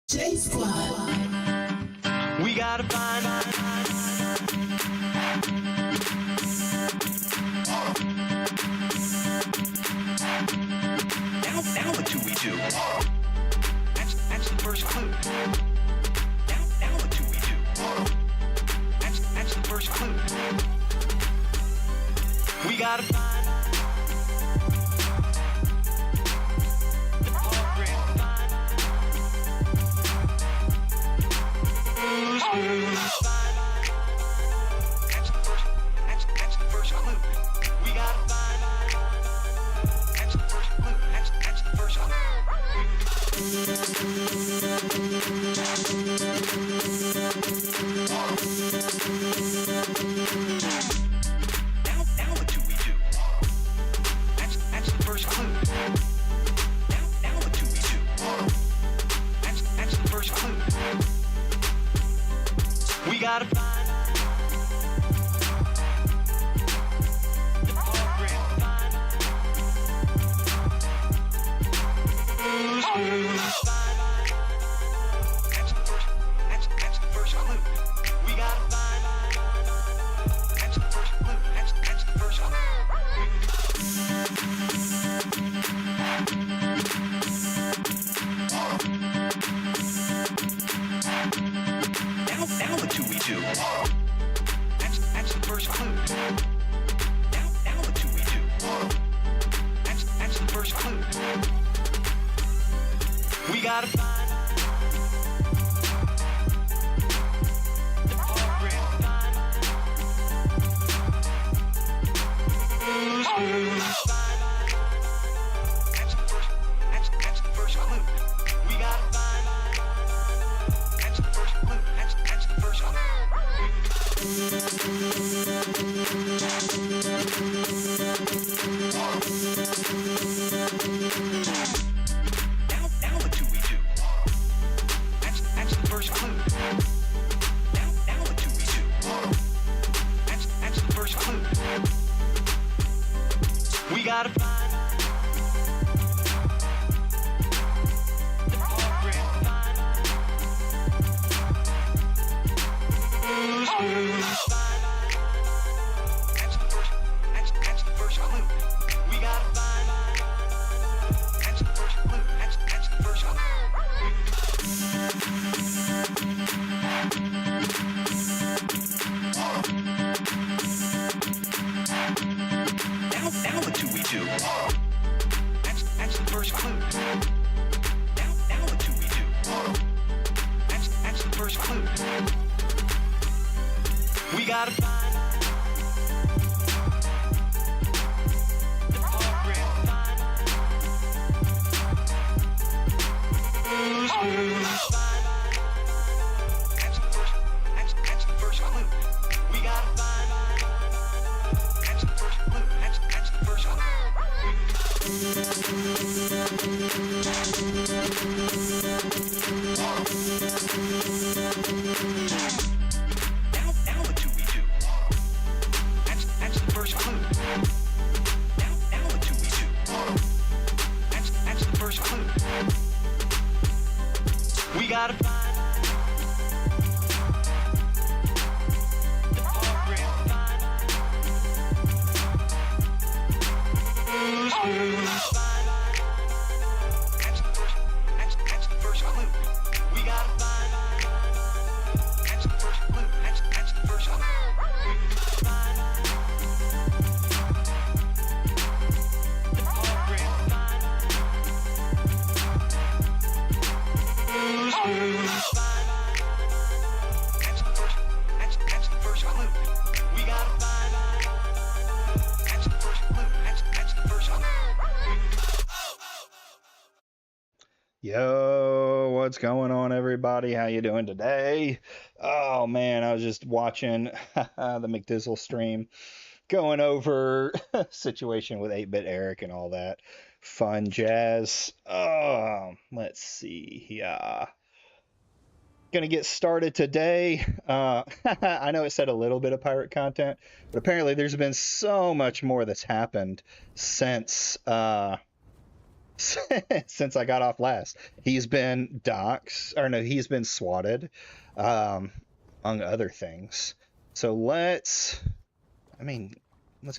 J Squad. We gotta find. Now what do we do? That's the first clue. Now what do we do? That's the first clue. We gotta find. Yo, what's going on, everybody? How you doing today? Oh man, I was just watching the McDizzle stream, going over situation with 8-Bit Eric and all that fun jazz. Let's see. Yeah, gonna get started today. I know it said a little bit of pirate content, but apparently there's been so much more that's happened since since I got off last. He's been he's been swatted, among other things. So let's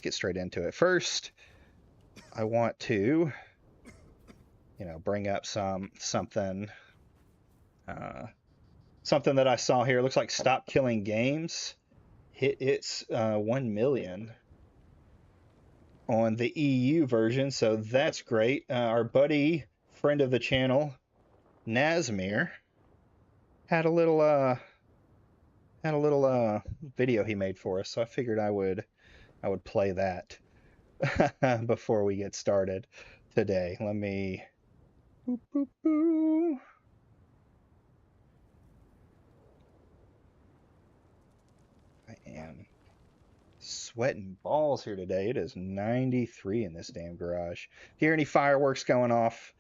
get straight into it. First, I want to, bring up something that I saw here. It looks like Stop Killing Games hit its 1 million on the EU version, so that's great. Our buddy, friend of the channel, Nazmir, had a little video he made for us, so I figured I would play that before we get started today. Let me boop, boop, boop. I am sweating balls here today. It is 93 in this damn garage. Hear any fireworks going off?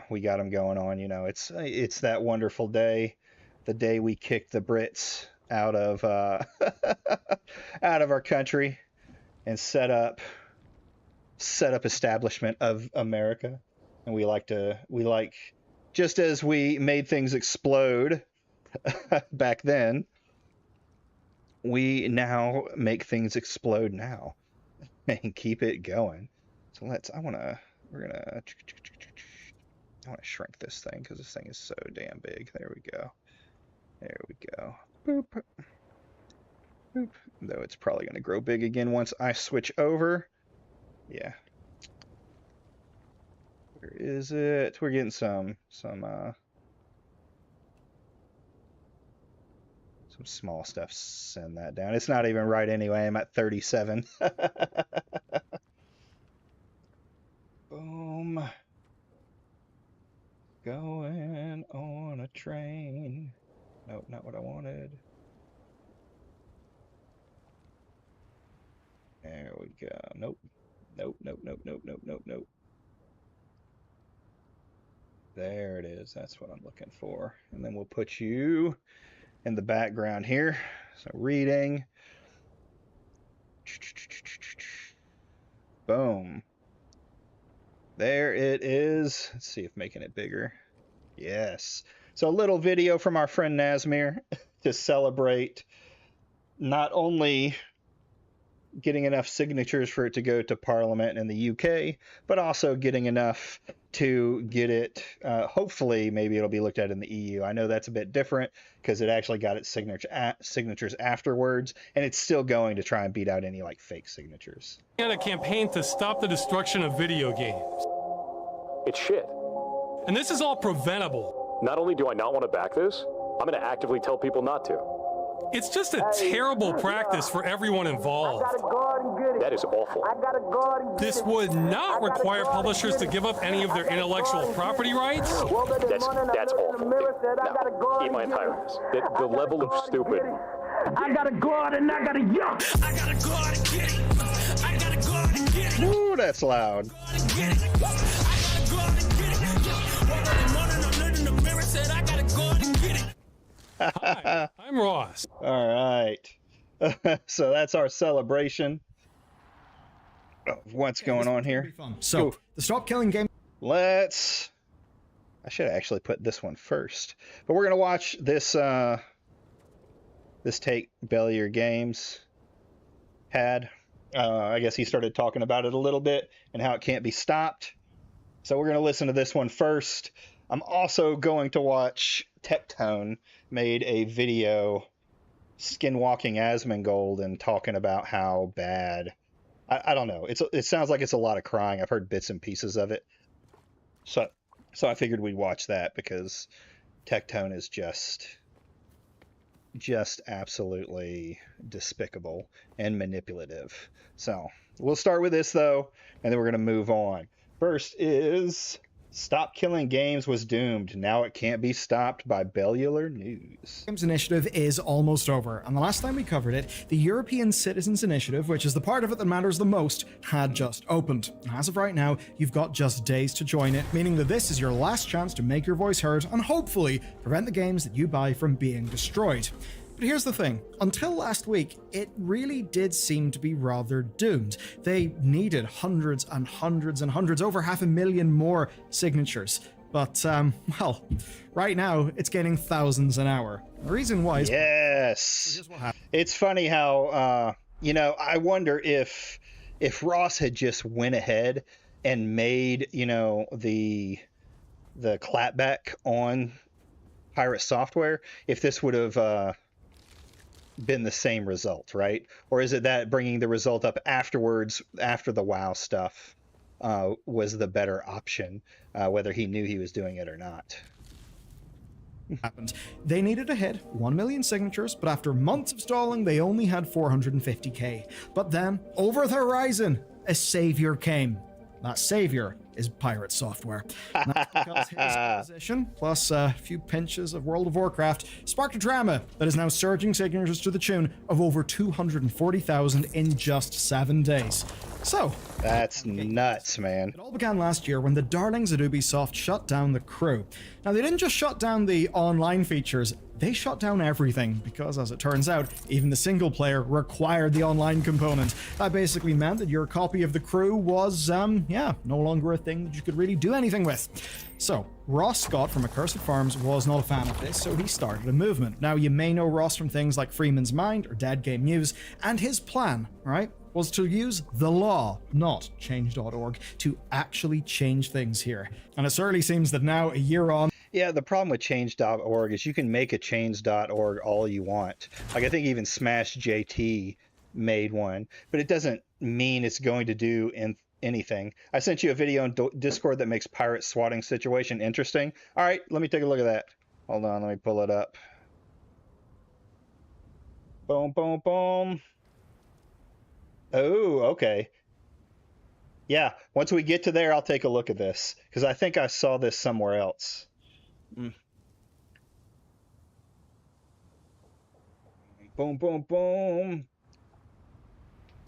We got them going on. It's that wonderful day, the day we kicked the Brits out of out of our country and set up establishment of America. And we like just as we made things explode back then, we now make things explode now and keep it going. So I want to shrink this thing because this thing is so damn big. There we go. Boop. Boop. Though it's probably going to grow big again once I switch over. Yeah. Where is it? We're getting some small stuff. Send that down. It's not even right anyway. I'm at 37. Boom. Going on a train. Nope, not what I wanted. There we go. Nope. There it is. That's what I'm looking for. And then we'll put you in the background here. So reading. Boom. There it is. Let's see if making it bigger. Yes. So a little video from our friend Nazmir to celebrate not only getting enough signatures for it to go to Parliament in the UK, but also getting enough to get it, hopefully, maybe it'll be looked at in the EU. I know that's a bit different because it actually got its signatures afterwards, and it's still going to try and beat out any fake signatures. On a campaign to stop the destruction of video games. It's shit. And this is all preventable. Not only do I not want to back this, I'm going to actively tell people not to. It's just a terrible practice for everyone involved. That is awful. This would not require publishers to give up any of their intellectual property rights. That's awful. No, eat my entire ass. The level of stupid. I gotta go out and I gotta yuck. I gotta go out and get it. I gotta go out and get it. Ooh, that's loud. Hi, I'm Ross. All right. So that's our celebration of what's going on here. So, the Stop Killing Game. I should actually put this one first. But we're going to watch this take Bellier Games had. I guess he started talking about it a little bit and how it can't be stopped. So we're going to listen to this one first. I'm also going to watch Tectone made a video skinwalking Asmongold and talking about how bad. I don't know. It sounds like it's a lot of crying. I've heard bits and pieces of it. So I figured we'd watch that because Tectone is just absolutely despicable and manipulative. So we'll start with this though, and then we're going to move on. First is Stop Killing Games was doomed. Now it can't be stopped by Bellular News. Games Initiative is almost over, and the last time we covered it, the European Citizens Initiative, which is the part of it that matters the most, had just opened. And as of right now, you've got just days to join it, meaning that this is your last chance to make your voice heard and hopefully prevent the games that you buy from being destroyed. But here's the thing, until last week, it really did seem to be rather doomed. They needed hundreds and hundreds and hundreds, over 500,000 more signatures. But, well, right now, it's getting thousands an hour. The reason why is... Yes. Here's what happened. It's funny how, you know, I wonder if Ross had just went ahead and made, you know, the clapback on pirate software, if this would have been the same result, right? Or is it that bringing the result up afterwards, after the WoW stuff, was the better option, whether he knew he was doing it or not? Happened. They needed to hit 1 million signatures, but after months of stalling, they only had 450k. But then, over the horizon, a savior came. That savior is pirate software. And that's because his position, plus a few pinches of World of Warcraft, sparked a drama that is now surging signatures to the tune of over 240,000 in just 7 days. So, that's nuts, man. it all began last year when the darlings at Ubisoft shut down the crew. Now, they didn't just shut down the online features, they shut down everything, because as it turns out, even the single player required the online component. That basically meant that your copy of the crew was, no longer a thing that you could really do anything with. So, Ross Scott from Accursed Farms was not a fan of this, so he started a movement. Now, you may know Ross from things like Freeman's Mind or Dead Game News, and his plan, right, was to use the law, not change.org, to actually change things here. And it certainly seems that now, a year on, Yeah, the problem with change.org is you can make a change.org all you want. Like, I think even Smash JT made one, but it doesn't mean it's going to do anything. I sent you a video on Discord that makes pirate swatting situation interesting. All right, let me take a look at that. Hold on, let me pull it up. Boom, boom, boom. Oh, okay. Yeah, once we get to there, I'll take a look at this, because I think I saw this somewhere else. Boom, boom, boom.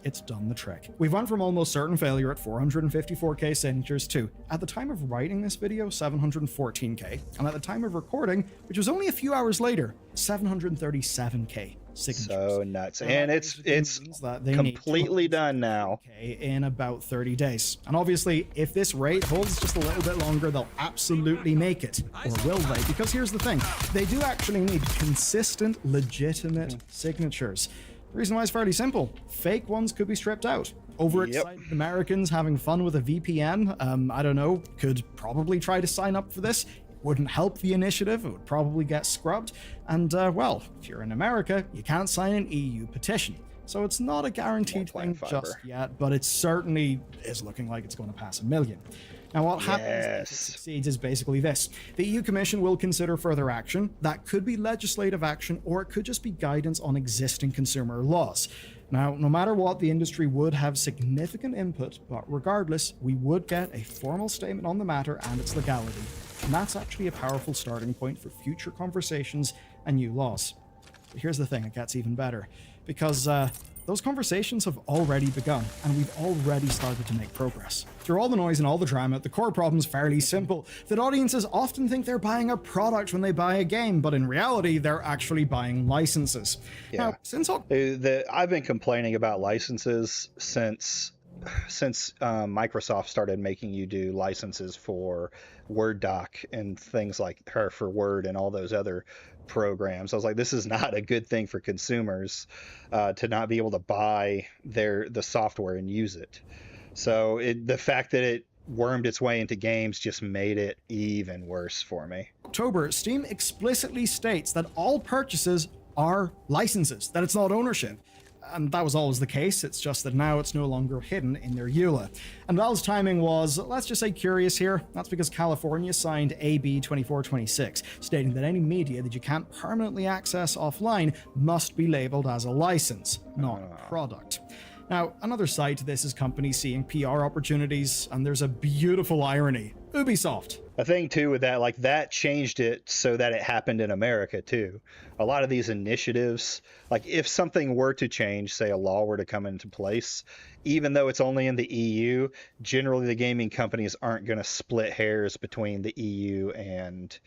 it's done the trick. We've went from almost certain failure at 454k signatures to, at the time of writing this video, 714k, and at the time of recording, which was only a few hours later, 737k signatures. So nuts. And it's completely done now. In about 30 days. And obviously, if this rate holds just a little bit longer, they'll absolutely make it. Or will they? Because here's the thing. They do actually need consistent, legitimate signatures. The reason why is fairly simple. Fake ones could be stripped out. Overexcited Americans having fun with a VPN, I don't know, could probably try to sign up for this. Wouldn't help the initiative, it would probably get scrubbed. And, well, if you're in America, you can't sign an EU petition. So it's not a guaranteed thing just yet, but it certainly is looking like it's going to pass 1 million. Now, what happens if it succeeds is basically this. The EU Commission will consider further action. That could be legislative action, or it could just be guidance on existing consumer laws. Now, no matter what, the industry would have significant input, but regardless, we would get a formal statement on the matter and its legality. And that's actually a powerful starting point for future conversations and new laws. But here's the thing, it gets even better. Because those conversations have already begun, and we've already started to make progress. Through all the noise and all the drama, the core problem's fairly simple. That audiences often think they're buying a product when they buy a game, but in reality, they're actually buying licenses. Yeah. Now, since I've been complaining about licenses since Microsoft started making you do licenses for Word doc and things like her for Word and all those other programs. I was like, this is not a good thing for consumers to not be able to buy the software and use it. So the fact that it wormed its way into games just made it even worse for me. October, Steam explicitly states that all purchases are licenses, that it's not ownership. And that was always the case, it's just that now it's no longer hidden in their EULA. And Valve's timing was, let's just say, curious here. That's because California signed AB 2426, stating that any media that you can't permanently access offline must be labeled as a license, not a product. Now, another side to this is companies seeing PR opportunities, and there's a beautiful irony. Ubisoft. A thing too with that, like that changed it so that it happened in America too. A lot of these initiatives, like if something were to change, say a law were to come into place, even though it's only in the EU, generally the gaming companies aren't going to split hairs between the EU and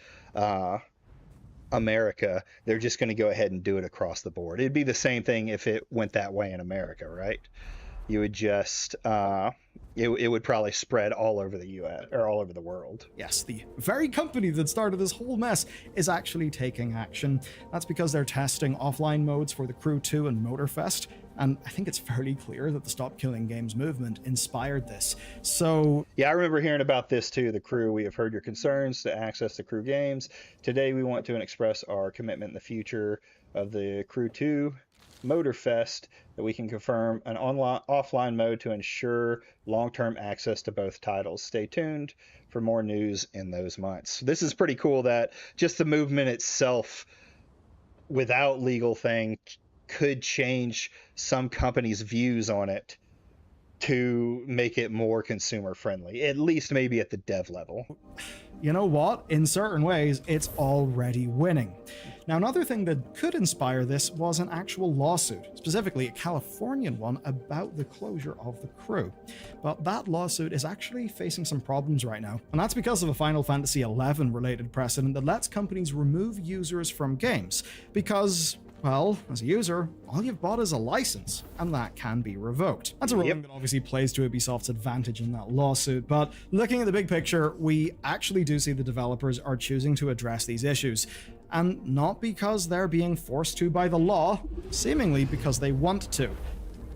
America, they're just going to go ahead and do it across the board. It'd be the same thing if it went that way in America, right? You would just it would probably spread all over the US or all over the world. Yes, the very company that started this whole mess is actually taking action. That's because they're testing offline modes for the Crew 2 and Motorfest, and I think it's fairly clear that the Stop Killing Games movement inspired this. So yeah, I remember hearing about this too. The Crew, we have heard your concerns to access the Crew games. Today we want to express our commitment in the future of the Crew 2 Motorfest that we can confirm an offline mode to ensure long-term access to both titles. Stay tuned for more news in those months. This is pretty cool that just the movement itself without legal thing could change some companies' views on it to make it more consumer friendly, at least maybe at the dev level. you know what? In certain ways, it's already winning. Now, another thing that could inspire this was an actual lawsuit, specifically a Californian one about the closure of the Crew. But that lawsuit is actually facing some problems right now, and that's because of a Final Fantasy XI related precedent that lets companies remove users from games, because, well, as a user, all you've bought is a license, and that can be revoked. That's a ruling that obviously plays to Ubisoft's advantage in that lawsuit, but looking at the big picture, we actually do see the developers are choosing to address these issues. And not because they're being forced to by the law, seemingly because they want to.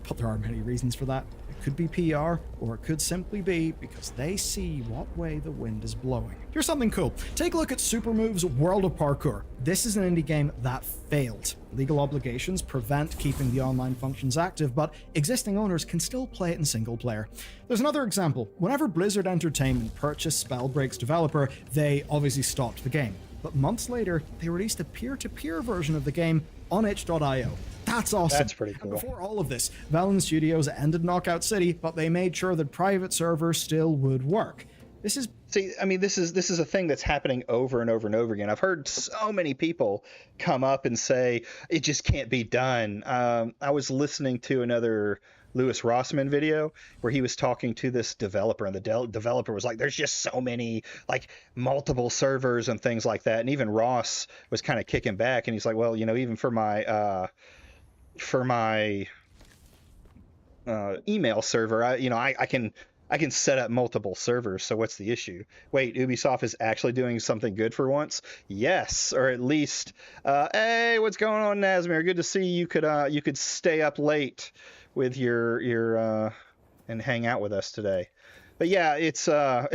But there are many reasons for that. It could be PR, or it could simply be because they see what way the wind is blowing. Here's something cool. Take a look at Supermove's World of Parkour. This is an indie game that failed. Legal obligations prevent keeping the online functions active, but existing owners can still play it in single player. There's another example. Whenever Blizzard Entertainment purchased Spellbreak's developer, they obviously stopped the game. But months later, they released a peer-to-peer version of the game on itch.io. That's awesome. That's pretty cool. And before all of this, Valen Studios ended Knockout City, but they made sure that private servers still would work. This is... See, I mean, this is a thing that's happening over and over and over again. I've heard so many people come up and say, it just can't be done. I was listening to another Louis Rossman video where he was talking to this developer, and the developer was like, there's just so many, like, multiple servers and things like that. And even Ross was kind of kicking back, and he's like, well, you know, even for my email server, I can set up multiple servers, so what's the issue? Wait, Ubisoft is actually doing something good for once? Yes, or at least, hey, what's going on, Nazmir? Good to see you. You could stay up late with your and hang out with us today. But yeah, it's I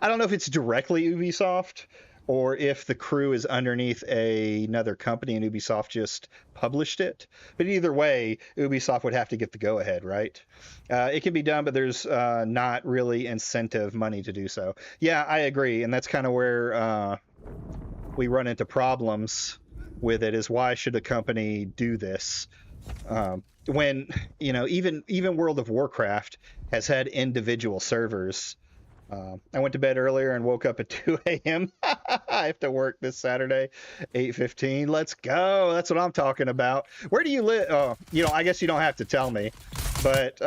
don't know if it's directly Ubisoft or if the Crew is underneath another company and Ubisoft just published it. But either way, Ubisoft would have to get the go-ahead, right? It can be done, but there's not really incentive money to do so. Yeah, I agree, and that's kind of where we run into problems with it, is why should a company do this? When, you know, even World of Warcraft has had individual servers. I went to bed earlier and woke up at 2 a.m. I have to work this Saturday, 8:15. Let's go. That's what I'm talking about. Where do you live? Oh, you know, I guess you don't have to tell me, but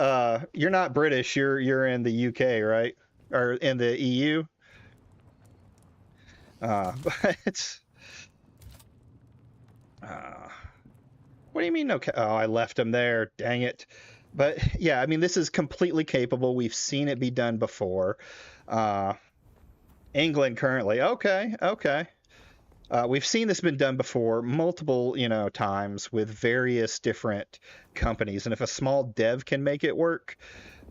you're not British. You're in the UK, right? Or in the EU? But what do you mean? Okay. Oh, I left him there. Dang it. But yeah, I mean, this is completely capable. We've seen it be done before. England currently. Okay. We've seen this been done before multiple, times with various different companies. And if a small dev can make it work,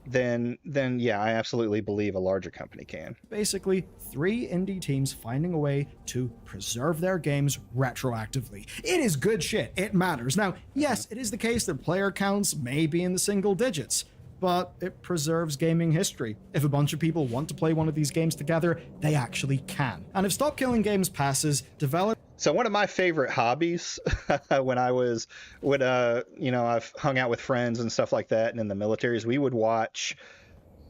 then yeah, I absolutely believe a larger company can. Basically, 3 indie teams finding a way to preserve their games retroactively. It is good shit. It matters. Now, yes, it is the case that player counts may be in the single digits, but it preserves gaming history. If a bunch of people want to play one of these games together, they actually can. And if Stop Killing Games passes, So one of my favorite hobbies when I've hung out with friends and stuff like that, and in the military, is we would watch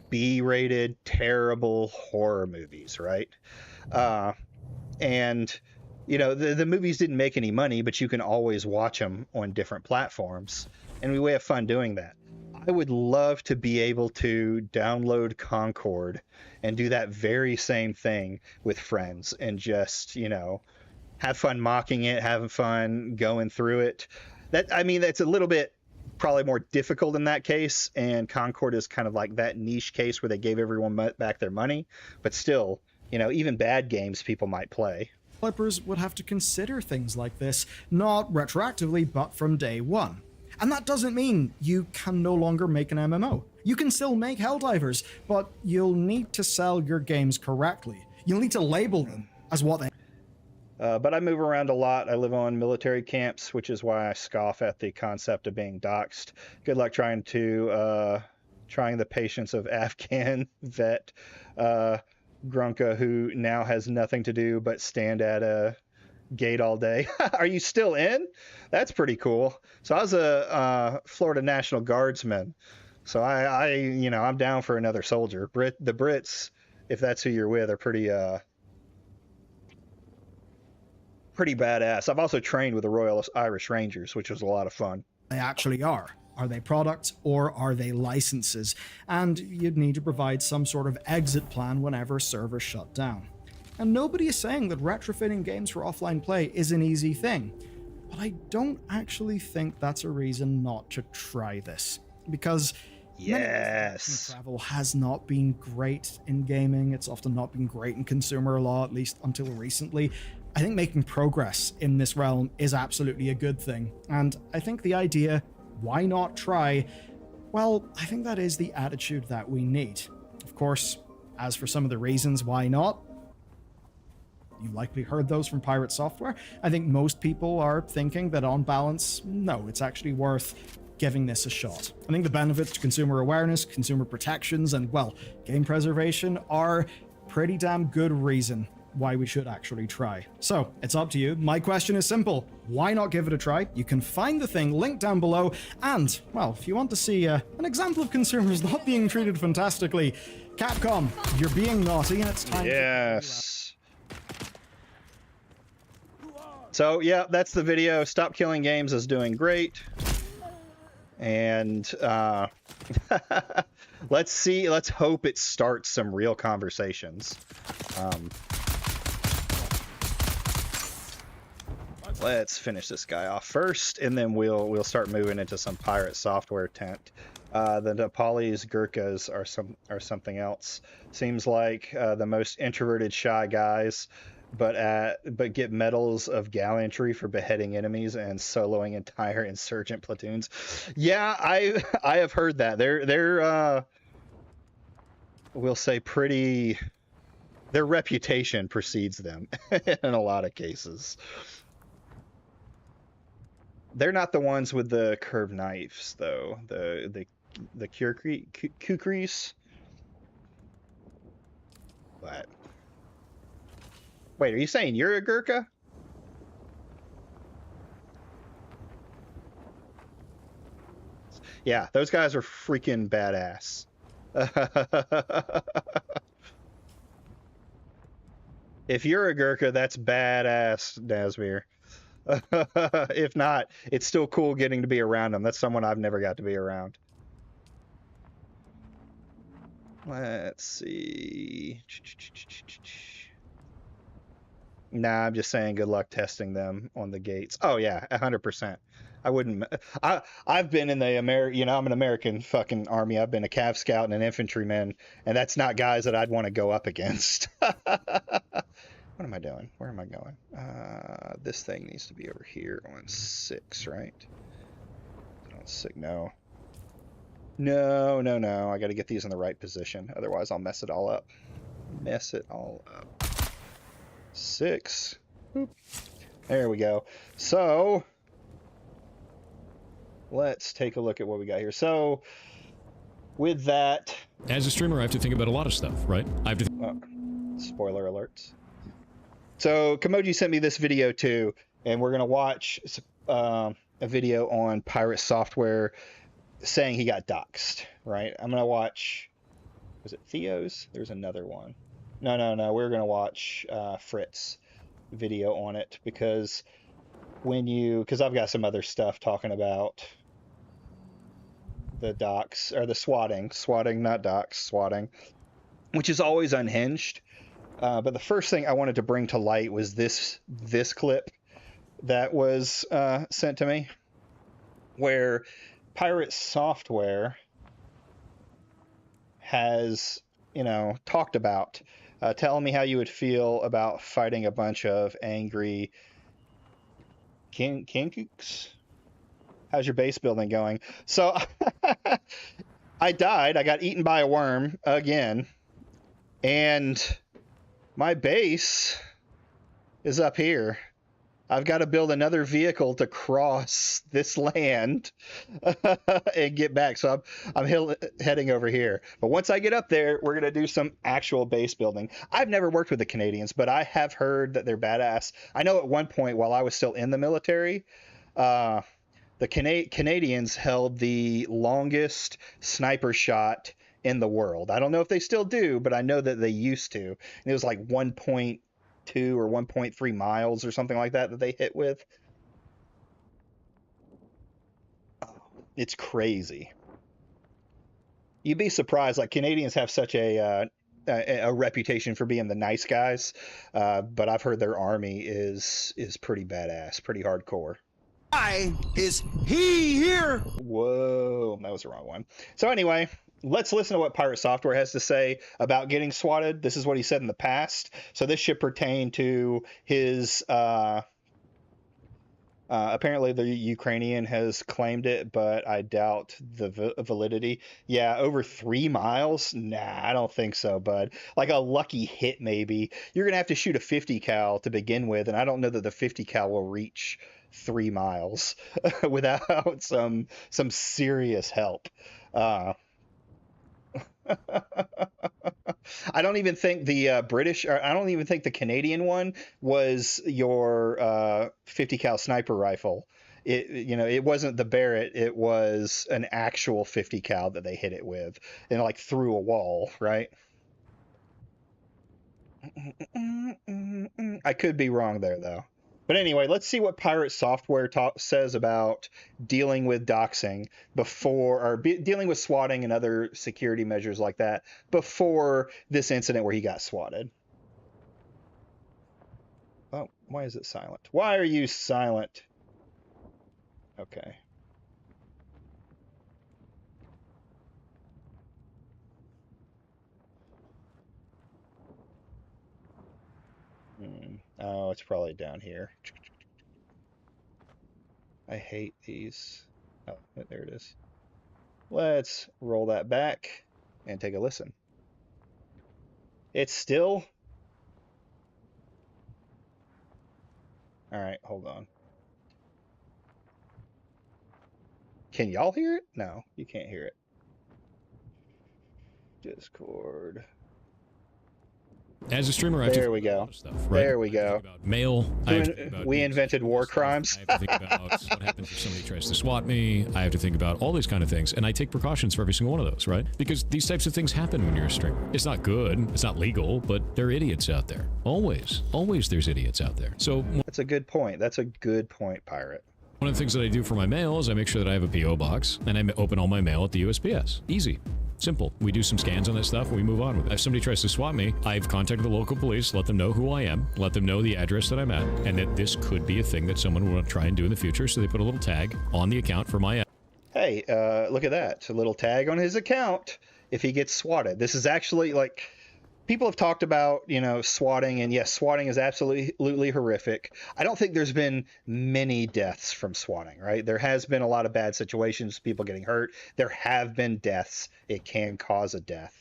B-rated, terrible horror movies, right? And the movies didn't make any money, but you can always watch them on different platforms, and we have fun doing that. I would love to be able to download Concord and do that very same thing with friends and just, have fun mocking it, having fun going through it. I mean, that's a little bit probably more difficult in that case, and Concord is kind of like that niche case where they gave everyone back their money, but still, you know, even bad games people might play. Developers would have to consider things like this, not retroactively, but from day one. And that doesn't mean you can no longer make an MMO. You can still make Helldivers, but you'll need to sell your games correctly. You'll need to label them as what they but I move around a lot. I live on military camps, which is why I scoff at the concept of being doxxed. Good luck trying the patience of Afghan vet Grunka, who now has nothing to do but stand at a gate all day. Are you still in? That's pretty cool. So I was a Florida National Guardsman. So I'm down for another soldier. The Brits, if that's who you're with, are pretty badass. I've also trained with the Royal Irish Rangers, which was a lot of fun. actually are. Are they products or are they licenses? And you'd need to provide some sort of exit plan whenever servers shut down. And nobody is saying that retrofitting games for offline play is an easy thing, but I don't actually think that's a reason not to try this. Because yes, travel has not been great in gaming. It's often not been great in consumer law, at least until recently. I think making progress in this realm is absolutely a good thing. And I think the idea, why not try? Well, I think that is the attitude that we need. Of course, as for some of the reasons why not, you likely heard those from Pirate Software. I think most people are thinking that on balance, no, it's actually worth giving this a shot. I think the benefits to consumer awareness, consumer protections, and, well, game preservation are pretty damn good reason why we should actually try. So, it's up to you. My question is simple. Why not give it a try? You can find the thing linked down below, and, well, if you want to see an example of consumers not being treated fantastically, Capcom, you're being naughty and it's time Yes. So, yeah, that's the video. Stop Killing Games is doing great. And let's hope it starts some real conversations. Let's finish this guy off first, and then we'll start moving into some Pirate Software tent. The Nepalese Gurkhas are something else. Seems like the most introverted, shy guys, but get medals of gallantry for beheading enemies and soloing entire insurgent platoons. Yeah, I have heard that. They're we'll say pretty. Their reputation precedes them in a lot of cases. They're not the ones with the curved knives, though. The Kukris. What? Wait, are you saying you're a Gurkha? Yeah, those guys are freaking badass. If you're a Gurkha, that's badass, Nazmir. If not, it's still cool getting to be around them. That's someone I've never got to be around. Let's see. Nah, I'm just saying good luck testing them on the gates. Oh yeah, 100%. I wouldn't. I've been in the I'm an American fucking army. I've been a Cav Scout and an infantryman, and that's not guys that I'd want to go up against. What am I doing? Where am I going? This thing needs to be over here on 6, right? On 6, no. No. I got to get these in the right position. Otherwise, I'll mess it all up. 6. Boop. There we go. So, let's take a look at what we got here. So, with that... As a streamer, I have to think about a lot of stuff, right? I have to... spoiler alerts. So, Kamoji sent me this video too, and we're going to watch a video on Pirate Software saying he got doxxed, right? I'm going to watch... Was it Theo's? There's another one. No. We're going to watch Fritz video on it, because I've got some other stuff talking about the dox, or the swatting, not dox, swatting, which is always unhinged. But the first thing I wanted to bring to light was this clip that was sent to me, where Pirate Software has, talked about telling me how you would feel about fighting a bunch of angry kinkooks. How's your base building going? So I died. I got eaten by a worm again, and my base is up here. I've got to build another vehicle to cross this land and get back. So I'm heading over here. But once I get up there, we're going to do some actual base building. I've never worked with the Canadians, but I have heard that they're badass. I know at one point while I was still in the military, the Canadians held the longest sniper shot in the world. I don't know if they still do, but I know that they used to. And it was like 1.2 or 1.3 miles or something like that they hit with. It's crazy. You'd be surprised. Like, Canadians have such a reputation for being the nice guys, but I've heard their army is pretty badass, pretty hardcore. Why is he here? Whoa, that was the wrong one. So anyway, let's listen to what Pirate Software has to say about getting swatted. This is what he said in the past. So this should pertain to his, apparently the Ukrainian has claimed it, but I doubt the validity. Yeah, over 3 miles? Nah, I don't think so, bud. Like a lucky hit, maybe. You're going to have to shoot a 50 cal to begin with, and I don't know that the 50 cal will reach 3 miles without some serious help. I don't even think the British, or I don't even think the Canadian one was your 50 cal sniper rifle. It wasn't the Barrett. It was an actual 50 cal that they hit it with, and like through a wall, right? I could be wrong there though. But anyway, let's see what Pirate Software says about dealing with doxing dealing with swatting and other security measures like that before this incident where he got swatted. Oh, why is it silent? Why are you silent? Okay. Oh, it's probably down here. I hate these. Oh, there it is. Let's roll that back and take a listen. It's still... All right, hold on. Can y'all hear it? No, you can't hear it. Discord. As a streamer, I have there to we think about a go. lot of stuff, right? There we I have to go. think about mail. I have to think about We invented war crimes. I have to think about what happens if somebody tries to swat me. I have to think about all these kind of things, and I take precautions for every single one of those, right? Because these types of things happen when you're a streamer. It's not good, it's not legal, but there are idiots out there. Always there's idiots out there. So That's a good point. That's a good point, Pirate. one of the things that I do for my mail is I make sure that I have a P.O. box, and I open all my mail at the USPS. Easy. Simple. We do some scans on that stuff, and we move on with it. If somebody tries to swat me, I've contacted the local police, let them know who I am, let them know the address that I'm at, and that this could be a thing that someone will try and do in the future, so they put a little tag on the account for my... Hey, look at that. A little tag on his account if he gets swatted. This is actually, like... People have talked about, swatting, and yes, swatting is absolutely horrific. I don't think there's been many deaths from swatting, right? There has been a lot of bad situations, people getting hurt. There have been deaths. It can cause a death.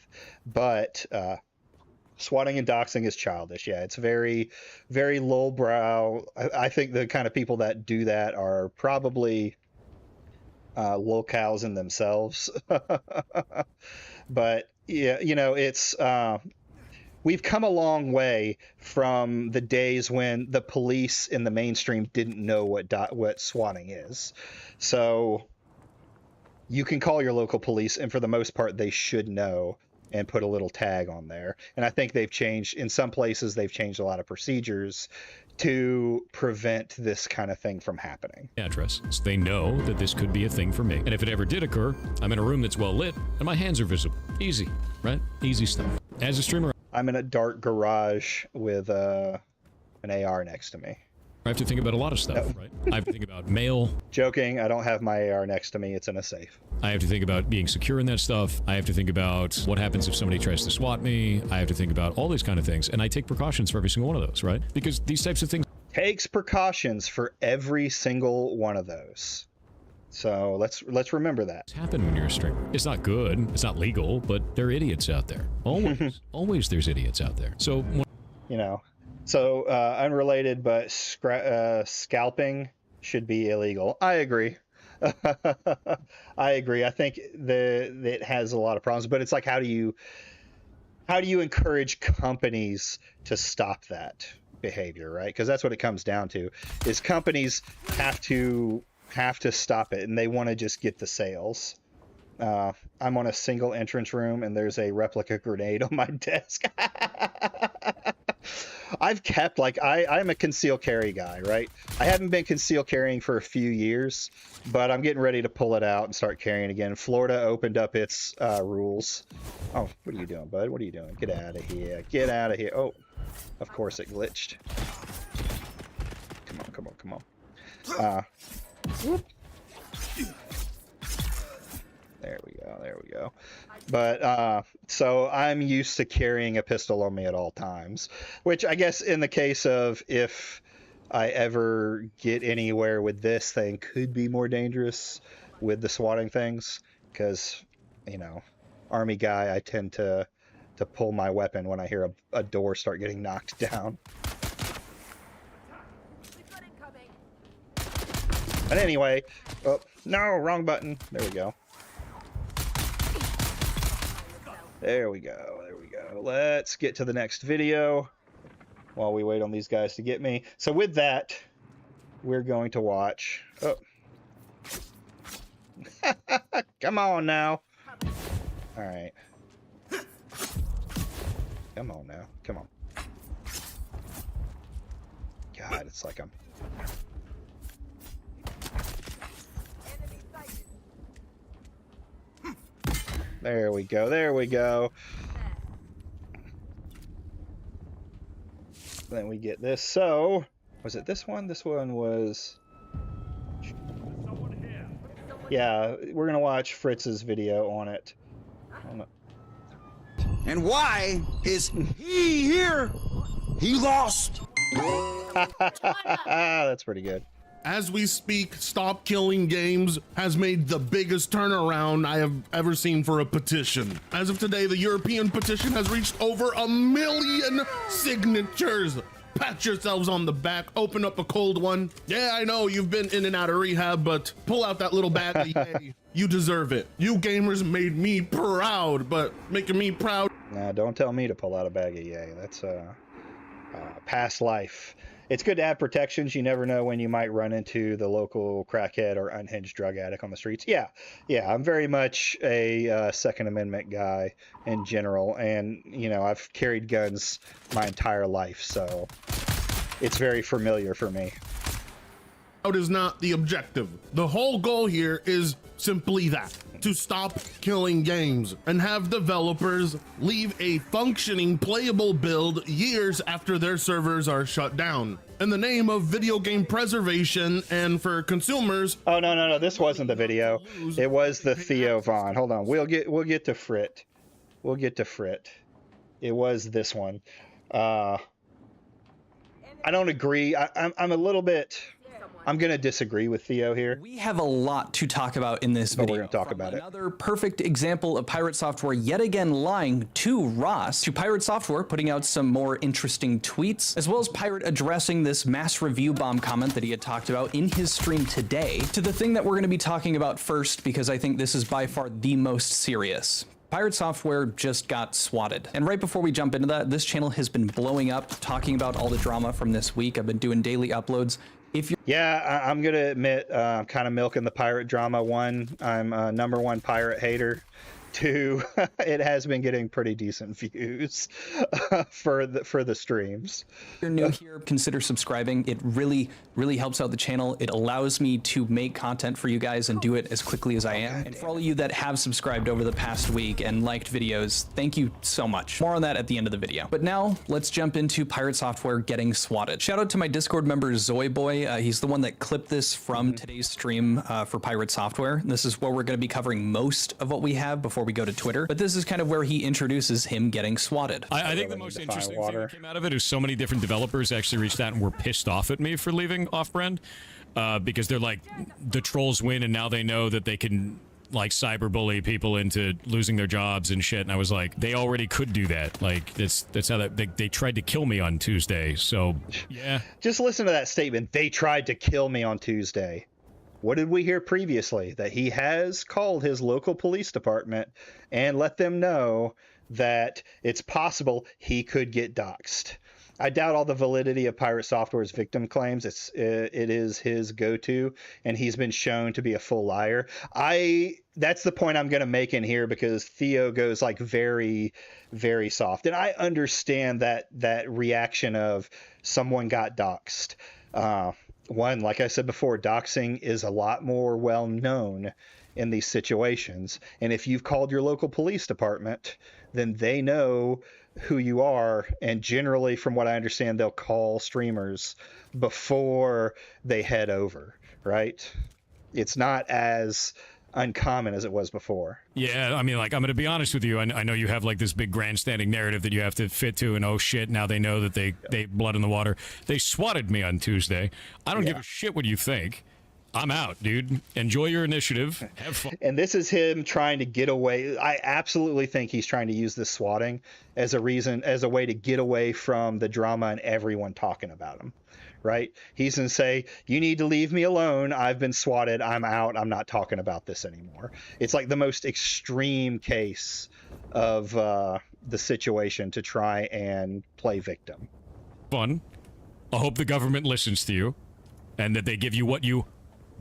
But swatting and doxing is childish. Yeah, it's very, very lowbrow. I think the kind of people that do that are probably locals in themselves. But, yeah, it's... We've come a long way from the days when the police in the mainstream didn't know what swatting is. So you can call your local police, and for the most part, they should know and put a little tag on there. And I think they've changed, in some places, they've changed a lot of procedures to prevent this kind of thing from happening. address, so they know that this could be a thing for me. And if it ever did occur, I'm in a room that's well lit, and my hands are visible. Easy, right? Easy stuff. As a streamer... I'm in a dark garage with an AR next to me. I have to think about a lot of stuff, right? I have to think about mail. Joking, I don't have my AR next to me. It's in a safe. I have to think about being secure in that stuff. I have to think about what happens if somebody tries to swat me. I have to think about all these kind of things. And I take precautions for every single one of those, right? Because these types of things... Takes precautions for every single one of those. So let's remember that. Happen when you're a streamer. It's not good. It's not legal, but there are idiots out there. Always. Always there's idiots out there. So... You know... So, unrelated, but scalping should be illegal. I agree. I agree. I think it has a lot of problems, but it's like, how do you encourage companies to stop that behavior, right? Because that's what it comes down to, is companies have to stop it, and they want to just get the sales. I'm on a single entrance room, and there's a replica grenade on my desk. I've kept, like, I'm a concealed carry guy, right? I haven't been concealed carrying for a few years, but I'm getting ready to pull it out and start carrying again. Florida opened up its rules. Oh, what are you doing, bud? What are you doing? Get out of here. Get out of here. Oh, of course it glitched. Come on, come on, come on. Whoop. There we go, there we go. But, so I'm used to carrying a pistol on me at all times, which I guess in the case of if I ever get anywhere with this thing could be more dangerous with the swatting things, because, you know, Army guy, I tend to pull my weapon when I hear a door start getting knocked down. But anyway, oh, no, wrong button. There we go. There we go, there we go. Let's get to the next video while we wait on these guys to get me. So with that, we're going to watch... Oh. Come on now. All right. Come on now, come on. God, it's like I'm... There we go, there we go. Then we get this. So, was it this one? This one was... Yeah, we're gonna watch Fritz's video on it. And why is he here? He lost. That's pretty good. As we speak, Stop Killing Games has made the biggest turnaround I have ever seen for a petition. As of today, the European petition has reached over 1 million signatures. Pat yourselves on the back, open up a cold one. Yeah, I know you've been in and out of rehab, but pull out that little bag of yay. You deserve it. You gamers made me proud, but making me proud. Nah, don't tell me to pull out a bag of yay. That's past life. It's good to have protections. You never know when you might run into the local crackhead or unhinged drug addict on the streets. Yeah, I'm very much a Second Amendment guy in general. And, you know, I've carried guns my entire life, so it's very familiar for me. Out is not the objective. The whole goal here is simply that, to stop killing games and have developers leave a functioning playable build years after their servers are shut down in the name of video game preservation and for consumers. Oh, no, this wasn't the video. It was the Theo Von. Hold on, we'll get to Frit. We'll get to Frit. It was this one. I don't agree. I'm a little bit... I'm going to disagree with Theo here. We have a lot to talk about in this video. We're going to talk about it. Another perfect example of Pirate Software yet again lying to Ross, to Pirate Software putting out some more interesting tweets, as well as Pirate addressing this mass review bomb comment that he had talked about in his stream today, to the thing that we're going to be talking about first, because I think this is by far the most serious. Pirate Software just got swatted. And right before we jump into that, this channel has been blowing up, talking about all the drama from this week. I've been doing daily uploads. Yeah, I'm gonna admit, I'm kind of milking the pirate drama one. I'm a #1 pirate hater. Two, it has been getting pretty decent views for the streams. If you're new here, consider subscribing. It really helps out the channel. It allows me to make content for you guys and do it as quickly as I am. And for all of you that have subscribed over the past week and liked videos, thank you so much. More on that at the end of the video. But now let's jump into Pirate Software getting swatted. Shout out to my Discord member Zoyboy. He's the one that clipped this from today's stream for Pirate Software. This is where we're going to be covering most of what we have before we go to Twitter, but this is kind of where he introduces him getting swatted. I think the most interesting thing that came out of it is so many different developers actually reached out and were pissed off at me for leaving off-brand because they're like, the trolls win and now they know that they can like cyberbully people into losing their jobs and shit. And I was like, they already could do that. Like that's how they tried to kill me on Tuesday. So yeah, just listen to that statement. They tried to kill me on Tuesday. What did we hear previously? That he has called his local police department and let them know that it's possible he could get doxxed. I doubt all the validity of Pirate Software's victim claims. It is his go-to, and he's been shown to be a full liar. That's the point I'm going to make in here because Theo goes like very, very soft, and I understand that reaction of someone got doxxed. One, like I said before, doxing is a lot more well known in these situations. And if you've called your local police department, then they know who you are. And generally, from what I understand, they'll call streamers before they head over, right? It's not as uncommon as it was before. Yeah, I mean, like, I'm going to be honest with you. I know you have, like, this big grandstanding narrative that you have to fit to, and oh, shit, now they know that they blood in the water. They swatted me on Tuesday. I don't give a shit what you think. I'm out, dude. Enjoy your initiative. Have fun. And this is him trying to get away. I absolutely think he's trying to use this swatting as a way to get away from the drama and everyone talking about him. Right? He's going to say, you need to leave me alone. I've been swatted. I'm out. I'm not talking about this anymore. It's like the most extreme case of the situation to try and play victim. Fun. I hope the government listens to you and that they give you what you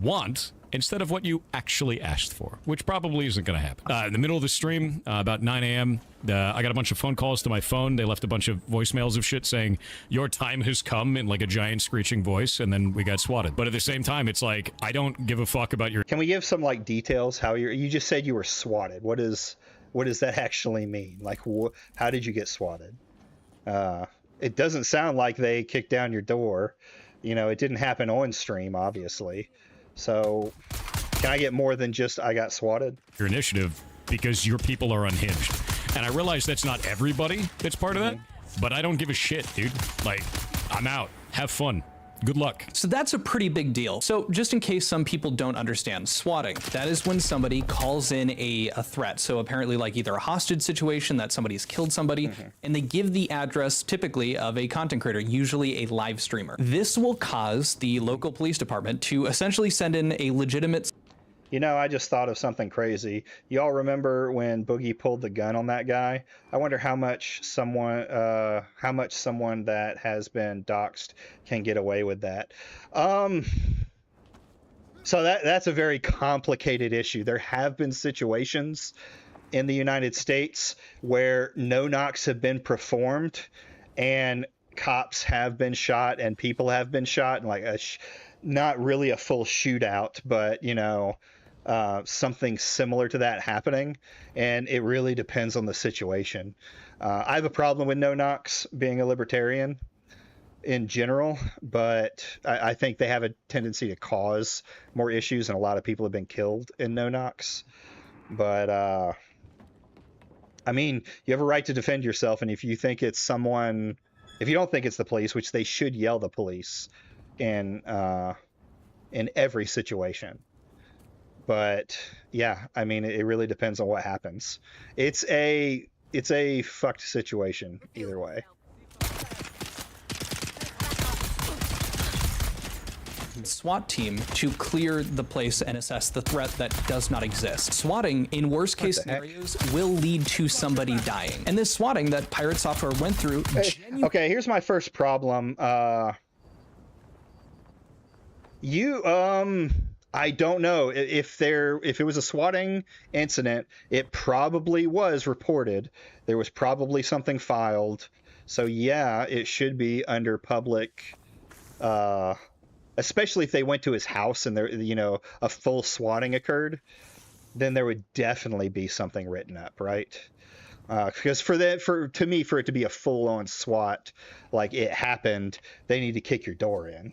want instead of what you actually asked for, which probably isn't going to happen. In the middle of the stream, about 9 a.m., I got a bunch of phone calls to my phone. They left a bunch of voicemails of shit saying, your time has come, in like a giant screeching voice, and then we got swatted. But at the same time, it's like, I don't give a fuck about your... Can we give some like details how you just said you were swatted? What does that actually mean? Like, how did you get swatted? It doesn't sound like they kicked down your door. You know, it didn't happen on stream, obviously. So can I get more than just I got swatted? Your initiative, because your people are unhinged. And I realize that's not everybody that's part of that, but I don't give a shit, dude. Like, I'm out. Have fun. Good luck. So that's a pretty big deal. So just in case some people don't understand, swatting, that is when somebody calls in a threat. So apparently like either a hostage situation that somebody's killed somebody, and they give the address typically of a content creator, usually a live streamer. This will cause the local police department to essentially send in a legitimate... You know, I just thought of something crazy. Y'all remember when Boogie pulled the gun on that guy? I wonder how much someone that has been doxxed can get away with that. So that's a very complicated issue. There have been situations in the United States where no-knocks have been performed and cops have been shot and people have been shot, and like not really a full shootout, but you know, something similar to that happening, and it really depends on the situation. I have a problem with no-knocks being a libertarian in general, but I think they have a tendency to cause more issues, and a lot of people have been killed in no-knocks. But I mean, you have a right to defend yourself, and if you think it's someone, if you don't think it's the police, which they should yell the police in every situation. But yeah, I mean, it really depends on what happens. It's a fucked situation either way. SWAT team to clear the place and assess the threat that does not exist. Swatting, in worst case scenarios, will lead to somebody dying. And this swatting that Pirate Software went through... Okay, here's my first problem. I don't know if it was a swatting incident. It probably was reported. There was probably something filed. So yeah, it should be under public, especially if they went to his house and there, a full swatting occurred. Then there would definitely be something written up, right? Because for it to be a full-on SWAT, like it happened, they need to kick your door in.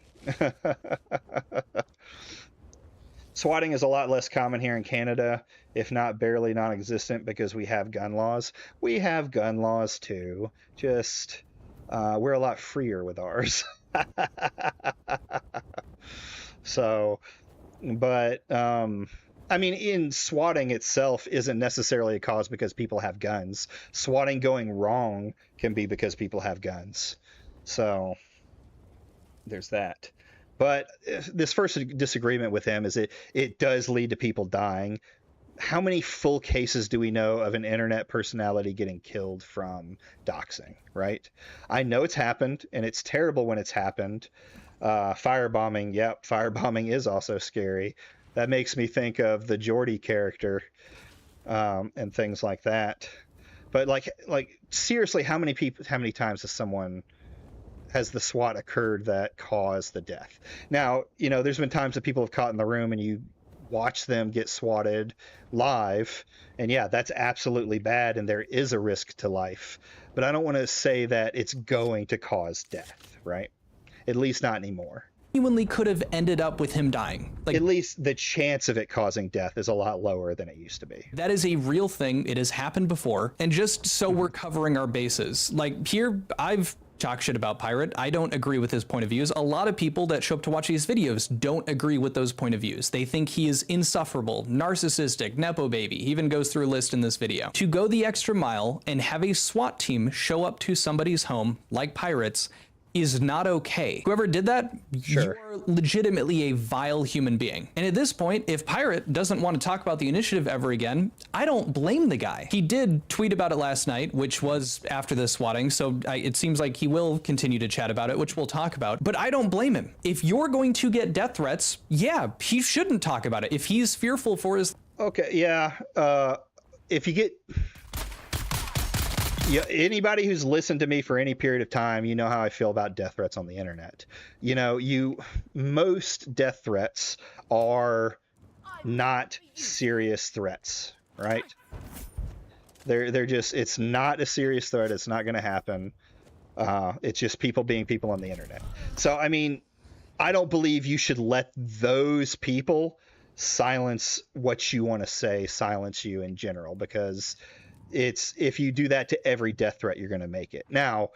Swatting is a lot less common here in Canada, if not barely non-existent, because we have gun laws. We have gun laws too, just we're a lot freer with ours. So, but I mean, in swatting itself isn't necessarily a cause because people have guns. Swatting going wrong can be because people have guns. So there's that. But this first disagreement with him is it does lead to people dying. How many full cases do we know of an internet personality getting killed from doxing, right? I know it's happened, and it's terrible when it's happened. Firebombing, yep, firebombing is also scary. That makes me think of the Geordie character, and things like that. But like seriously, how many times has the SWAT occurred that caused the death? Now, there's been times that people have caught in the room and you watch them get swatted live, and yeah, that's absolutely bad, and there is a risk to life. But I don't want to say that it's going to cause death, right? At least not anymore. Genuinely could have ended up with him dying. At least the chance of it causing death is a lot lower than it used to be. That is a real thing. It has happened before. And just so we're covering our bases, like here, I've talked shit about Pirate. I don't agree with his point of views. A lot of people that show up to watch these videos don't agree with those point of views. They think he is insufferable, narcissistic, nepo baby. He even goes through a list in this video. To go the extra mile and have a SWAT team show up to somebody's home, like Pirate's, is not okay. Whoever did that, sure, you're legitimately a vile human being. And at this point, if Pirate doesn't want to talk about the initiative ever again, I don't blame the guy. He did tweet about it last night, which was after the swatting, so it seems like he will continue to chat about it, which we'll talk about. But I don't blame him. If you're going to get death threats, yeah, he shouldn't talk about it. If he's fearful for his... Okay, yeah. If you get... Yeah, anybody who's listened to me for any period of time, you know how I feel about death threats on the internet. Most death threats are not serious threats, right? They're just, it's not a serious threat. It's not going to happen. It's just people being people on the internet. So, I mean, I don't believe you should let those people silence what you want to say, silence you in general, because if you do that to every death threat, you're going to make it. Now,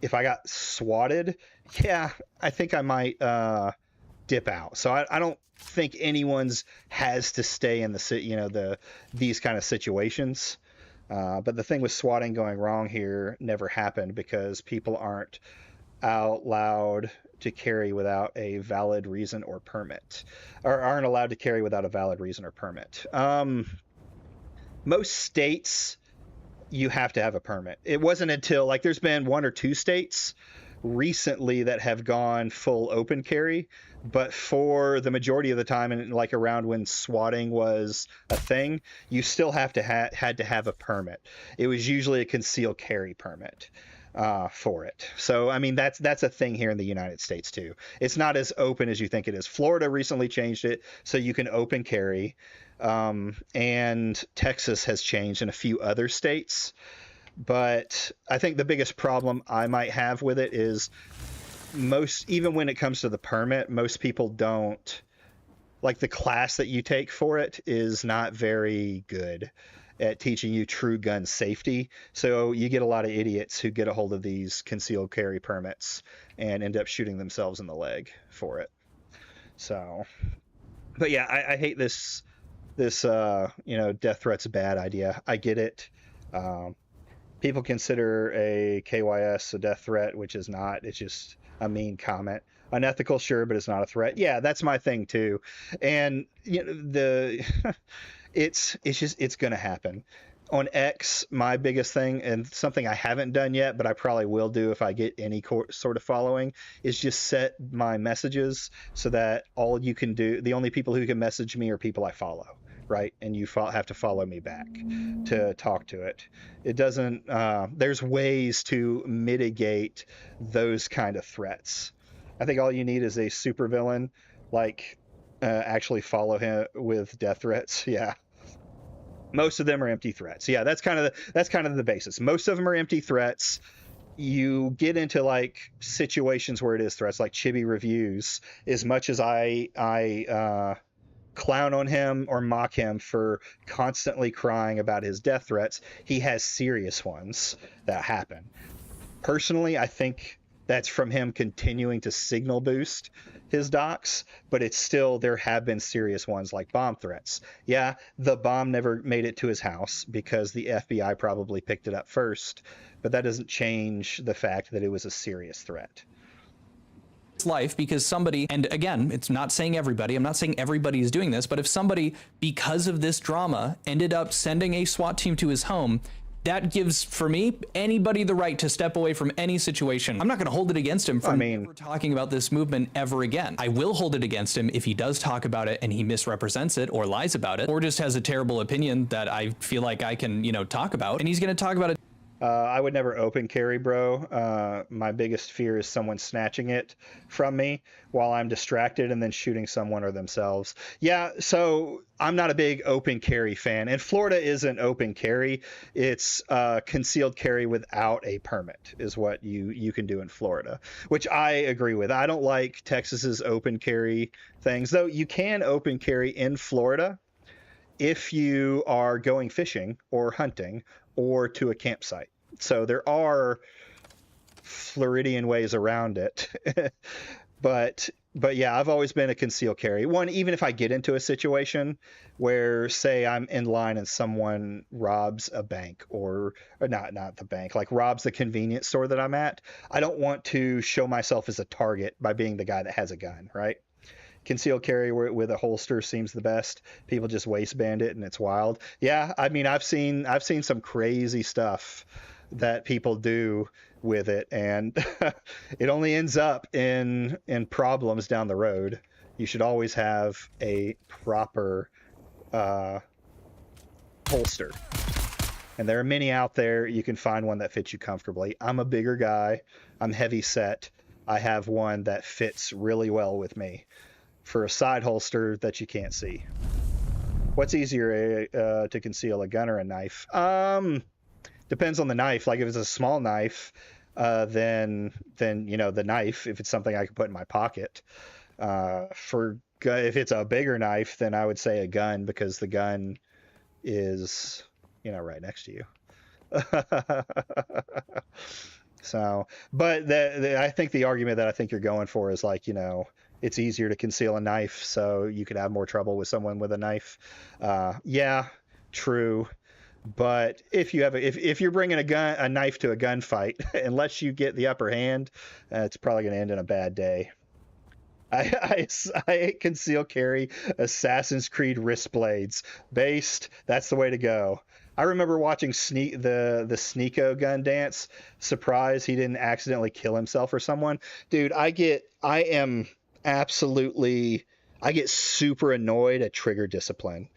if I got swatted, yeah, I think I might dip out. So I don't think anyone's has to stay in these kind of situations. But the thing with swatting going wrong here never happened because people aren't allowed to carry without a valid reason or permit, or aren't allowed to carry without a valid reason or permit. Most states, you have to have a permit. It wasn't until there's been 1 or 2 states recently that have gone full open carry, but for the majority of the time, and around when swatting was a thing, you still had to have a permit. It was usually a concealed carry permit for it. So I mean that's a thing here in the United States too. It's not as open as you think it is. Florida recently changed it so you can open carry. And Texas has changed in a few other states. But I think the biggest problem I might have with it is even when it comes to the permit, most people don't, the class that you take for it is not very good at teaching you true gun safety. So you get a lot of idiots who get a hold of these concealed carry permits and end up shooting themselves in the leg for it. So, but yeah, I hate this death threat's a bad idea. I get it. People consider a KYS a death threat, which is not. It's just a mean comment. Unethical, sure, but it's not a threat. Yeah, that's my thing too. And it's going to happen. on X, my biggest thing, and something I haven't done yet, but I probably will do if I get any sort of following, is just set my messages so that all you can do, the only people who can message me are people I follow, right? And you have to follow me back to talk to it. It doesn't, there's ways to mitigate those kind of threats. I think all you need is a supervillain, like actually follow him with death threats. Yeah. Most of them are empty threats. Yeah, that's kind of the basis. Most of them are empty threats. You get into like situations where it is threats, like Chibi Reviews. As much as I clown on him or mock him for constantly crying about his death threats, he has serious ones that happen. Personally, I think that's from him continuing to signal boost his docs, but it's still, there have been serious ones like bomb threats. Yeah, the bomb never made it to his house because the FBI probably picked it up first, but that doesn't change the fact that it was a serious threat. Life, because somebody, and again, it's not saying everybody, I'm not saying everybody is doing this, but if somebody, because of this drama, ended up sending a SWAT team to his home, that gives, for me, anybody the right to step away from any situation. I'm not going to hold it against him for never talking about this movement ever again. I will hold it against him if he does talk about it and he misrepresents it or lies about it, or just has a terrible opinion that I feel like I can, talk about, and he's going to talk about it. I would never open carry, bro. My biggest fear is someone snatching it from me while I'm distracted and then shooting someone or themselves. Yeah, so I'm not a big open carry fan. And Florida isn't open carry. It's concealed carry without a permit is what you can do in Florida, which I agree with. I don't like Texas's open carry things, though you can open carry in Florida if you are going fishing or hunting or to a campsite. So there are Floridian ways around it. but yeah, I've always been a concealed carry. One, even if I get into a situation where, say, I'm in line and someone robs a bank or not the bank, like robs the convenience store that I'm at, I don't want to show myself as a target by being the guy that has a gun, right? Concealed carry with a holster seems the best. People just waistband it and it's wild. Yeah, I mean, I've seen some crazy stuff that people do with it, and it only ends up in problems down the road. You should always have a proper holster. And there are many out there. You can find one that fits you comfortably. I'm a bigger guy. I'm heavy set. I have one that fits really well with me for a side holster that you can't see. What's easier to conceal, a gun or a knife? Depends on the knife. Like if it's a small knife, then the knife, if it's something I can put in my pocket. If it's a bigger knife, then I would say a gun, because the gun is right next to you. So, but I think the argument that I think you're going for is like, it's easier to conceal a knife, so you could have more trouble with someone with a knife. Yeah, true. But if you're bringing a knife to a gunfight, unless you get the upper hand, it's probably going to end in a bad day. I conceal carry Assassin's Creed wrist blades. Based, that's the way to go. I remember watching the Sneeko gun dance. Surprise, he didn't accidentally kill himself or someone. Dude, I get super annoyed at trigger discipline.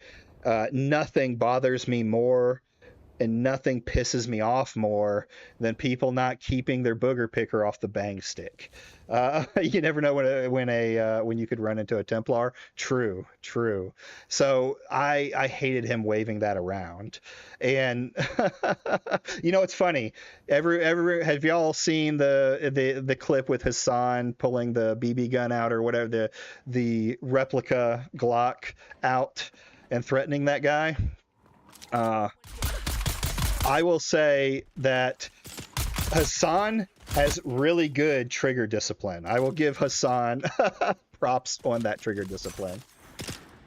Nothing bothers me more and nothing pisses me off more than people not keeping their booger picker off the bang stick. You never know when you could run into a Templar. True. So I hated him waving that around. And it's funny. Have y'all seen the clip with Hassan pulling the BB gun out or whatever, the replica Glock out and threatening that guy? I will say that Hassan has really good trigger discipline. I will give Hassan props on that trigger discipline.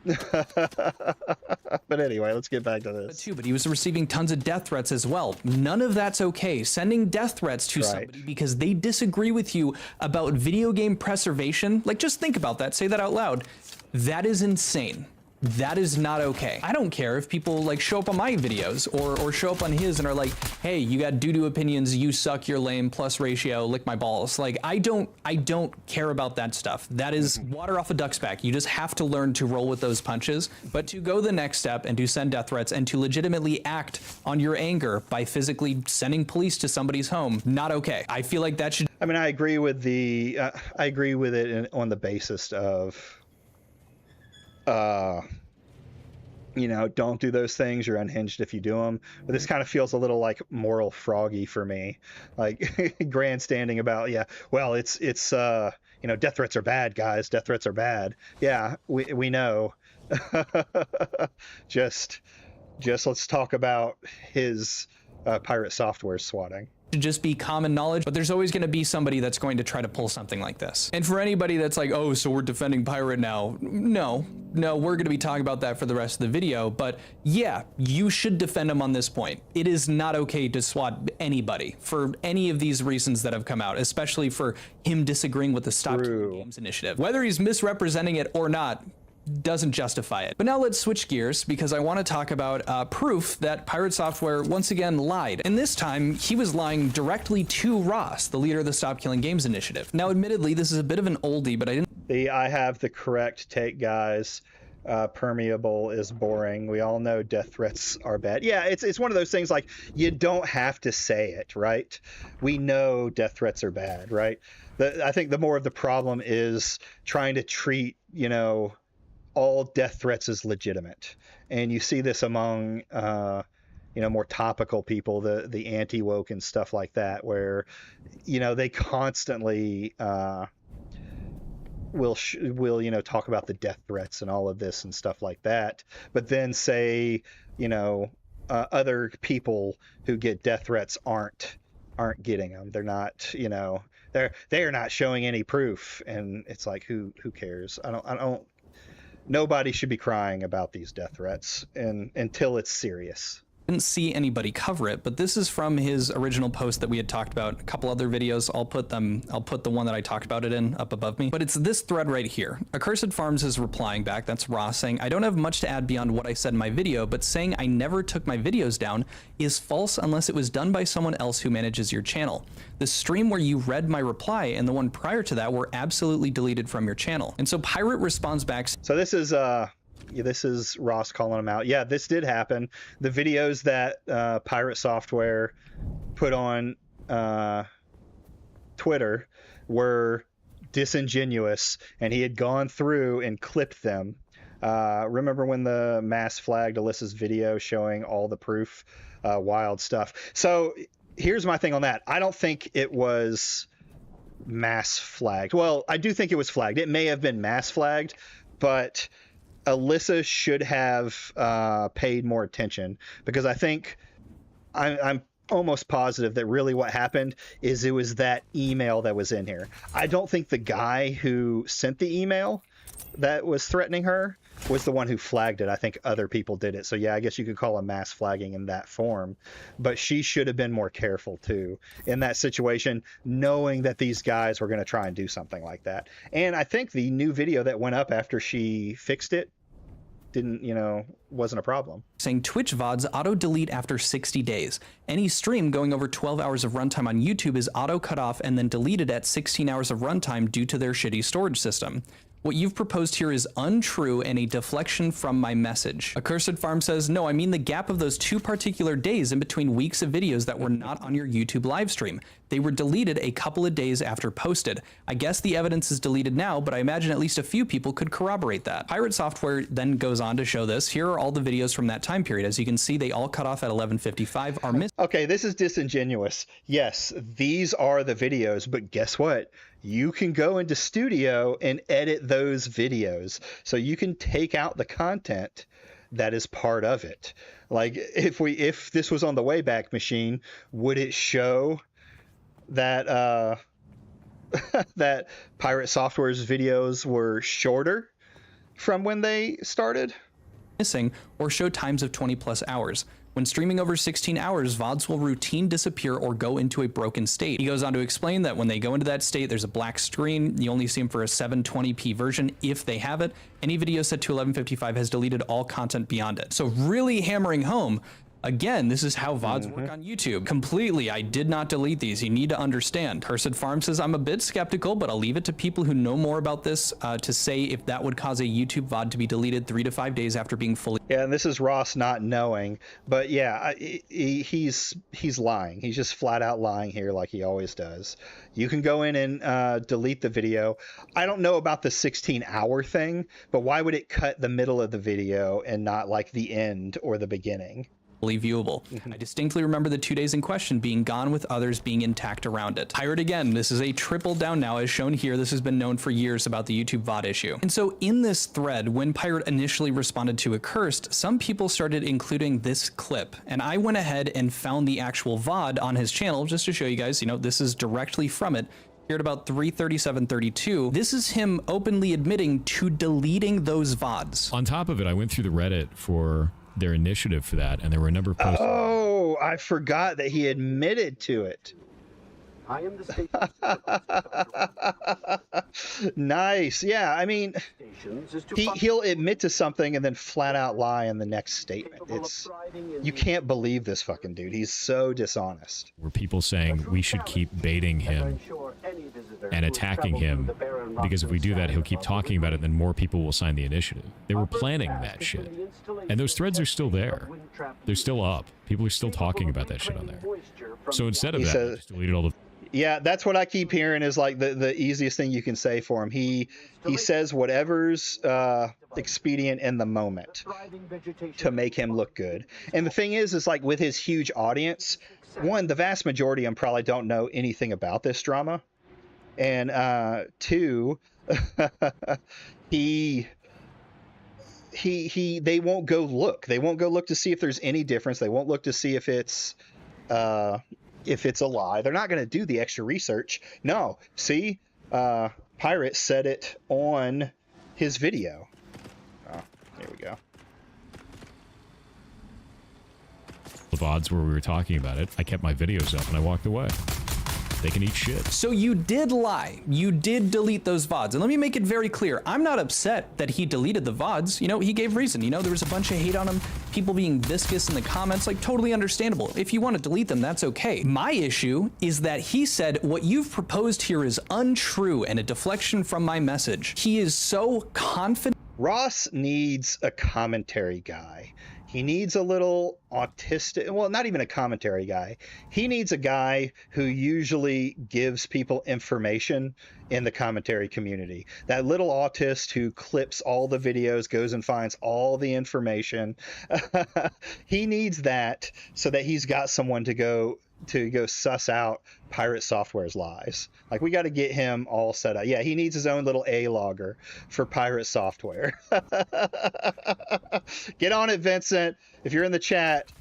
But anyway, let's get back to this. But he was receiving tons of death threats as well. None of that's okay. Sending death threats to somebody because they disagree with you about video game preservation, like just think about that, say that out loud. That is insane. That is not okay. I don't care if people like show up on my videos or show up on his and are like, hey, you got doo-doo opinions, you suck, you're lame, plus ratio, lick my balls. Like, I don't care about that stuff. That is water off a duck's back. You just have to learn to roll with those punches. But to go the next step and to send death threats and to legitimately act on your anger by physically sending police to somebody's home, not okay. I feel like that should... I mean, I agree with it on the basis of, you know, don't do those things. You're unhinged if you do them. But this kind of feels a little like moral froggy for me, like grandstanding about, yeah, well, it's you know, death threats are bad, guys. Death threats are bad. Yeah, we know. just let's talk about his pirate software swatting. Just be common knowledge, but there's always going to be somebody that's going to try to pull something like this. And for anybody that's like, oh, so we're defending pirate now. No, we're going to be talking about that for the rest of the video. But yeah, you should defend him on this point. It is not okay to swat anybody for any of these reasons that have come out, especially for him disagreeing with the Stop Killing Games initiative. Whether he's misrepresenting it or not, doesn't justify it. But now let's switch gears because I want to talk about proof that Pirate Software once again lied. And this time he was lying directly to Ross, the leader of the Stop Killing Games initiative. Now, admittedly, this is a bit of an oldie, but I have the correct take, guys. Permeable is boring. We all know death threats are bad. Yeah, it's one of those things like you don't have to say it, right? We know death threats are bad, right? I think the more of the problem is trying to treat, you know, all death threats as legitimate. And you see this among, you know, more topical people, the anti-woke and stuff like that, where, you know, they constantly will, you know, talk about the death threats and all of this and stuff like that. But then say, you know, other people who get death threats aren't getting them. They're not, you know, they are not showing any proof. And it's like, who cares? I don't. Nobody should be crying about these death threats until it's serious. Didn't see anybody cover it, but this is from his original post that we had talked about. A couple other videos, I'll put the one that I talked about it in up above me. But it's this thread right here. Accursed Farms is replying back. That's Ross saying, I don't have much to add beyond what I said in my video, but saying I never took my videos down is false unless it was done by someone else who manages your channel. The stream where you read my reply and the one prior to that were absolutely deleted from your channel. And so Pirate responds back. So this is Ross calling him out. Yeah, this did happen. The videos that Pirate Software put on Twitter were disingenuous, and he had gone through and clipped them. Remember when the mass flagged Alyssa's video showing all the proof? Wild stuff. So here's my thing on that. I don't think it was mass flagged. Well, I do think it was flagged. It may have been mass flagged, but Alyssa should have paid more attention, because I think I'm almost positive that really what happened is it was that email that was in here. I don't think the guy who sent the email that was threatening her was the one who flagged it. I think other people did it. So yeah, I guess you could call a mass flagging in that form, but she should have been more careful too in that situation, knowing that these guys were going to try and do something like that. And I think the new video that went up after she fixed it wasn't a problem. Saying Twitch VODs auto delete after 60 days. Any stream going over 12 hours of runtime on YouTube is auto cut off and then deleted at 16 hours of runtime due to their shitty storage system. What you've proposed here is untrue and a deflection from my message. Accursed Farm says, no, I mean the gap of those 2 particular days in between weeks of videos that were not on your YouTube live stream. They were deleted a couple of days after posted. I guess the evidence is deleted now, but I imagine at least a few people could corroborate that. Pirate Software then goes on to show this. Here are all the videos from that time period. As you can see, they all cut off at 11:55. Are missing. Okay, this is disingenuous. Yes, these are the videos, but guess what? You can go into Studio and edit those videos. So you can take out the content that is part of it. Like if this was on the Wayback Machine, would it show that that Pirate Software's videos were shorter from when they started? Missing or show times of 20+ hours. When streaming over 16 hours, VODs will routine disappear or go into a broken state. He goes on to explain that when they go into that state, there's a black screen. You only see them for a 720p version if they have it. Any video set to 1155 has deleted all content beyond it. So really hammering home, again, this is how VODs work on YouTube. Completely, I did not delete these. You need to understand. Cursed Farm says, I'm a bit skeptical, but I'll leave it to people who know more about this to say if that would cause a YouTube VOD to be deleted 3 to 5 days after being fully... Yeah, and this is Ross not knowing, but yeah, he's lying. He's just flat out lying here like he always does. You can go in and delete the video. I don't know about the 16-hour thing, but why would it cut the middle of the video and not like the end or the beginning? Viewable. I distinctly remember the 2 days in question being gone with others being intact around it. Pirate again, this is a triple down now as shown here. This has been known for years about the YouTube VOD issue. And so in this thread, when Pirate initially responded to Accursed, some people started including this clip, and I went ahead and found the actual VOD on his channel just to show you guys, you know, this is directly from it. Here at about 3:37:32, this is him openly admitting to deleting those VODs. On top of it, I went through the Reddit for their initiative for that, and there were a number of posts. Oh, I forgot that he admitted to it. I am the station. Nice. Yeah, I mean, he'll admit to something and then flat out lie in the next statement. You can't believe this fucking dude. He's so dishonest. Were people saying we should keep baiting him and attacking him, because if we do that, he'll keep talking about it, then more people will sign the initiative. They were planning that shit. And those threads are still there. They're still up. People are still talking about that shit on there. So instead of that, I just deleted all the... Yeah, that's what I keep hearing is like the easiest thing you can say for him. He says whatever's expedient in the moment to make him look good. And the thing is like with his huge audience, one, the vast majority of them probably don't know anything about this drama. And two, they won't go look. They won't go look to see if there's any difference. They won't look to see if it's a lie. They're not going to do the extra research. No, see, Pirate said it on his video. Oh, there we go. The VODs where we were talking about it, I kept my videos up and I walked away. They can eat shit. So you did lie. You did delete those VODs. And let me make it very clear. I'm not upset that he deleted the VODs. You know, he gave reason. You know, there was a bunch of hate on him, people being viscous in the comments, like totally understandable. If you want to delete them, that's okay. My issue is that he said what you've proposed here is untrue and a deflection from my message. He is so confident. Ross needs a commentary guy. He needs a little autistic, well, not even a commentary guy. He needs a guy who usually gives people information in the commentary community. That little autist who clips all the videos, goes and finds all the information. He needs that so that he's got someone to go suss out Pirate Software's lies. Like, we got to get him all set up. Yeah, he needs his own little A-logger for Pirate Software. Get on it, Vincent. If you're in the chat,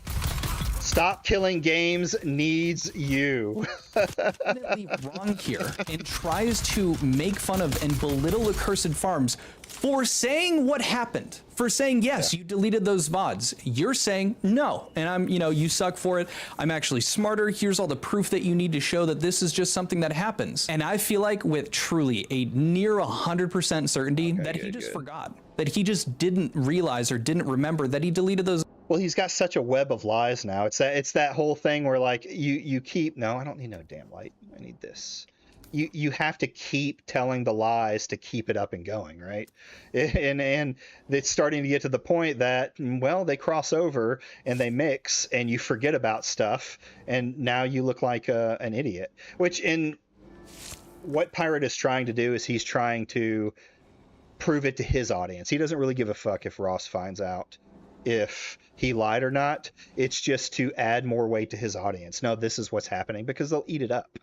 Stop Killing Games needs you. Definitely wrong here and tries to make fun of and belittle Accursed Farms for saying what happened, for saying, yes, you deleted those VODs. You're saying no, and you suck for it. I'm actually smarter. Here's all the proof that you need to show that this is just something that happens. And I feel like with truly a near 100% certainty that he just forgot, that he just didn't realize or didn't remember that he deleted those. Well, he's got such a web of lies now. It's that whole thing where like you keep, no, I don't need no damn light. I need this. You have to keep telling the lies to keep it up and going, right? And it's starting to get to the point that, well, they cross over and they mix and you forget about stuff and now you look like an idiot. Which in what Pirate is trying to do is he's trying to prove it to his audience. He doesn't really give a fuck if Ross finds out if he lied or not. It's just to add more weight to his audience. No, this is what's happening because they'll eat it up.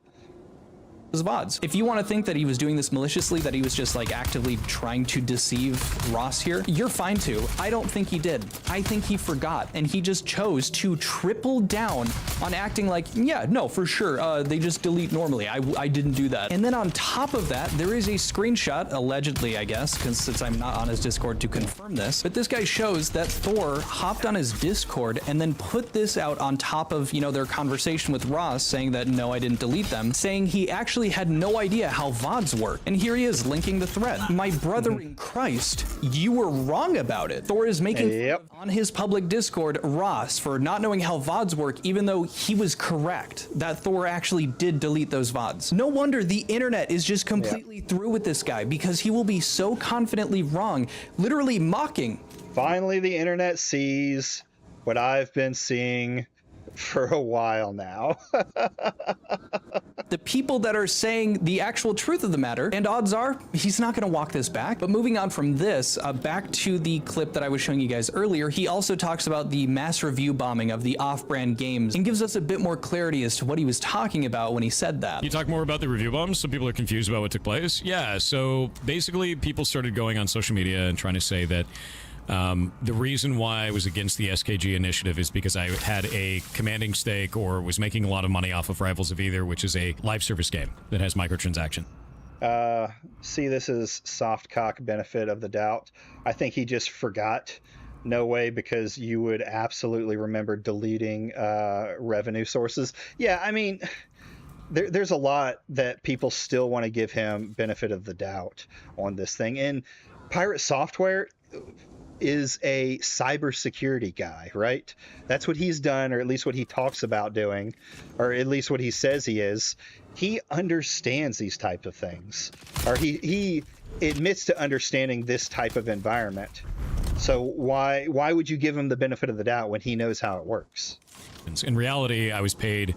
VODs. If you want to think that he was doing this maliciously, that he was just like actively trying to deceive Ross here, you're fine to. I don't think he did. I think he forgot, and he just chose to triple down on acting like, yeah, no, for sure, they just delete normally. I didn't do that. And then on top of that, there is a screenshot, allegedly, I guess, because since I'm not on his Discord to confirm this, but this guy shows that Thor hopped on his Discord and then put this out on top of, you know, their conversation with Ross saying that, no, I didn't delete them, saying he actually had no idea how VODs work. And here he is linking the thread. My brother in Christ, you were wrong about it. Thor is making fun of, on his public Discord, Ross for not knowing how VODs work, even though he was correct that Thor actually did delete those VODs. No wonder the internet is just completely through with this guy, because he will be so confidently wrong, literally mocking. Finally, the internet sees what I've been seeing for a while now. The people that are saying the actual truth of the matter, and odds are he's not going to walk this back. But moving on from this, back to the clip that I was showing you guys earlier, he also talks about the mass review bombing of the off-brand games and gives us a bit more clarity as to what he was talking about when he said that. You talk more about the review bombs, so people are confused about what took place? Yeah, so basically people started going on social media and trying to say that the reason why I was against the SKG initiative is because I had a commanding stake or was making a lot of money off of Rivals of Either, which is a live service game that has microtransaction. See, this is soft cock benefit of the doubt. I think he just forgot. No way, because you would absolutely remember deleting revenue sources. Yeah, I mean, there's a lot that people still want to give him benefit of the doubt on this thing. And Pirate Software is a cybersecurity guy, right? That's what he's done, or at least what he talks about doing, or at least what he says he is. He understands these type of things, or he admits to understanding this type of environment. So why would you give him the benefit of the doubt when he knows how it works? In reality, I was paid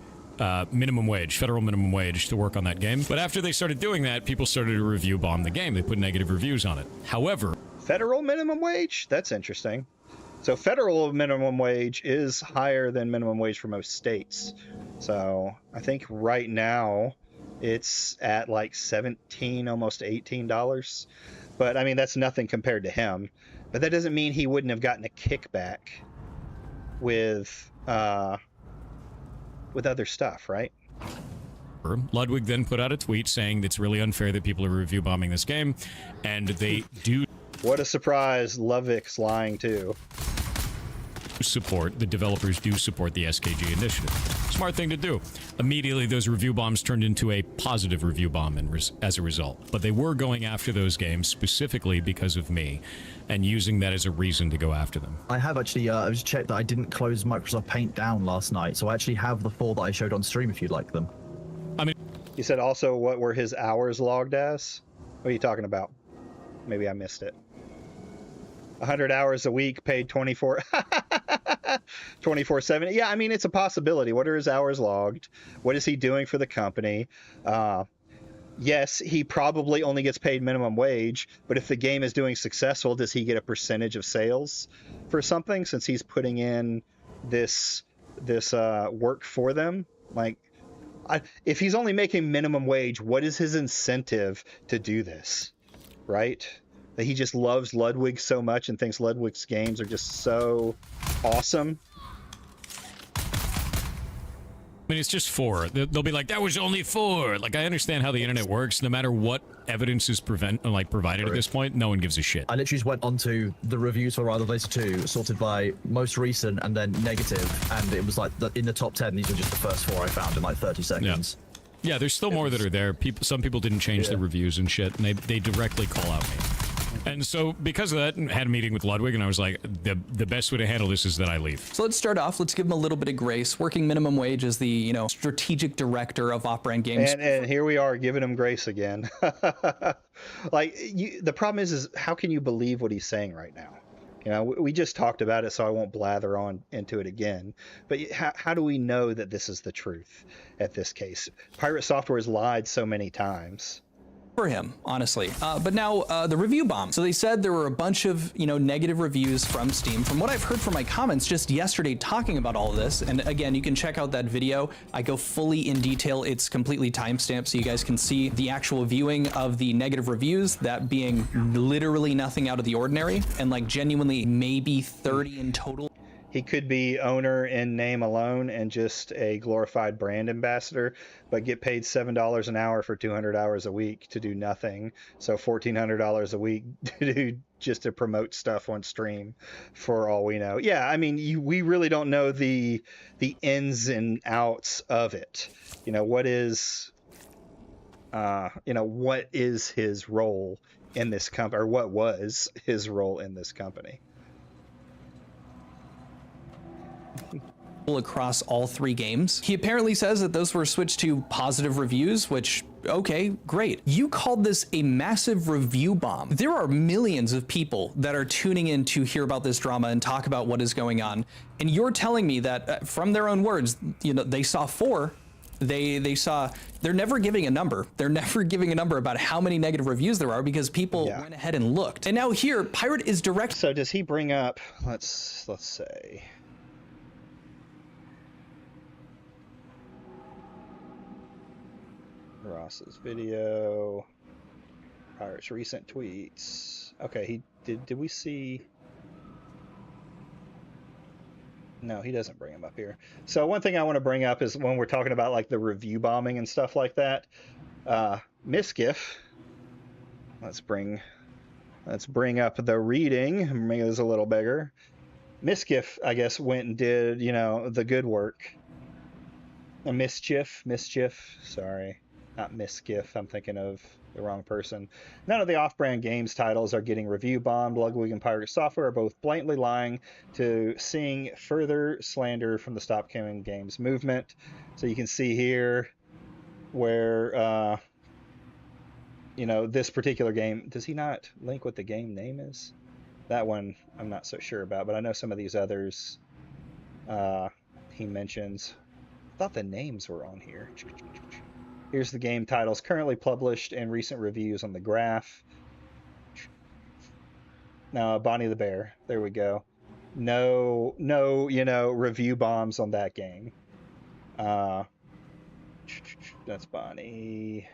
minimum wage, federal minimum wage, to work on that game. But after they started doing that, people started to review bomb the game. They put negative reviews on it. However, federal minimum wage? That's interesting. So federal minimum wage is higher than minimum wage for most states. So I think right now it's at like $17, almost $18. But I mean, that's nothing compared to him. But that doesn't mean he wouldn't have gotten a kickback with other stuff, right? Ludwig then put out a tweet saying it's really unfair that people are review bombing this game, and they do. What a surprise! Ludwig's lying too. The developers do support the SKG initiative. Smart thing to do. Immediately, those review bombs turned into a positive review bomb as a result. But they were going after those games specifically because of me, and using that as a reason to go after them. I have actually, I just checked that I didn't close Microsoft Paint down last night, so I actually have the 4 that I showed on stream if you'd like them. I mean, you said also what were his hours logged as? What are you talking about? Maybe I missed it. 100 hours a week, paid 24/7. Yeah, I mean, it's a possibility. What are his hours logged? What is he doing for the company? Yes, he probably only gets paid minimum wage, but if the game is doing successful, does he get a percentage of sales for something since he's putting in this work for them? Like, if he's only making minimum wage, what is his incentive to do this, right? That he just loves Ludwig so much and thinks Ludwig's games are just so awesome. I mean, it's just 4. They'll be like, that was only 4. Like, I understand how the internet works. No matter what evidence is provided at this point, no one gives a shit. I literally just went onto the reviews for Rival Laser 2, sorted by most recent and then negative, and it was like in the top 10, these were just the first 4 I found in like 30 seconds. Yeah, there's still more that are there. Some people didn't change the reviews and shit, and they directly call out me. And so, because of that, I had a meeting with Ludwig, and I was like, the best way to handle this is that I leave. So let's start off. Let's give him a little bit of grace. Working minimum wage as the, you know, strategic director of off-brand games. And here we are giving him grace again. Like, the problem is how can you believe what he's saying right now? You know, we just talked about it, so I won't blather on into it again. But how do we know that this is the truth at this case? Pirate Software has lied so many times. for him, honestly. But now the review bomb. So they said there were a bunch of, negative reviews from Steam. From what I've heard from my comments just yesterday talking about all of this, and again, you can check out that video. I go fully in detail. It's completely timestamped so you guys can see the actual viewing of the negative reviews, that being literally nothing out of the ordinary, and like genuinely maybe 30 in total. He could be owner in name alone and just a glorified brand ambassador, but get paid $7 an hour for 200 hours a week to do nothing. So $1,400 a week to do just to promote stuff on stream, for all we know. Yeah, I mean, we really don't know the ins and outs of it. What is his role in this company, or what was his role in this company? Across all 3 games. He apparently says that those were switched to positive reviews, which, okay, great. You called this a massive review bomb. There are millions of people that are tuning in to hear about this drama and talk about what is going on. And you're telling me that from their own words, they saw 4. They're never giving a number. They're never giving a number about how many negative reviews there are because people went ahead and looked. And now here, Pirate is direct. So does he bring up, let's say, Ross's video, Pirate's recent tweets. Okay, he did we see? No, he doesn't bring him up here. So one thing I want to bring up is when we're talking about like the review bombing and stuff like that, Misgiff. Let's bring up the reading, make this a little bigger. Misgiff, I guess, went and did, the good work. Mischief, sorry. Not Misgiff, I'm thinking of the wrong person. None of the off-brand games titles are getting review bombed. Ludwig and Pirate Software are both blatantly lying to seeing further slander from the Stop Killing Games movement. So you can see here where, this particular game, does he not link what the game name is? That one I'm not so sure about, but I know some of these others he mentions. I thought the names were on here. Here's the game titles currently published and recent reviews on the graph. No, Bonnie the Bear. There we go. No, review bombs on that game. That's Bonnie.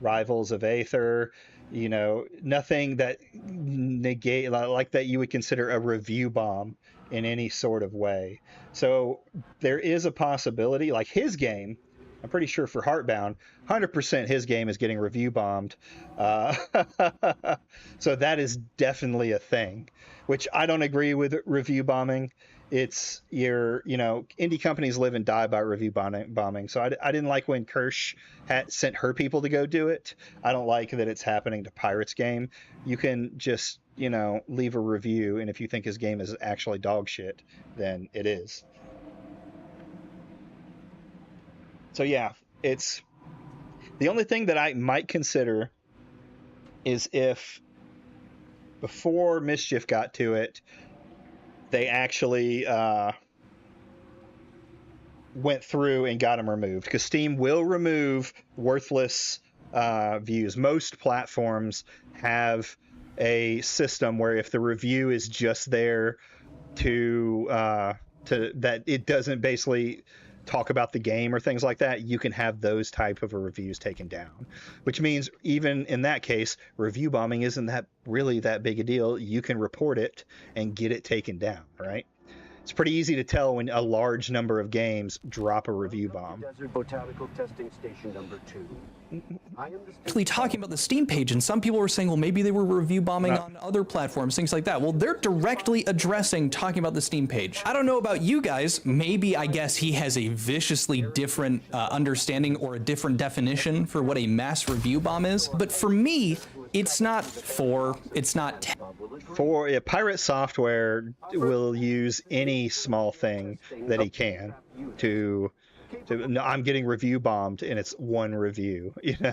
Rivals of Aether. Nothing that negate like that you would consider a review bomb in any sort of way. So there is a possibility, like his game, I'm pretty sure for Heartbound, 100% his game is getting review bombed. So that is definitely a thing, which I don't agree with review bombing. It's indie companies live and die by review bombing. So I didn't like when Kirsch had sent her people to go do it. I don't like that it's happening to Pirate's game. You can just, leave a review, and if you think his game is actually dog shit, then it is. So yeah, it's the only thing that I might consider is if before Mischief got to it, they actually went through and got them removed, because Steam will remove worthless views. Most platforms have a system where if the review is just there to that it doesn't basically talk about the game or things like that, you can have those type of reviews taken down, which means even in that case, review bombing isn't that really that big a deal. You can report it and get it taken down, right? It's pretty easy to tell when a large number of games drop a review bomb. Desert Botanical Testing Station number 2. I am actually talking about the Steam page, and some people were saying, well, maybe they were review bombing on other platforms, things like that. Well, they're directly addressing talking about the Steam page. I don't know about you guys. Maybe, I guess, he has a viciously different understanding or a different definition for what a mass review bomb is. But for me, it's not 4, it's not 10. For Pirate Software will use any small thing that he can to No, I'm getting review bombed, and it's one review. You know,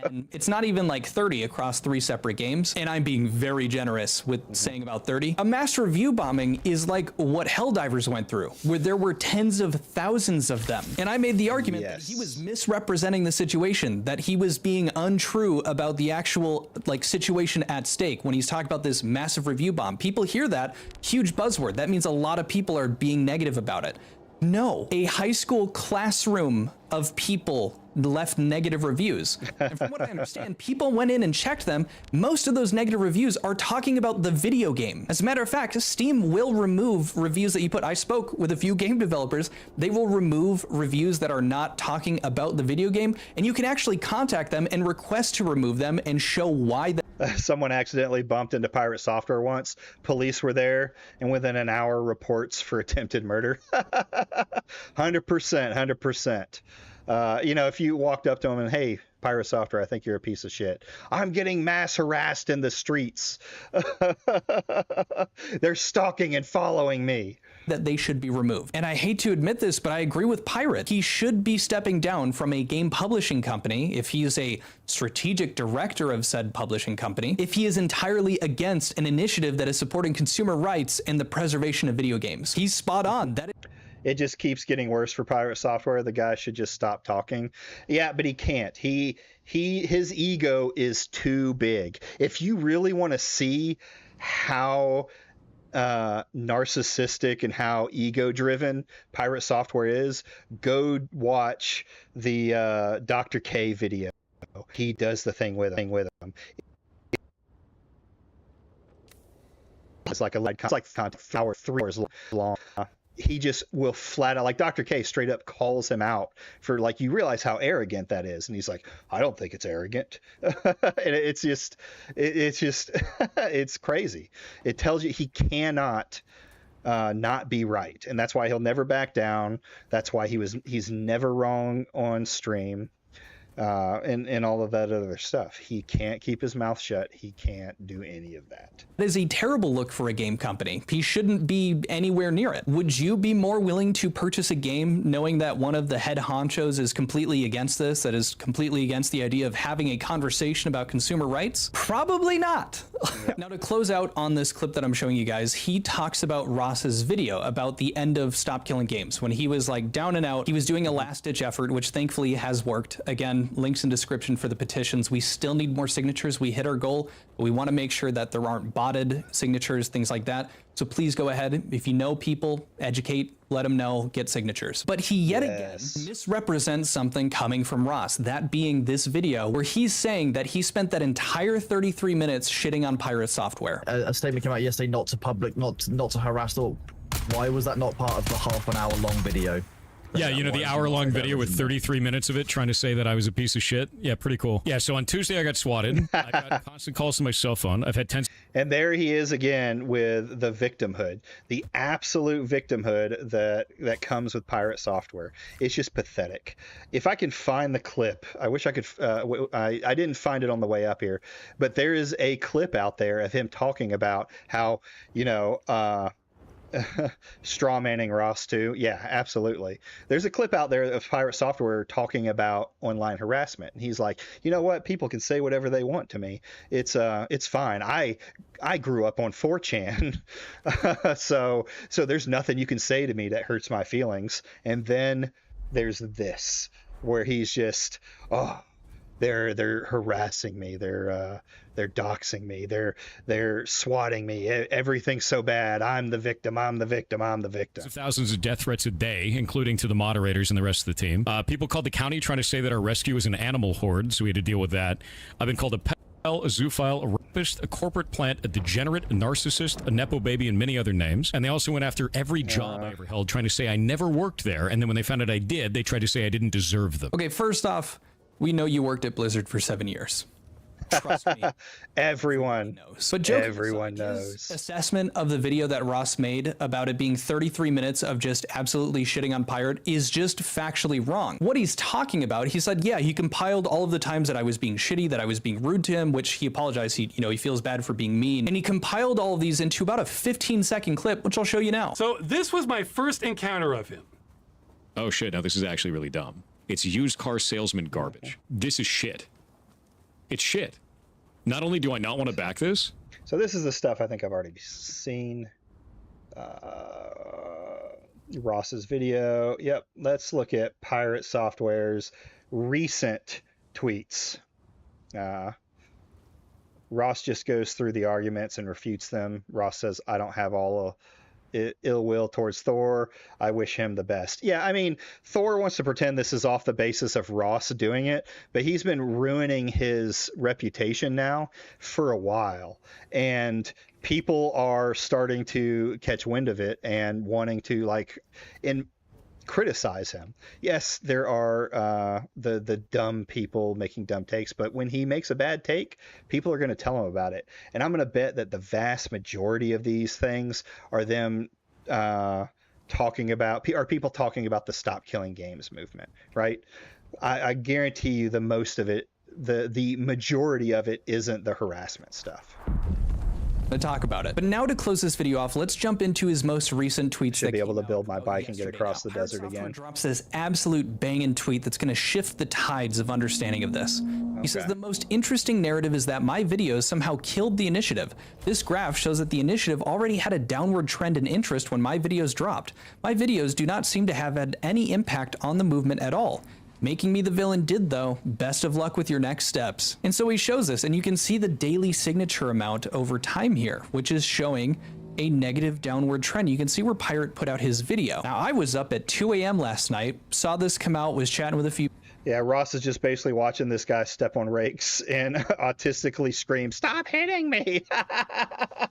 and it's not even like 30 across 3 separate games. And I'm being very generous with saying about 30. A mass review bombing is like what Helldivers went through, where there were tens of thousands of them. And I made the argument that he was misrepresenting the situation, that he was being untrue about the actual like situation at stake when he's talking about this massive review bomb. People hear that, huge buzzword. That means a lot of people are being negative about it. No, a high school classroom of people left negative reviews. And from what I understand, people went in and checked them. Most of those negative reviews are talking about the video game. As a matter of fact, Steam will remove reviews that you put. I spoke with a few game developers. They will remove reviews that are not talking about the video game, and you can actually contact them and request to remove them and show why. Someone accidentally bumped into Pirate Software once. Police were there, and within an hour, reports for attempted murder. 100%. You know, if you walked up to them and, hey, Pirate Software, I think you're a piece of shit. I'm getting mass harassed in the streets. They're stalking and following me. That they should be removed. And I hate to admit this, but I agree with Pirate. He should be stepping down from a game publishing company if he is a strategic director of said publishing company, if he is entirely against an initiative that is supporting consumer rights and the preservation of video games. He's spot on. It just keeps getting worse for Pirate Software. The guy should just stop talking. Yeah, but he can't. His ego is too big. If you really want to see how narcissistic and how ego-driven Pirate Software is, go watch the Dr. K video. He does the thing with him. It's like hour 3 hours long. He just will flat out, like Dr. K straight up calls him out for, like, you realize how arrogant that is. And he's like, I don't think it's arrogant. And it's crazy. It tells you he cannot not be right. And that's why he'll never back down. That's why he's never wrong on stream. And all of that other stuff. He can't keep his mouth shut. He can't do any of that. That is a terrible look for a game company. He shouldn't be anywhere near it. Would you be more willing to purchase a game knowing that one of the head honchos is completely against this, that is completely against the idea of having a conversation about consumer rights? Probably not. Yep. Now, to close out on this clip that I'm showing you guys, he talks about Ross's video about the end of Stop Killing Games. When he was like down and out, he was doing a last-ditch effort, which thankfully has worked. Again, links in description for the petitions. We still need more signatures. We hit our goal, but we want to make sure that there aren't botted signatures, things like that. So please go ahead. If you know people, educate, let them know, get signatures. But he yet again misrepresents something coming from Ross, that being this video where he's saying that he spent that entire 33 minutes shitting on Pirate Software. A statement came out yesterday not to harass. Why was that not part of the half-an-hour long video? Yeah, you know, the hour-long video with 33 minutes of it trying to say that I was a piece of shit. Yeah, pretty cool. Yeah, so on Tuesday I got swatted. I got constant calls to my cell phone. I've had 10... And there he is again with the victimhood, the absolute victimhood that comes with Pirate Software. It's just pathetic. If I can find the clip, I wish I could. I didn't find it on the way up here, but there is a clip out there of him talking about how, you know, straw manning Ross too. Yeah, absolutely. There's a clip out there of Pirate Software talking about online harassment, and he's like, you know what, people can say whatever they want to me. It's fine. I grew up on 4chan, so there's nothing you can say to me that hurts my feelings. And then there's this where he's just, oh, they're harassing me, they're doxing me, they're swatting me, everything's so bad, I'm the victim. Thousands of death threats a day, including to the moderators and the rest of the team. People called the county trying to say that our rescue is an animal horde, so we had to deal with that. I've been called a pedophile, a zoophile, a rapist, a corporate plant, a degenerate, a narcissist, a nepo baby, and many other names. And they also went after every job I ever held, trying to say I never worked there, and then when they found out I did, they tried to say I didn't deserve them. Okay, first off, we know you worked at Blizzard for 7 years. Trust me. Everyone knows. But everyone knows. His assessment of the video that Ross made about it being 33 minutes of just absolutely shitting on Pirate is just factually wrong. What he's talking about, he said, yeah, he compiled all of the times that I was being shitty, that I was being rude to him, which he apologized. He feels bad for being mean. And he compiled all of these into about a 15-second clip, which I'll show you now. So this was my first encounter of him. Oh shit, now this is actually really dumb. It's used car salesman garbage. This is shit. It's shit. Not only do I not want to back this. So this is the stuff I think I've already seen. Ross's video. Yep. Let's look at Pirate Software's recent tweets. Ross just goes through the arguments and refutes them. Ross says, I don't have all ill will towards Thor. I wish him the best. Yeah, I mean, Thor wants to pretend this is off the basis of Ross doing it, but he's been ruining his reputation now for a while. And people are starting to catch wind of it and wanting to criticize him. Yes, there are the dumb people making dumb takes, but when he makes a bad take, people are going to tell him about it. And I'm going to bet that the vast majority of these things are them people talking about the Stop Killing Games movement, right? I guarantee you the most of it, the majority of it isn't the harassment stuff. To talk about it. But now to close this video off, let's jump into his most recent tweets. Should be able to build my bike and get across the desert again. Drops this absolute banging tweet that's going to shift the tides of understanding of this. He says the most interesting narrative is that my videos somehow killed the initiative. This graph shows that the initiative already had a downward trend in interest when my videos dropped. My videos do not seem to have had any impact on the movement at all. Making me the villain did, though. Best of luck with your next steps. And so he shows this, and you can see the daily signature amount over time here, which is showing a negative downward trend. You can see where Pirate put out his video. Now, I was up at 2 a.m. last night, saw this come out, was chatting with a few. Yeah, Ross is just basically watching this guy step on rakes and autistically scream, "Stop hitting me!"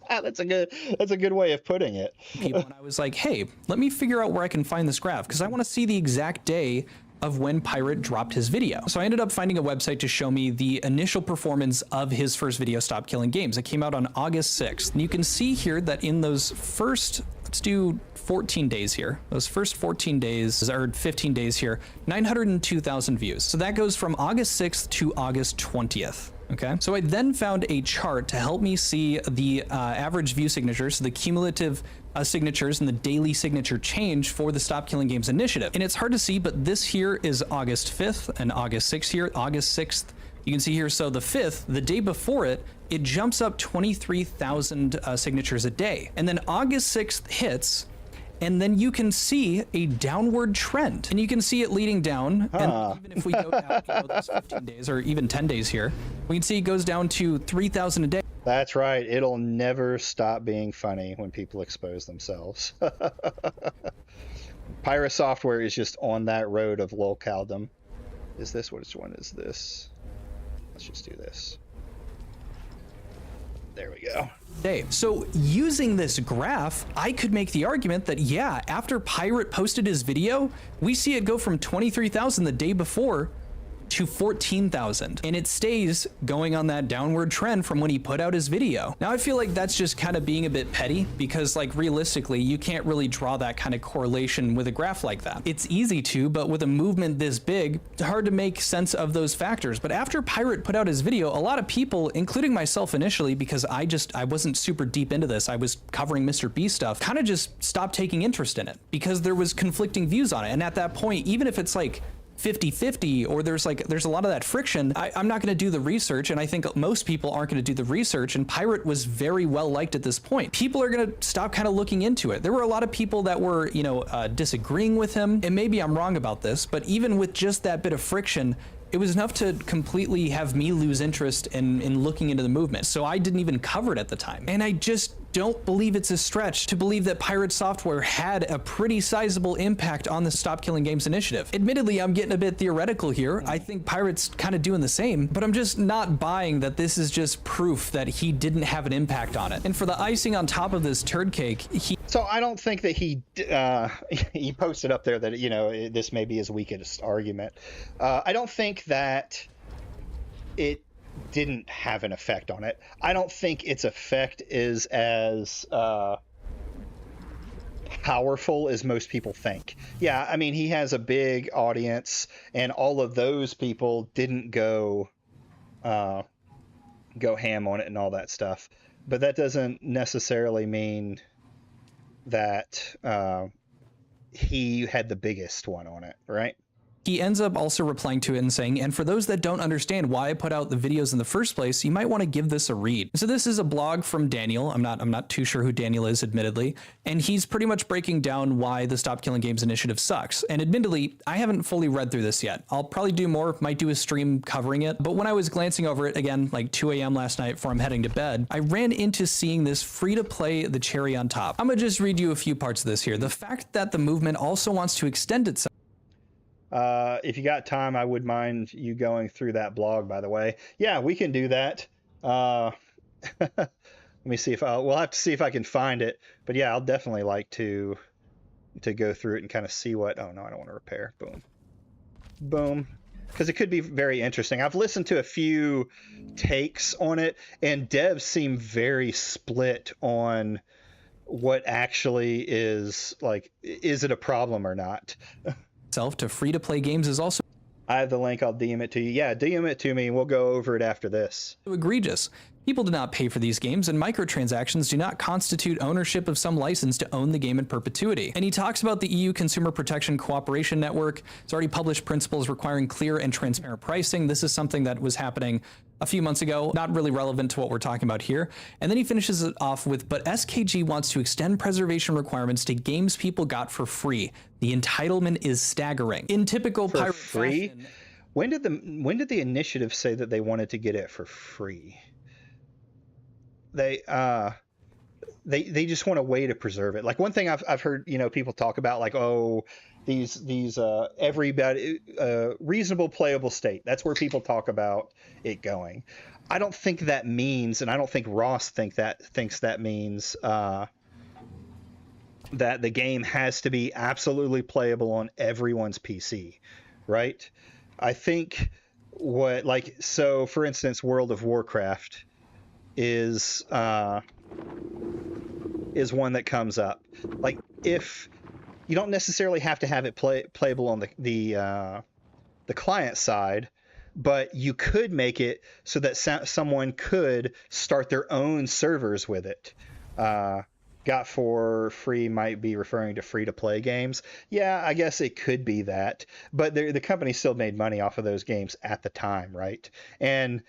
That's a good way of putting it. People, and I was like, hey, let me figure out where I can find this graph, because I want to see the exact day of when Pirate dropped his video. So I ended up finding a website to show me the initial performance of his first video, Stop Killing Games. It came out on August 6th. And you can see here that in those first, let's do 14 days here. Those first 14 days, or 15 days here, 902,000 views. So that goes from August 6th to August 20th. Okay, so I then found a chart to help me see the average view signatures, so the cumulative signatures and the daily signature change for the Stop Killing Games initiative. And it's hard to see, but this here is August 5th and August 6th here. August 6th, you can see here, so the 5th, the day before it, it jumps up 23,000 signatures a day. And then August 6th hits, and then you can see a downward trend, and you can see it leading down. And even if we go down, those 15 days or even 10 days here, we can see it goes down to 3,000 a day. That's right. It'll never stop being funny when people expose themselves. Pirate Software is just on that road of lolcaldom. Is this, which one is this? Let's just do this. There we go. So using this graph, I could make the argument that, yeah, after Pirate posted his video, we see it go from 23,000 the day before to 14,000, and it stays going on that downward trend from when he put out his video. Now I feel like that's just kind of being a bit petty, because like realistically you can't really draw that kind of correlation with a graph like that. It's easy to, but with a movement this big, it's hard to make sense of those factors. But after Pirate put out his video, a lot of people, including myself initially, because I wasn't super deep into this, I was covering Mr. B stuff, kind of just stopped taking interest in it because there was conflicting views on it. And at that point, even if it's like 50-50 or there's a lot of that friction, I'm not going to do the research, and I think most people aren't going to do the research, and Pirate was very well liked at this point. People are going to stop kind of looking into it. There were a lot of people that were, disagreeing with him, and maybe I'm wrong about this, but even with just that bit of friction, it was enough to completely have me lose interest in looking into the movement. So I didn't even cover it at the time. And I just don't believe it's a stretch to believe that Pirate Software had a pretty sizable impact on the Stop Killing Games initiative. Admittedly, I'm getting a bit theoretical here. I think Pirate's kind of doing the same, but I'm just not buying that this is just proof that he didn't have an impact on it. And for the icing on top of this turd cake, So I don't think that he posted up there that, this may be his weakest argument. I don't think that it didn't have an effect on it. I don't think its effect is as powerful as most people think. Yeah, I mean, he has a big audience, and all of those people didn't go ham on it and all that stuff. But that doesn't necessarily mean that he had the biggest one on it, right? He ends up also replying to it and saying, and for those that don't understand why I put out the videos in the first place, you might want to give this a read. So this is a blog from Daniel. I'm not too sure who Daniel is, admittedly. And he's pretty much breaking down why the Stop Killing Games initiative sucks. And admittedly, I haven't fully read through this yet. I'll probably do more, might do a stream covering it. But when I was glancing over it again, like 2 a.m. last night before I'm heading to bed, I ran into seeing this free to play the cherry on top. I'm gonna just read you a few parts of this here. The fact that the movement also wants to extend itself. If you got time, I would mind you going through that blog, by the way. Yeah, we can do that. Let me see if we'll have to see if I can find it. But yeah, I'll definitely like to go through it and kind of see what, oh no, I don't want to repair. Boom. Boom. Because it could be very interesting. I've listened to a few takes on it, and devs seem very split on what actually is, like, is it a problem or not? To free-to-play games is also... I have the link. I'll DM it to you. Yeah, DM it to me, and we'll go over it after this. Egregious. People do not pay for these games, and microtransactions do not constitute ownership of some license to own the game in perpetuity. And he talks about the EU Consumer Protection Cooperation Network. It's already published principles requiring clear and transparent pricing. This is something that was happening a few months ago, not really relevant to what we're talking about here. And then he finishes it off with, but SKG wants to extend preservation requirements to games people got for free. The entitlement is staggering. In typical for pirate free? fashion, when did the initiative say that they wanted to get it for free? They just want a way to preserve it. Like, one thing I've heard, people talk about, like, oh, these everybody reasonable playable state. That's where people talk about it going. I don't think that means, and I don't think Ross thinks that means that the game has to be absolutely playable on everyone's PC, right? I think so for instance, World of Warcraft is one that comes up. Like, if you don't necessarily have to have it playable on the client side, but you could make it so that someone could start their own servers with it. Got for free might be referring to free-to-play games. Yeah, I guess it could be that, but the company still made money off of those games at the time, right? And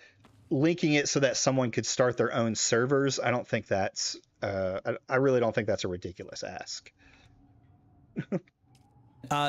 linking it so that someone could start their own servers, I don't think that's I really don't think that's a ridiculous ask.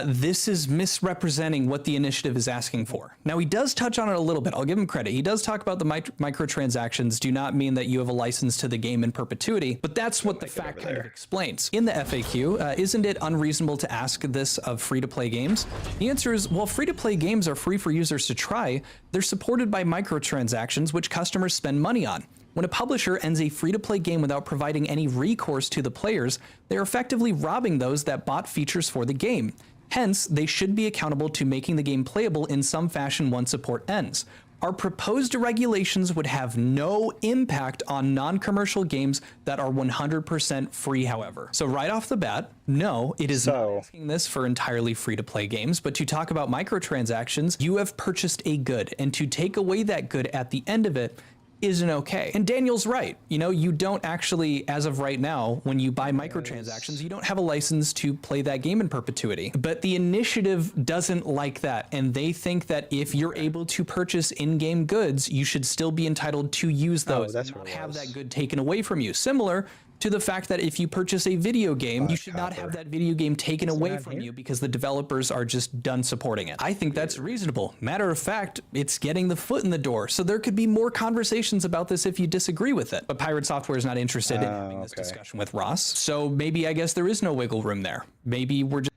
This is misrepresenting what the initiative is asking for. Now, he does touch on it a little bit. I'll give him credit. He does talk about the microtransactions do not mean that you have a license to the game in perpetuity, but that's what the fact kind of explains. In the FAQ, isn't it unreasonable to ask this of free-to-play games? The answer is, well, free-to-play games are free for users to try. They're supported by microtransactions, which customers spend money on. When a publisher ends a free-to-play game without providing any recourse to the players, they're effectively robbing those that bought features for the game. Hence, they should be accountable to making the game playable in some fashion once support ends. Our proposed regulations would have no impact on non-commercial games that are 100% free, however. So right off the bat, no, it is not asking this for entirely free-to-play games, but to talk about microtransactions, you have purchased a good, and to take away that good at the end of it isn't okay. And Daniel's right. You don't actually, as of right now, when you buy microtransactions, you don't have a license to play that game in perpetuity. But the initiative doesn't like that. And they think that if you're able to purchase in-game goods, you should still be entitled to use those and not have that good taken away from you. Similar to the fact that if you purchase a video game, you should not have that video game taken away from you because the developers are just done supporting it. I think that's reasonable. Matter of fact, it's getting the foot in the door. So there could be more conversations about this if you disagree with it. But Pirate Software is not interested in having this discussion with Ross. So maybe, I guess, there is no wiggle room there. Maybe we're just...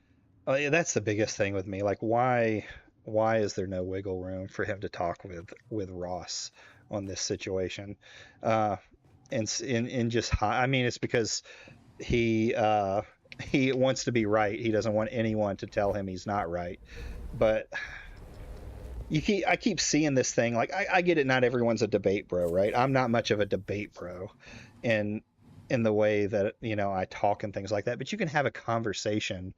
Oh, yeah, that's the biggest thing with me. Like, why is there no wiggle room for him to talk with Ross on this situation? And just, I mean, it's because he wants to be right. He doesn't want anyone to tell him he's not right. But I keep seeing this thing. Like, I get it. Not everyone's a debate bro, right? I'm not much of a debate bro in the way that, I talk and things like that. But you can have a conversation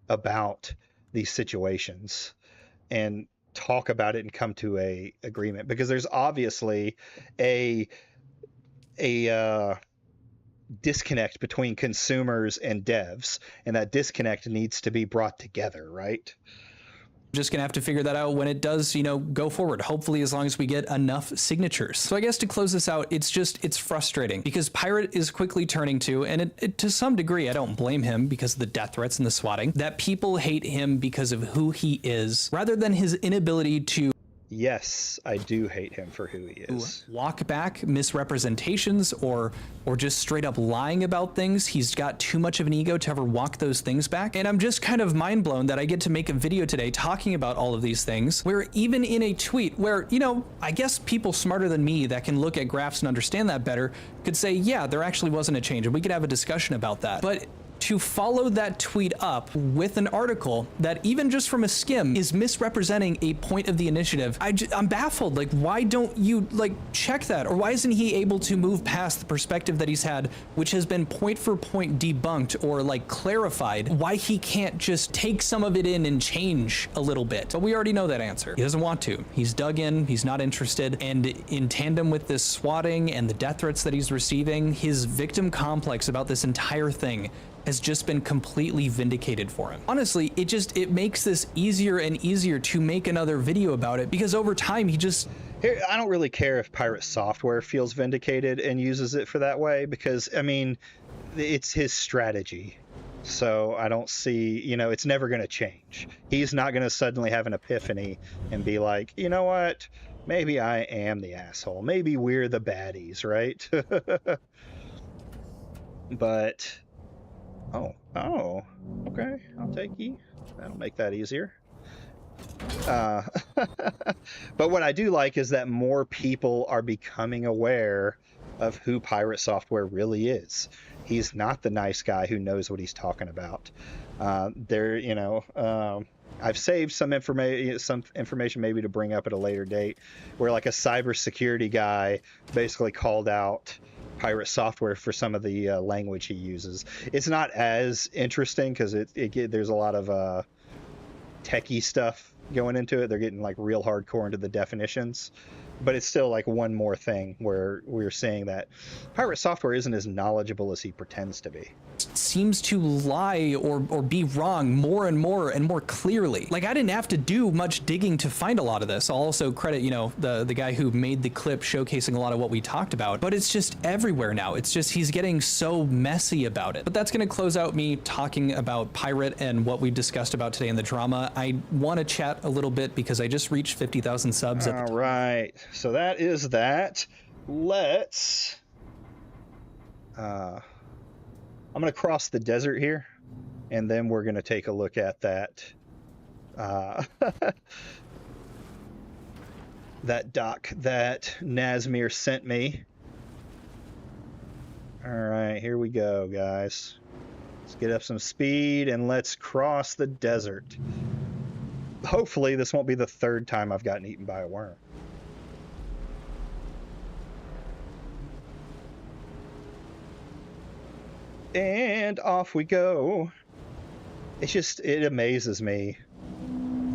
about these situations and talk about it and come to a agreement, because there's obviously a disconnect between consumers and devs, and that disconnect needs to be brought together, right? Just gonna have to figure that out when it does, go forward. Hopefully, as long as we get enough signatures. So I guess to close this out, it's frustrating because Pirate is quickly turning to, and to some degree, I don't blame him because of the death threats and the swatting, that people hate him because of who he is, rather than his inability to Yes, I do hate him for who he is. Walk back misrepresentations or just straight up lying about things. He's got too much of an ego to ever walk those things back. And I'm just kind of mind blown that I get to make a video today talking about all of these things, where even in a tweet where, I guess people smarter than me that can look at graphs and understand that better could say, yeah, there actually wasn't a change, and we could have a discussion about that. But to follow that tweet up with an article that, even just from a skim, is misrepresenting a point of the initiative, I'm baffled. Like, why don't you check that? Or why isn't he able to move past the perspective that he's had, which has been point for point debunked or clarified? Why he can't just take some of it in and change a little bit? But we already know that answer. He doesn't want to. He's dug in, he's not interested. And in tandem with this swatting and the death threats that he's receiving, his victim complex about this entire thing has just been completely vindicated for him. Honestly, it makes this easier and easier to make another video about it, because over time I don't really care if Pirate Software feels vindicated and uses it for that way, because it's his strategy. So I don't see, it's never going to change. He's not going to suddenly have an epiphany and be like, you know what? Maybe I am the asshole. Maybe we're the baddies, right? But Oh, okay. I'll take you. That'll make that easier. But what I do like is that more people are becoming aware of who Pirate Software really is. He's not the nice guy who knows what he's talking about. I've saved some information maybe to bring up at a later date, where a cybersecurity guy basically called out Pirate Software for some of the language he uses. It's not as interesting because there's a lot of techie stuff going into it. They're getting real hardcore into the definitions, but it's still one more thing where we're saying that Pirate Software isn't as knowledgeable as he pretends to be. Seems to lie or be wrong more and more clearly. I didn't have to do much digging to find a lot of this. I'll also credit, the guy who made the clip showcasing a lot of what we talked about, but it's just everywhere now. It's just, he's getting so messy about it. But that's going to close out me talking about Pirate and what we discussed about today in the drama. I want to chat a little bit because I just reached 50,000 subs. All right. So that is that. Let's I'm going to cross the desert here, and then we're going to take a look at that that doc that Nazmir sent me. All right, here we go, guys. Let's get up some speed and let's cross the desert. Hopefully this won't be the third time I've gotten eaten by a worm. And off we go. It amazes me.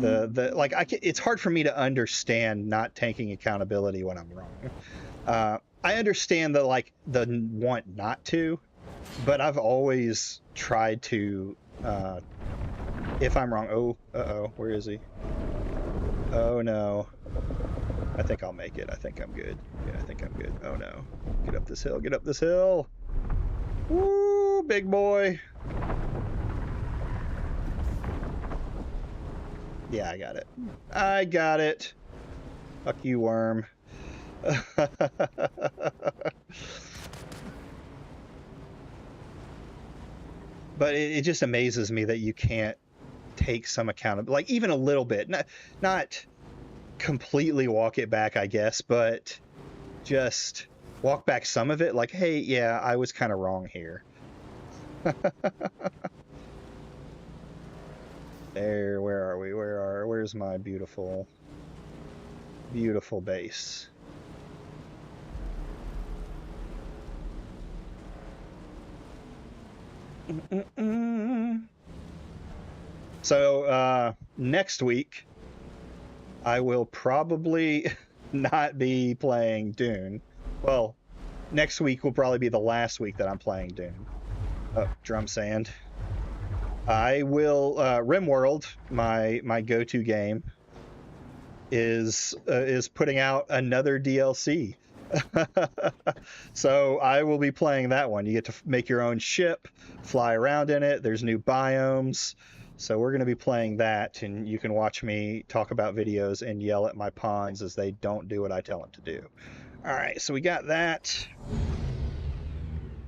It's hard for me to understand not taking accountability when I'm wrong. I understand the want not to, but I've always tried to, if I'm wrong. Where is he? Oh no. I think I'll make it. I think I'm good. Yeah, I think I'm good. Oh no. Get up this hill, get up this hill. Woo, big boy. Yeah, I got it. I got it. Fuck you, worm. But it just amazes me that you can't take some accountability, even a little bit. Not completely walk it back, I guess, but just walk back some of it. Hey, yeah, I was kind of wrong here. There, where are we? Where's my beautiful base? So next week I will probably not be playing Dune. Well, next week will probably be the last week that I'm playing Dune. Oh, drum sand. I will RimWorld, my go-to game, is putting out another DLC. So I will be playing that one. You get to make your own ship, fly around in it. There's new biomes. So we're going to be playing that, and you can watch me talk about videos and yell at my pawns as they don't do what I tell them to do. All right, so we got that.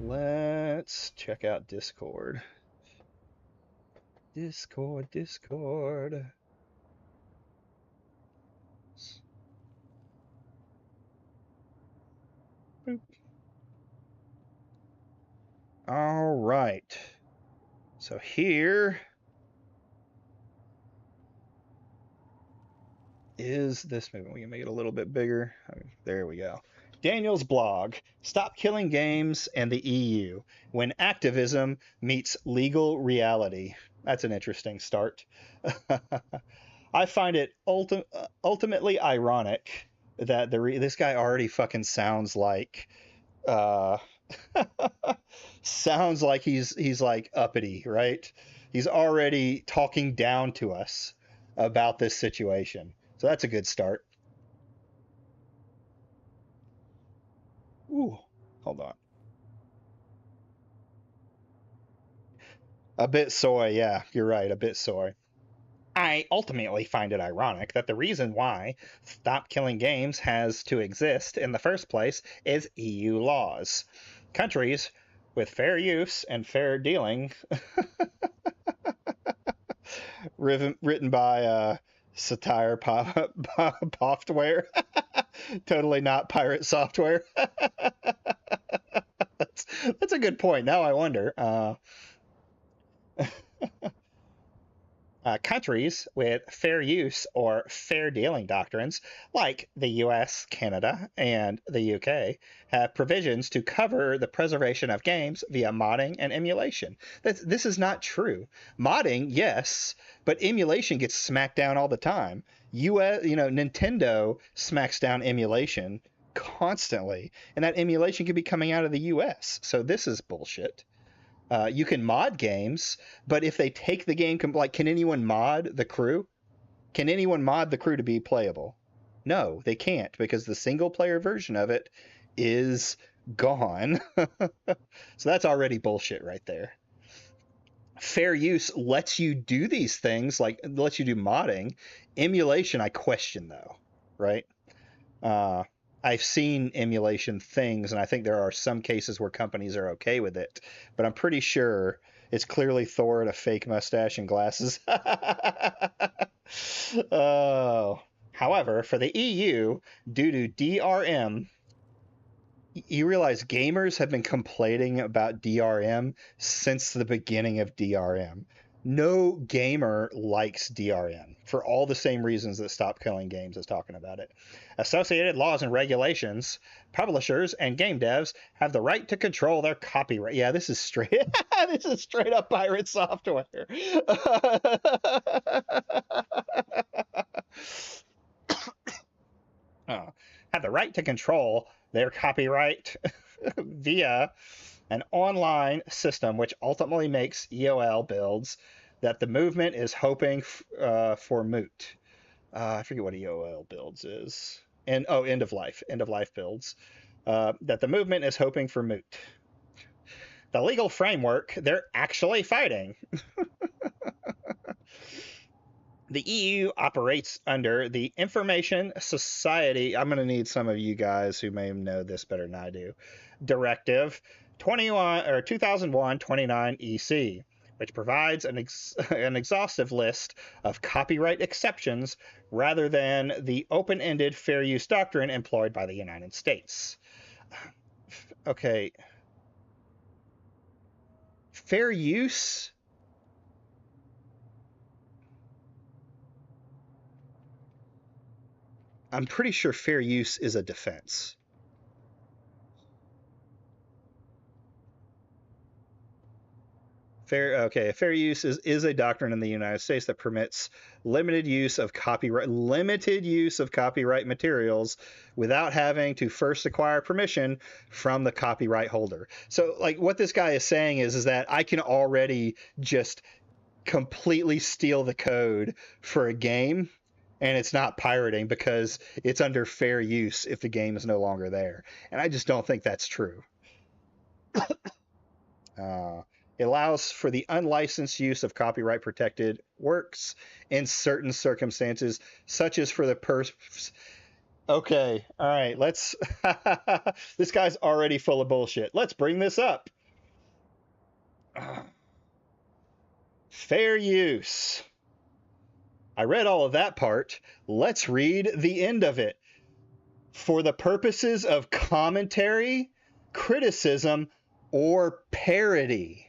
Let's check out Discord. Discord. Boop. All right. So here is this movement. We can make it a little bit bigger. There we go. Daniel's blog, Stop Killing Games and the EU, when activism meets legal reality. That's an interesting start. I find it ultimately ironic that this guy already fucking sounds like sounds like he's like uppity, right? He's already talking down to us about this situation. So that's a good start. Ooh, hold on. A bit soy, yeah, you're right, a bit soy. I ultimately find it ironic that the reason why Stop Killing Games has to exist in the first place is EU laws. Countries with fair use and fair dealing, written by Satire Software, totally not pirate software. That's a good point. Now I wonder. Countries with fair use or fair dealing doctrines, like the US, Canada, and the UK, have provisions to cover the preservation of games via modding and emulation. This is not true. Modding, yes, but emulation gets smacked down all the time. Nintendo smacks down emulation constantly, and that emulation could be coming out of the US. So this is bullshit. You can mod games, but if they take the game, can anyone mod the crew? Can anyone mod the crew to be playable? No, they can't, because the single player version of it is gone. So that's already bullshit right there. Fair use lets you do these things, like lets you do modding. Emulation, I question though, right? I've seen emulation things, and I think there are some cases where companies are okay with it, but I'm pretty sure it's clearly Thor at a fake mustache and glasses. Oh. However, for the EU, due to DRM, you realize gamers have been complaining about DRM since the beginning of DRM. No gamer likes DRM for all the same reasons that Stop Killing Games is talking about it. Associated laws and regulations, publishers and game devs have the right to control their copyright. Yeah, this is straight up pirate software. Have the right to control their copyright via an online system which ultimately makes EOL builds that the movement is hoping for moot. I forget what EOL builds is. End of life builds. That the movement is hoping for moot. The legal framework they're actually fighting. The EU operates under the Information Society. I'm going to need some of you guys who may know this better than I do. Directive 2001-29 EC, which provides an exhaustive list of copyright exceptions rather than the open-ended fair use doctrine employed by the United States. Okay. Fair use? I'm pretty sure fair use is a defense. Fair use is a doctrine in the United States that permits limited use of copyright materials without having to first acquire permission from the copyright holder. So like what this guy is saying is that I can already just completely steal the code for a game and it's not pirating because it's under fair use if the game is no longer there. And I just don't think that's true. It allows for the unlicensed use of copyright protected works in certain circumstances, such as for the purpose. Okay, all right, let's. This guy's already full of bullshit. Let's bring this up. Fair use. I read all of that part. Let's read the end of it. For the purposes of commentary, criticism, or parody.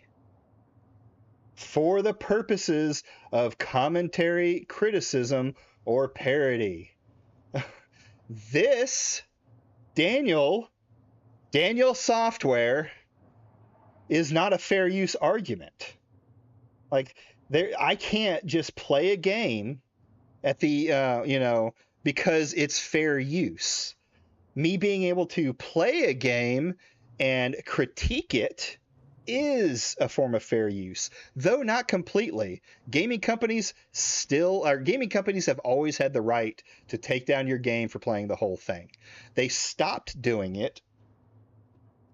For the purposes of commentary, criticism, or parody. This Daniel Software is not a fair use argument. Like I can't just play a game at the because it's fair use. Me being able to play a game and critique it is a form of fair use, though not completely. Gaming companies have always had the right to take down your game for playing the whole thing. They stopped doing it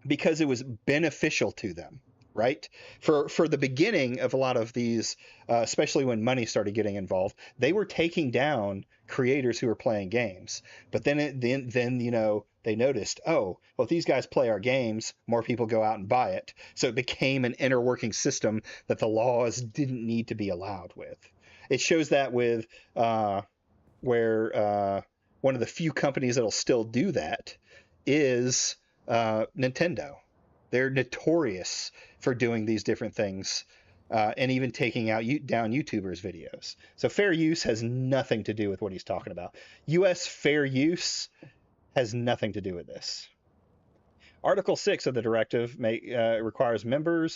because it was beneficial to them, right? For the beginning of a lot of these, especially when money started getting involved, they were taking down creators who were playing games. But then they noticed, oh, well, if these guys play our games, more people go out and buy it. So it became an inner working system that the laws didn't need to be allowed with. It shows that with where one of the few companies that'll still do that is Nintendo. They're notorious for doing these different things and even taking down YouTubers' videos. So fair use has nothing to do with what he's talking about. U.S. fair use has nothing to do with this. Article 6 of the directive requires member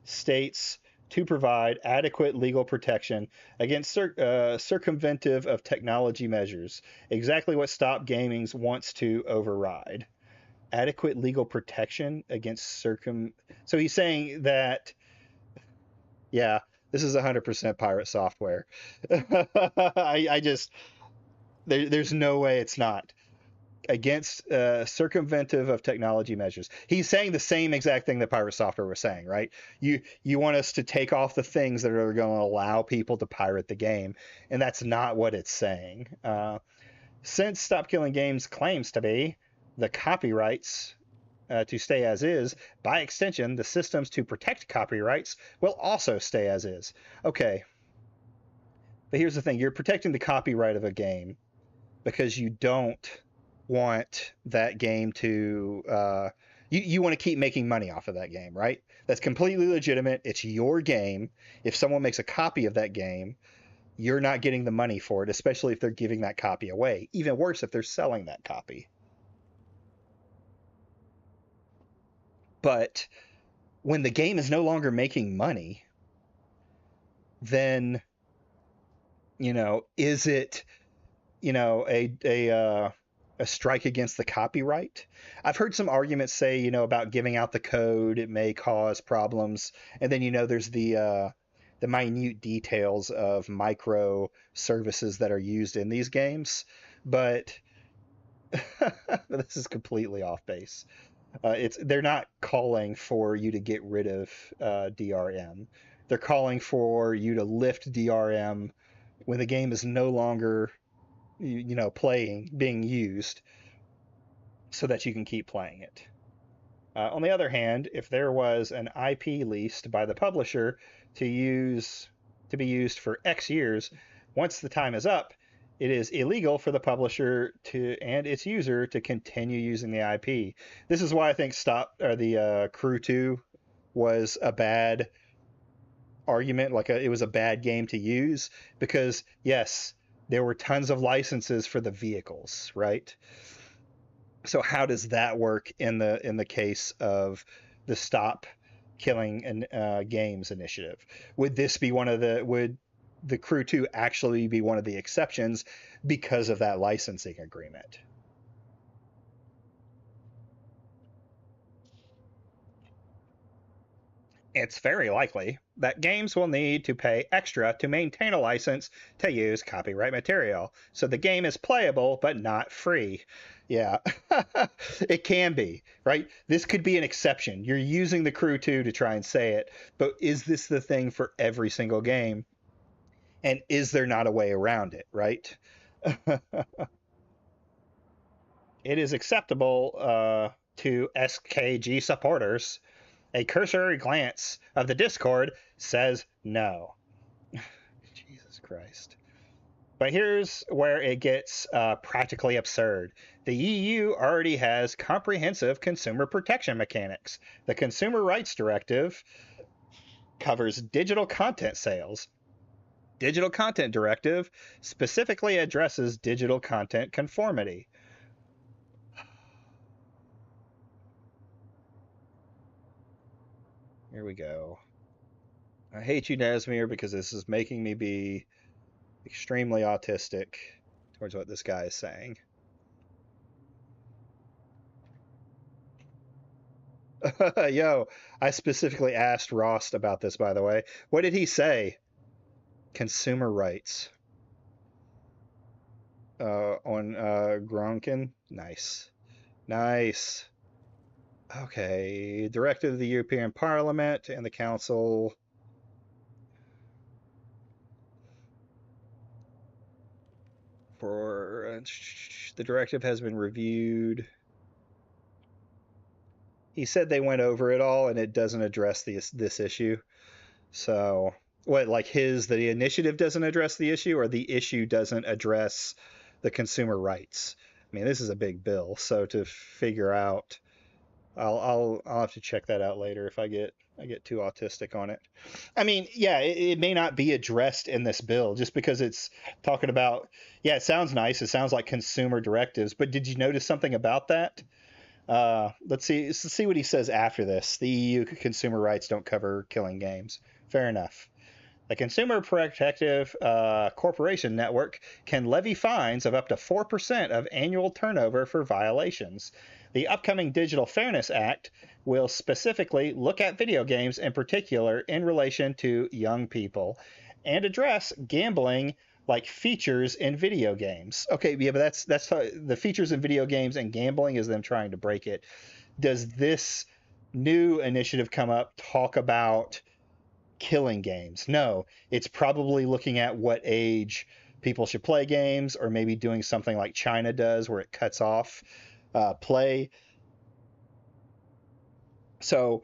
states to provide adequate legal protection against circumventive of technology measures. Exactly what Stop Gaming wants to override. Adequate legal protection against So he's saying that, yeah, this is 100% pirate software. There's no way it's not. Against circumventive of technology measures. He's saying the same exact thing that pirate software was saying, right? You want us to take off the things that are going to allow people to pirate the game, and that's not what it's saying. Since Stop Killing Games claims to be the copyrights to stay as is, by extension, the systems to protect copyrights will also stay as is. Okay. But here's the thing. You're protecting the copyright of a game because you don't want that game to you want to keep making money off of that game, right? That's completely legitimate. It's your game. If someone makes a copy of that game, you're not getting the money for it, especially if they're giving that copy away. Even worse, if they're selling that copy. But when the game is no longer making money, then is it a strike against the copyright? I've heard some arguments say, about giving out the code, it may cause problems. And then, there's the minute details of micro services that are used in these games. But this is completely off base. They're not calling for you to get rid of DRM. They're calling for you to lift DRM when the game is no longer being used, so that you can keep playing it. On the other hand, if there was an IP leased by the publisher to be used for X years, once the time is up, it is illegal for the publisher and its user to continue using the IP. This is why I think the Crew 2 was a bad argument, it was a bad game to use, because yes, there were tons of licenses for the vehicles, right? So how does that work in the case of the Stop killing games initiative? Would this be would the Crew 2 actually be one of the exceptions because of that licensing agreement? It's very likely that games will need to pay extra to maintain a license to use copyright material, so the game is playable but not free. Yeah, it can be, right? This could be an exception. You're using the Crew 2 to try and say it, but is this the thing for every single game? And is there not a way around it, right? It is acceptable to SKG supporters. A cursory glance of the Discord says no. Jesus Christ. But here's where it gets practically absurd. The EU already has comprehensive consumer protection mechanics. The Consumer Rights Directive covers digital content sales. Digital Content Directive specifically addresses digital content conformity. Here we go. I hate you, Nasmir, because this is making me be extremely autistic towards what this guy is saying. Yo, I specifically asked Rost about this, by the way. What did he say? Consumer rights. On Gronkin? Nice. Nice. Okay, directive of the European Parliament and the Council. For the directive has been reviewed. He said they went over it all and it doesn't address this issue. So, what, like the initiative doesn't address the issue, or the issue doesn't address the consumer rights? I mean, this is a big bill, so to figure out, I'll have to check that out later if I get too autistic on it. I mean, yeah, it may not be addressed in this bill just because it's talking about, yeah, it sounds nice. It sounds like consumer directives, but did you notice something about that? Let's see what he says after this. The EU consumer rights don't cover killing games. Fair enough. The Consumer Protective Corporation Network can levy fines of up to 4% of annual turnover for violations. The upcoming Digital Fairness Act will specifically look at video games in particular in relation to young people and address gambling like features in video games. Okay, yeah, but that's the features in video games, and gambling is them trying to break it. Does this new initiative come up talk about killing games? No, it's probably looking at what age people should play games, or maybe doing something like China does where it cuts off play. So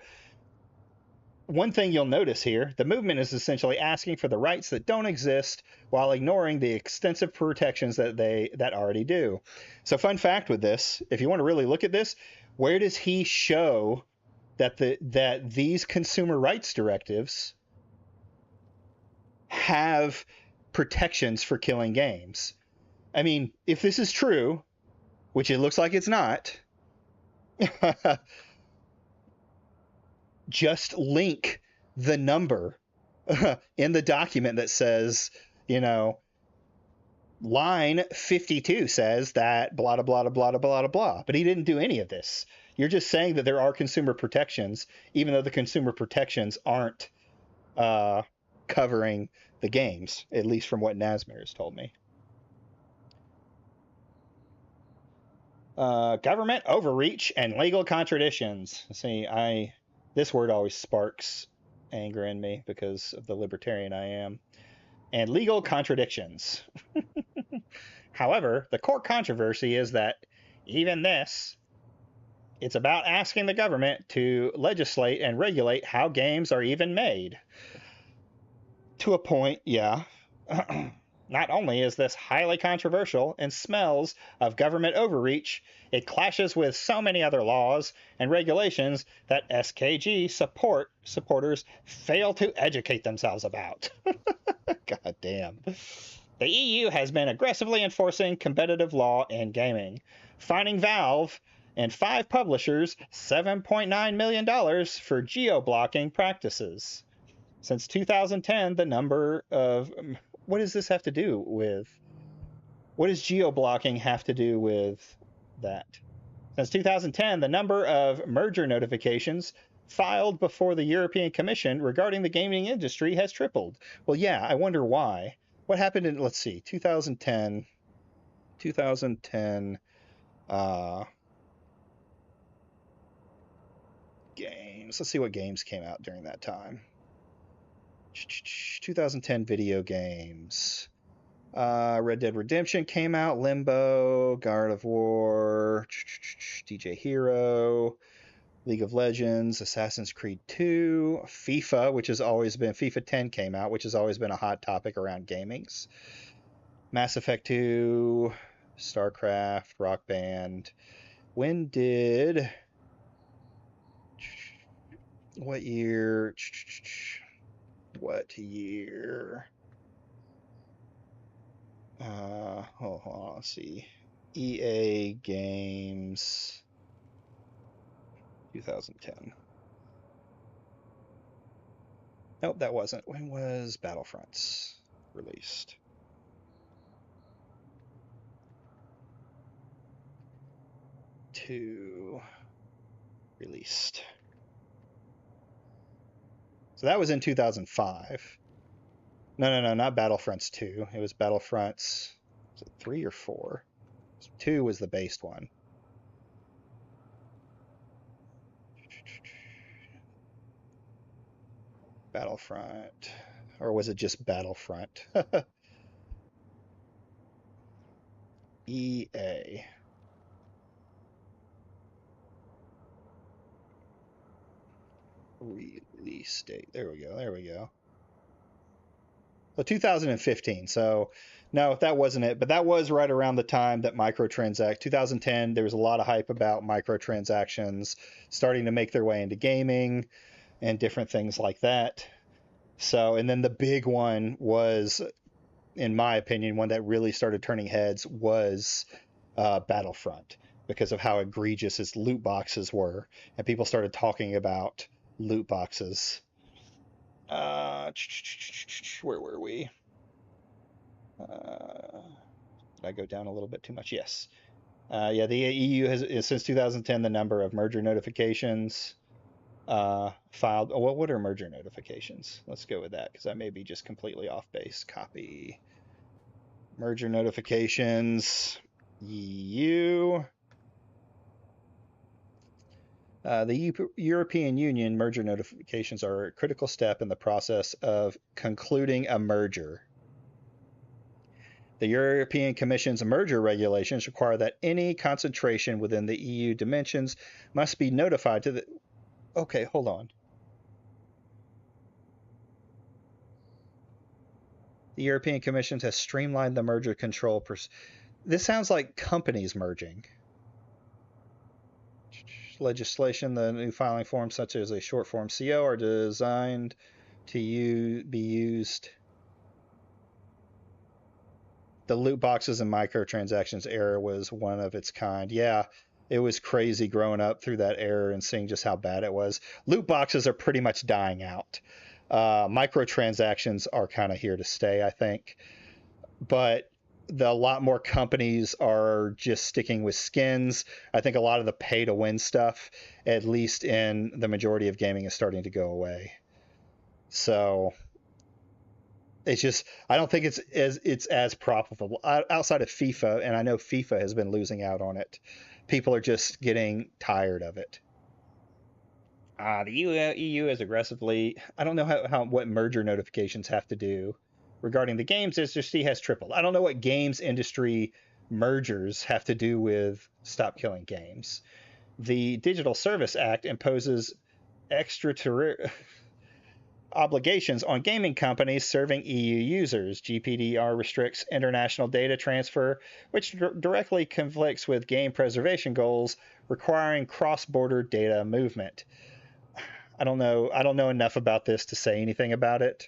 one thing you'll notice here, the movement is essentially asking for the rights that don't exist while ignoring the extensive protections that already do. So fun fact with this, if you want to really look at this, where does he show that these consumer rights directives have protections for killing games? I mean, if this is true, which it looks like it's not, just link the number in the document that says, line 52 says that blah, blah, blah, blah, blah, blah, blah. But he didn't do any of this. You're just saying that there are consumer protections, even though the consumer protections aren't covering the games, at least from what Nasmir has told me. Government overreach and legal contradictions. See, this word always sparks anger in me because of the libertarian I am. And legal contradictions. However, the core controversy is that even this, it's about asking the government to legislate and regulate how games are even made. To a point, yeah. Not only is this highly controversial and smells of government overreach, it clashes with so many other laws and regulations that SKG supporters fail to educate themselves about. God damn. The EU has been aggressively enforcing competitive law in gaming, fining Valve and 5 publishers $7.9 million for geo-blocking practices. Since 2010, the number of... What does this have to do with... What does geo-blocking have to do with that? Since 2010, the number of merger notifications filed before the European Commission regarding the gaming industry has tripled. Well, yeah, I wonder why. What happened in, let's see, 2010, games. Let's see what games came out during that time. 2010 video games. Red Dead Redemption came out, Limbo, God of War, DJ Hero, League of Legends, Assassin's Creed 2, FIFA, which has always been, FIFA 10 came out, which has always been a hot topic around gamings. Mass Effect 2, StarCraft, Rock Band. When did... What year? What year? Hold on, let's see. EA Games 2010. Nope, that wasn't. When was Battlefronts released? Released. So that was in 2005. No, not Battlefronts 2. It was Battlefronts, was it 3 or 4? 2 was the based one. Battlefront. Or was it just Battlefront? EA. Release date. There we go. Well, 2015. So, no, that wasn't it. But that was right around the time that 2010, there was a lot of hype about microtransactions starting to make their way into gaming and different things like that. So, and then the big one was, in my opinion, one that really started turning heads was Battlefront, because of how egregious its loot boxes were. And people started talking about loot boxes. Where were we? Did I go down a little bit too much? Yes. Yeah, the EU has, since 2010, the number of merger notifications filed. Oh, what are merger notifications? Let's go with that, because I may be just completely off base. Copy. Merger notifications. EU. The European Union merger notifications are a critical step in the process of concluding a merger. The European Commission's merger regulations require that any concentration within the EU dimensions must be notified to the... Okay, hold on. The European Commission has streamlined the merger control. This sounds like companies merging. Legislation, the new filing forms such as a short form CO are designed to be used. The loot boxes and microtransactions era was one of its kind. Yeah, it was crazy growing up through that era and seeing just how bad it was. Loot boxes are pretty much dying out. Microtransactions are kind of here to stay, I think. But a lot more companies are just sticking with skins. I think a lot of the pay-to-win stuff, at least in the majority of gaming, is starting to go away. So it's just, I don't think it's as profitable outside of FIFA, and I know FIFA has been losing out on it. People are just getting tired of it. The EU is aggressively... I don't know what merger notifications have to do regarding the games industry has tripled. I don't know what games industry mergers have to do with Stop Killing Games. The Digital Service Act imposes extraterritorial obligations on gaming companies serving EU users. GDPR restricts international data transfer, which directly conflicts with game preservation goals requiring cross-border data movement. I don't know enough about this to say anything about it.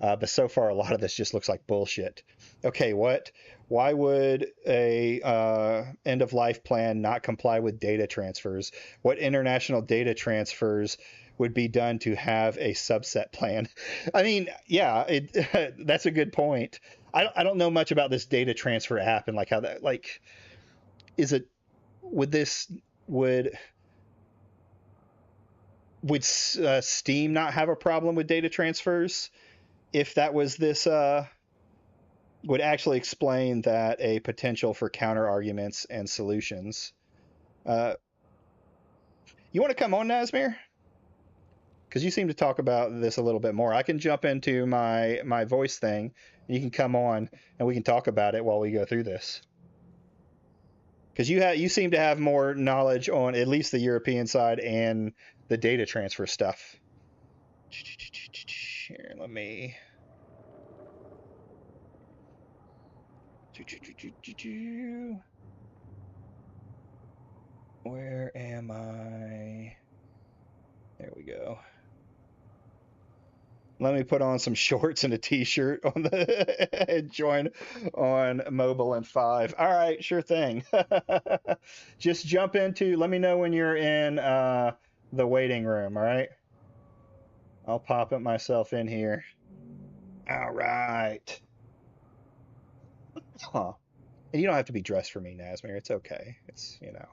But so far, a lot of this just looks like bullshit. Okay, what? Why would a end of life plan not comply with data transfers? What international data transfers would be done to have a subset plan? I mean, yeah, that's a good point. I don't know much about this data transfer app and like how that like is it would Steam not have a problem with data transfers if that was this would actually explain that a potential for counter arguments and solutions. You want to come on, Nazmir? Because you seem to talk about this a little bit more. I can jump into my voice thing. You can come on and we can talk about it while we go through this. Because you seem to have more knowledge on at least the European side and the data transfer stuff. Here, let me. Where am I? There we go. Let me put on some shorts and a t-shirt on and join on mobile in 5. All right, sure thing. Just jump into, let me know when you're in the waiting room, all right? I'll pop it myself in here. All right. Huh. And you don't have to be dressed for me, Nazmir. It's okay. It's, you know.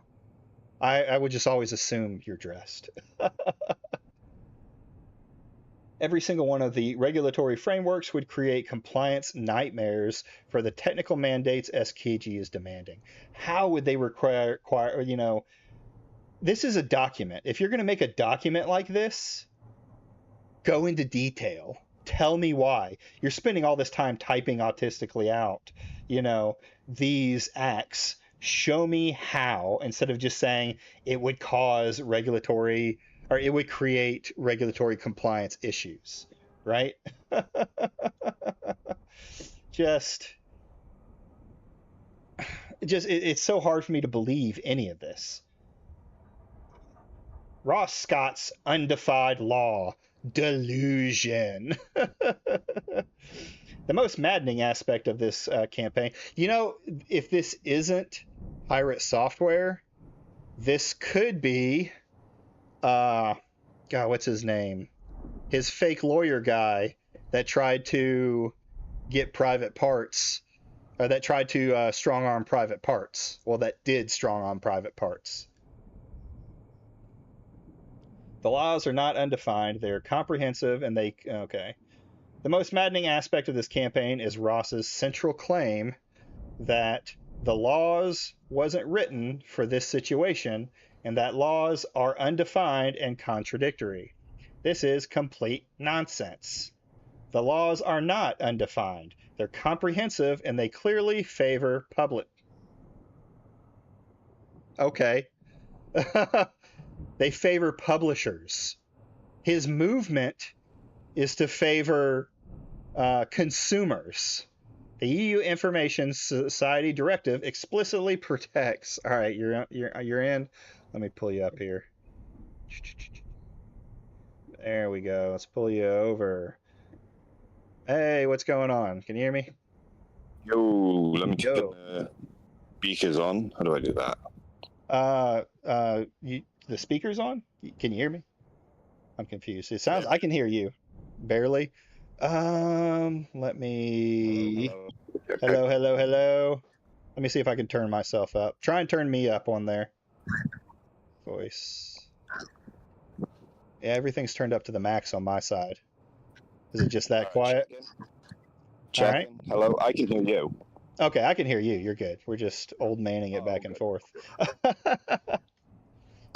I would just always assume you're dressed. Every single one of the regulatory frameworks would create compliance nightmares for the technical mandates SKG is demanding. How would they require, you know, this is a document. If you're going to make a document like this, go into detail. Tell me why. You're spending all this time typing autistically out, you know, these acts. Show me how, instead of just saying it would cause regulatory or it would create regulatory compliance issues, right? It's so hard for me to believe any of this. Ross Scott's undefined law, delusion. The most maddening aspect of this campaign, you know, if this isn't pirate software, this could be God, what's his name? His fake lawyer guy that tried to get private parts, or that tried to strong arm private parts. Well, that did strong arm private parts. The laws are not undefined. They're comprehensive and okay. The most maddening aspect of this campaign is Ross's central claim that the laws wasn't written for this situation and that laws are undefined and contradictory. This is complete nonsense. The laws are not undefined. They're comprehensive and they clearly favor public. Okay. They favor publishers. His movement is to favor consumers. The EU Information Society Directive explicitly protects. All right, you're in. Let me pull you up here. There we go. Let's pull you over. Hey, what's going on? Can you hear me? Yo, let me get the speakers on. How do I do that? The speaker's on? Can you hear me? I'm confused. It sounds, I can hear you. Barely. Let me... Hello. Let me see if I can turn myself up. Try and turn me up on there. Voice. Yeah, everything's turned up to the max on my side. Is it just that quiet? Check. All right. Hello, I can hear you. Okay, I can hear you. You're good. We're just old manning it back and forth.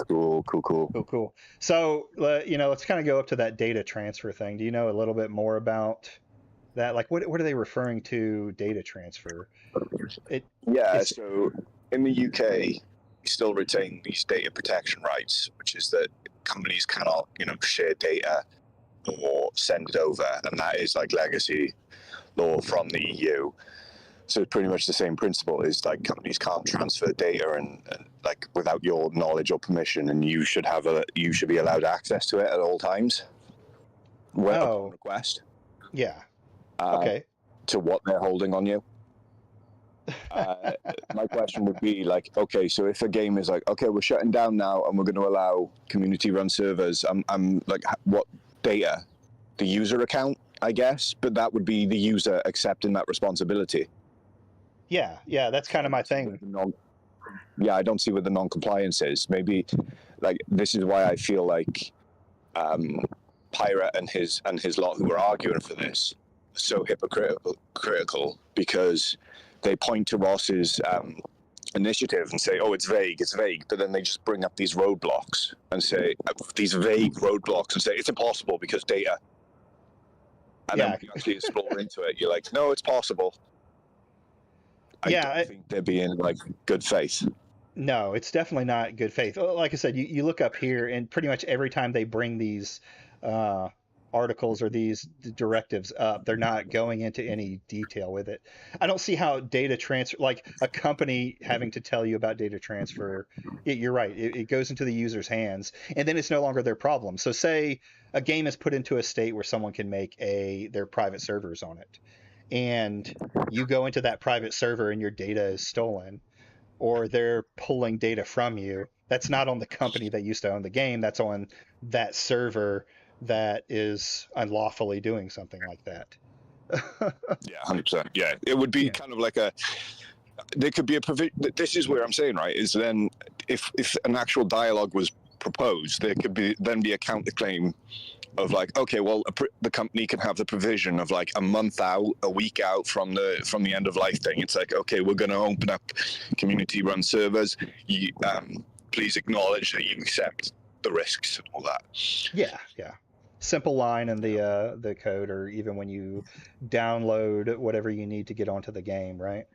Cool. So, you know, let's kind of go up to that data transfer thing. Do you know a little bit more about that? Like, what are they referring to data transfer? So in the UK, you still retain these data protection rights, which is that companies cannot, you know, share data or send it over, and that is like legacy law from the EU. So it's pretty much the same principle. Is like companies can't transfer data and like without your knowledge or permission, and you should be allowed access to it at all times. Upon request. Yeah. Okay. to what they're holding on you. My question would be like, okay, so if a game is like, okay, we're shutting down now and we're going to allow community-run servers, I'm like, what data? The user account, I guess, but that would be the user accepting that responsibility. Yeah, that's kind of my thing. Yeah, I don't see what the non-compliance is. Maybe, like, this is why I feel like Pirate and his lot who are arguing for this are so hypocritical, because they point to Ross's initiative and say, oh, it's vague, but then they just bring up these roadblocks and say, these vague roadblocks, and say, it's impossible because data. And then when you actually explore into it, you're like, no, it's possible. I don't think they're being, like, good faith. No, it's definitely not good faith. Like I said, you look up here, and pretty much every time they bring these articles or these directives up, they're not going into any detail with it. I don't see how data transfer, like a company having to tell you about data transfer, you're right, it goes into the user's hands, and then it's no longer their problem. So say a game is put into a state where someone can make their private servers on it, and you go into that private server and your data is stolen, or they're pulling data from you. That's not on the company that used to own the game. That's on that server that is unlawfully doing something like that. Yeah, 100%. Yeah, it would be kind of like there could be a provision. This is where I'm saying, right, is then if an actual dialogue was proposed, there could be a counterclaim of like, okay, well, the company can have the provision of like a month out, a week out from the end of life thing. It's like, okay, we're going to open up community-run servers. You, please acknowledge that you accept the risks and all that. Yeah. Simple line in the code, or even when you download whatever you need to get onto the game, right?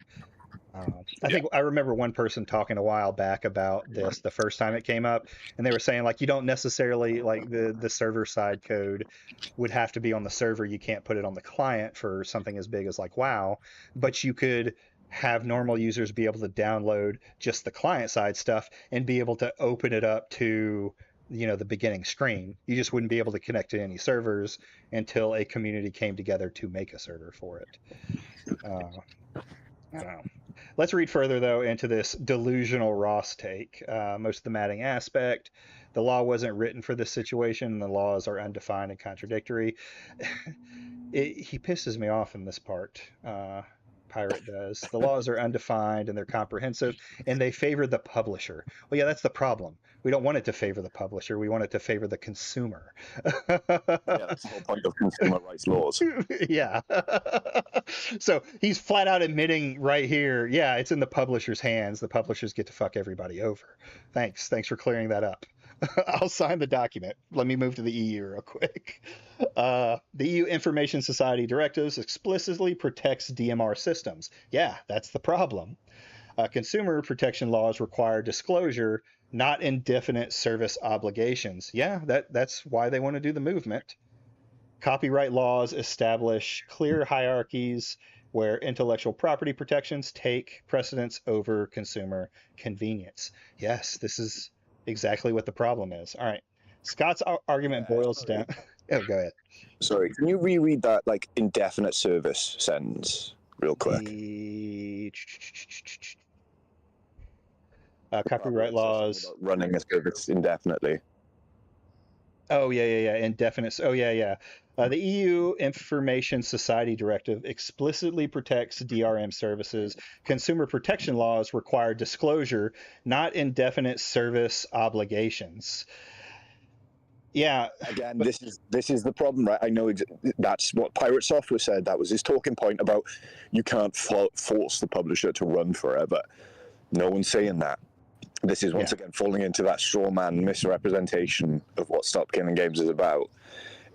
I think I remember one person talking a while back about this the first time it came up, and they were saying like, you don't necessarily, like, the server side code would have to be on the server. You can't put it on the client for something as big as like WoW, but you could have normal users be able to download just the client side stuff and be able to open it up to, the beginning screen. You just wouldn't be able to connect to any servers until a community came together to make a server for it. I don't know. Let's read further, though, into this delusional Ross take. Most of the matting aspect. The law wasn't written for this situation, and the laws are undefined and contradictory. He pisses me off in this part. Pirate does. The laws are undefined and they're comprehensive, and they favor the publisher. Well, yeah, that's the problem. We don't want it to favor the publisher. We want it to favor the consumer. Yeah, that's the whole point of consumer rights laws. Yeah. So he's flat out admitting right here, yeah, it's in the publisher's hands. The publishers get to fuck everybody over. Thanks for clearing that up. I'll sign the document. Let me move to the EU real quick. The EU Information Society Directives explicitly protects DMR systems. Yeah, that's the problem. Consumer protection laws require disclosure, not indefinite service obligations. Yeah, that's why they want to do the movement. Copyright laws establish clear hierarchies where intellectual property protections take precedence over consumer convenience. Yes, this is exactly what the problem is. All right. Scott's argument boils down. Oh, go ahead. Sorry, can you reread that, like, indefinite service sentence real quick? Copyright laws. Running a service indefinitely. Oh, yeah. Indefinite. Oh, yeah. The EU Information Society Directive explicitly protects DRM services. Consumer protection laws require disclosure, not indefinite service obligations. Yeah. Again, this is the problem, right? I know that's what Pirate Software said. That was his talking point about you can't force the publisher to run forever. No one's saying that. This is once again falling into that straw man misrepresentation of what Stop Killing Games is about.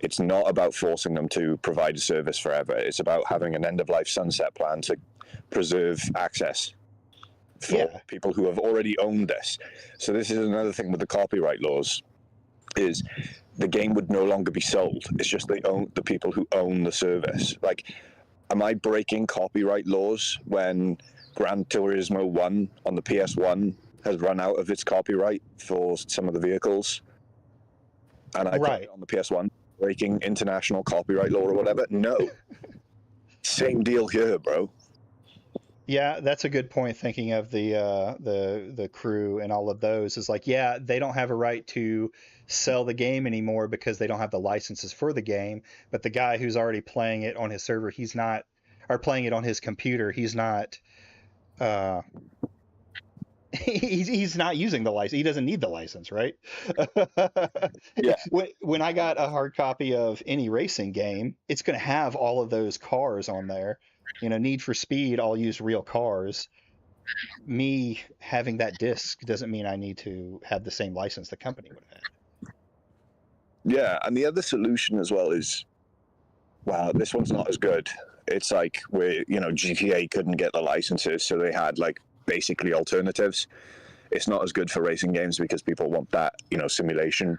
It's not about forcing them to provide a service forever. It's about having an end-of-life sunset plan to preserve access for people who have already owned this. So this is another thing with the copyright laws, is the game would no longer be sold. It's just the people who own the service. Like, am I breaking copyright laws when Gran Turismo 1 on the PS1 has run out of its copyright for some of the vehicles? And I play it on the PS1. Breaking international copyright law or whatever? No. Same deal here, bro. Yeah, that's a good point. Thinking of the crew and all of those is like, yeah, they don't have a right to sell the game anymore because they don't have the licenses for the game. But the guy who's already playing it on his server, he's not, or playing it on his computer, he's not. He's not using the license. He doesn't need the license, right? Yeah. When I got a hard copy of any racing game, it's going to have all of those cars on there. You know, Need for Speed, I'll use real cars. Me having that disc doesn't mean I need to have the same license the company would have had. Yeah, and the other solution as well is, well, this one's not as good. It's like where, you know, GTA couldn't get the licenses, so they had like basically alternatives. It's not as good for racing games because people want that, you know, simulation.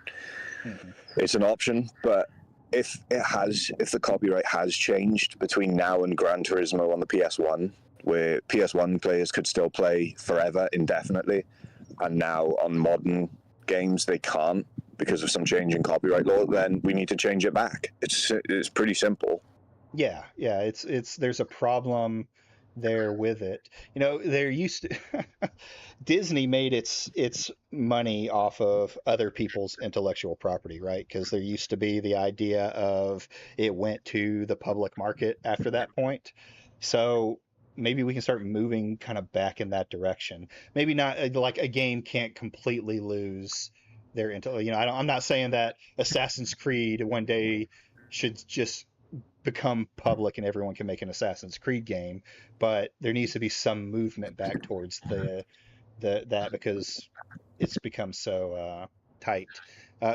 Mm-hmm. It's an option, but if the copyright has changed between now and Gran Turismo on the PS1, where PS1 players could still play forever indefinitely, and now on modern games they can't because of some change in copyright law, then we need to change it back. It's pretty simple. Yeah, it's there's a problem there with it. You know, there used to Disney made its money off of other people's intellectual property, right? Because there used to be the idea of it went to the public market after that point. So maybe we can start moving kind of back in that direction. Maybe not like a game can't completely lose their you know, I'm not saying that Assassin's Creed one day should just become public and everyone can make an Assassin's Creed game, but there needs to be some movement back towards that because it's become so tight.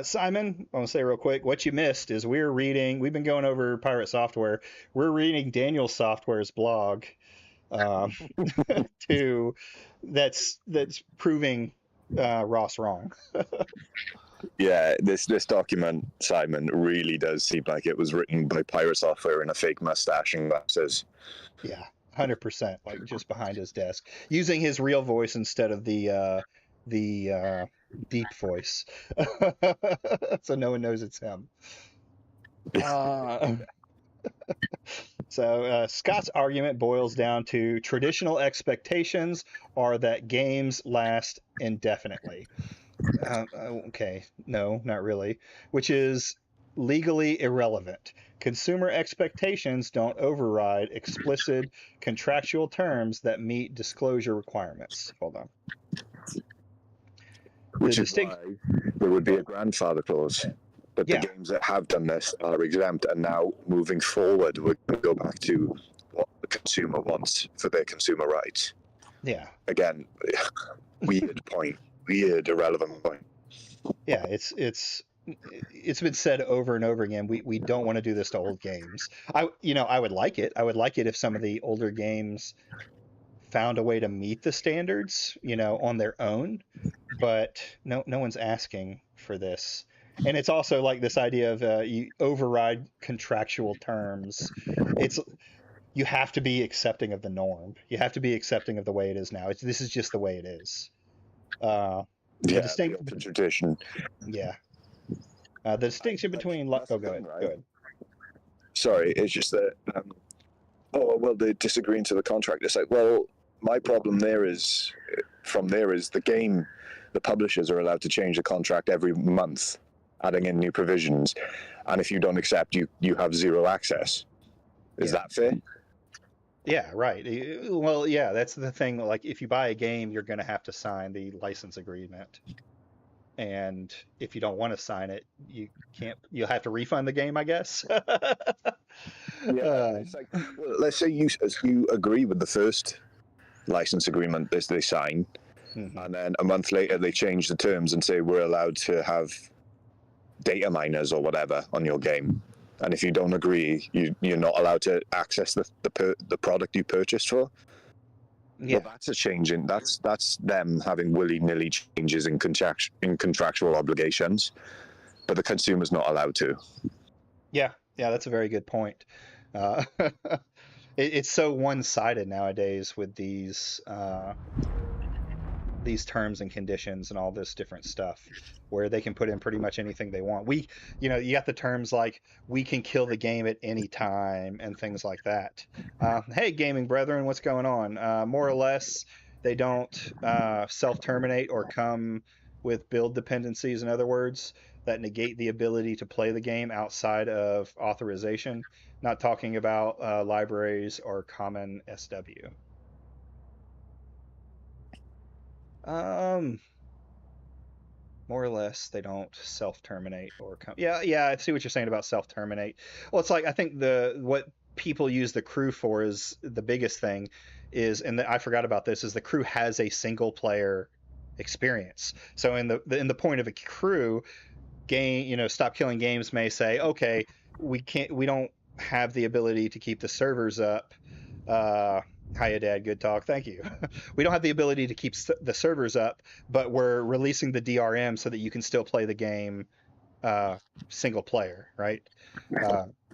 Simon, I want to say real quick, what you missed is we've been going over Pirate Software. We're reading Daniel Software's blog that's proving Ross wrong. Yeah, this document, Simon, really does seem like it was written by Pirate Software in a fake mustache and glasses. Yeah, 100%, like just behind his desk, using his real voice instead of the deep voice, so no one knows it's him. So Scott's argument boils down to traditional expectations are that games last indefinitely. Okay, no, not really. Which is legally irrelevant. Consumer expectations don't override explicit contractual terms that meet disclosure requirements. Hold on. Which is why there would be a grandfather clause. But Yeah. the games that have done this are exempt, and now moving forward, we're going to go back to what the consumer wants for their consumer rights. Yeah. Again, weird point. Weird, irrelevant point. Yeah, it's been said over and over again. We don't want to do this to old games. I would like it. I would like it if some of the older games found a way to meet the standards, you know, on their own. But no one's asking for this. And it's also like this idea of you override contractual terms. You have to be accepting of the norm. You have to be accepting of the way it is now. This is just the way it is. The tradition. Yeah. The distinction between go ahead. Go ahead. Sorry, it's just that. They're disagreeing to the contract. It's like, well, my problem is the game. The publishers are allowed to change the contract every month, adding in new provisions, and if you don't accept, you have zero access. Is that fair? Yeah, right. Well, yeah, that's the thing. Like, if you buy a game, you're going to have to sign the license agreement. And if you don't want to sign it, you can't. You'll have to refund the game, I guess. It's like, well, let's say you agree with the first license agreement that they sign, and then a month later they change the terms and say we're allowed to have data miners or whatever on your game. And if you don't agree, you're not allowed to access the product you purchased for. Yeah, well, that's a change in that's them having willy-nilly changes in contractual obligations, but the consumer's not allowed to. Yeah, that's a very good point. It's so one-sided nowadays with these these terms and conditions and all this different stuff where they can put in pretty much anything they want. You got the terms like we can kill the game at any time and things like that. Hey, gaming brethren, what's going on? More or less, they don't self-terminate or come with build dependencies, in other words, that negate the ability to play the game outside of authorization. Not talking about libraries or common SW. More or less, they don't self-terminate or come. Yeah, I see what you're saying about self-terminate. Well, it's like I think what people use the crew for is the biggest thing is, and I forgot about this, is the crew has a single player experience. So in the point of a crew game, Stop Killing Games may say, okay, we don't have the ability to keep the servers up. Hiya, Dad. Good talk. Thank you. We don't have the ability to keep the servers up, but we're releasing the DRM so that you can still play the game single player, right?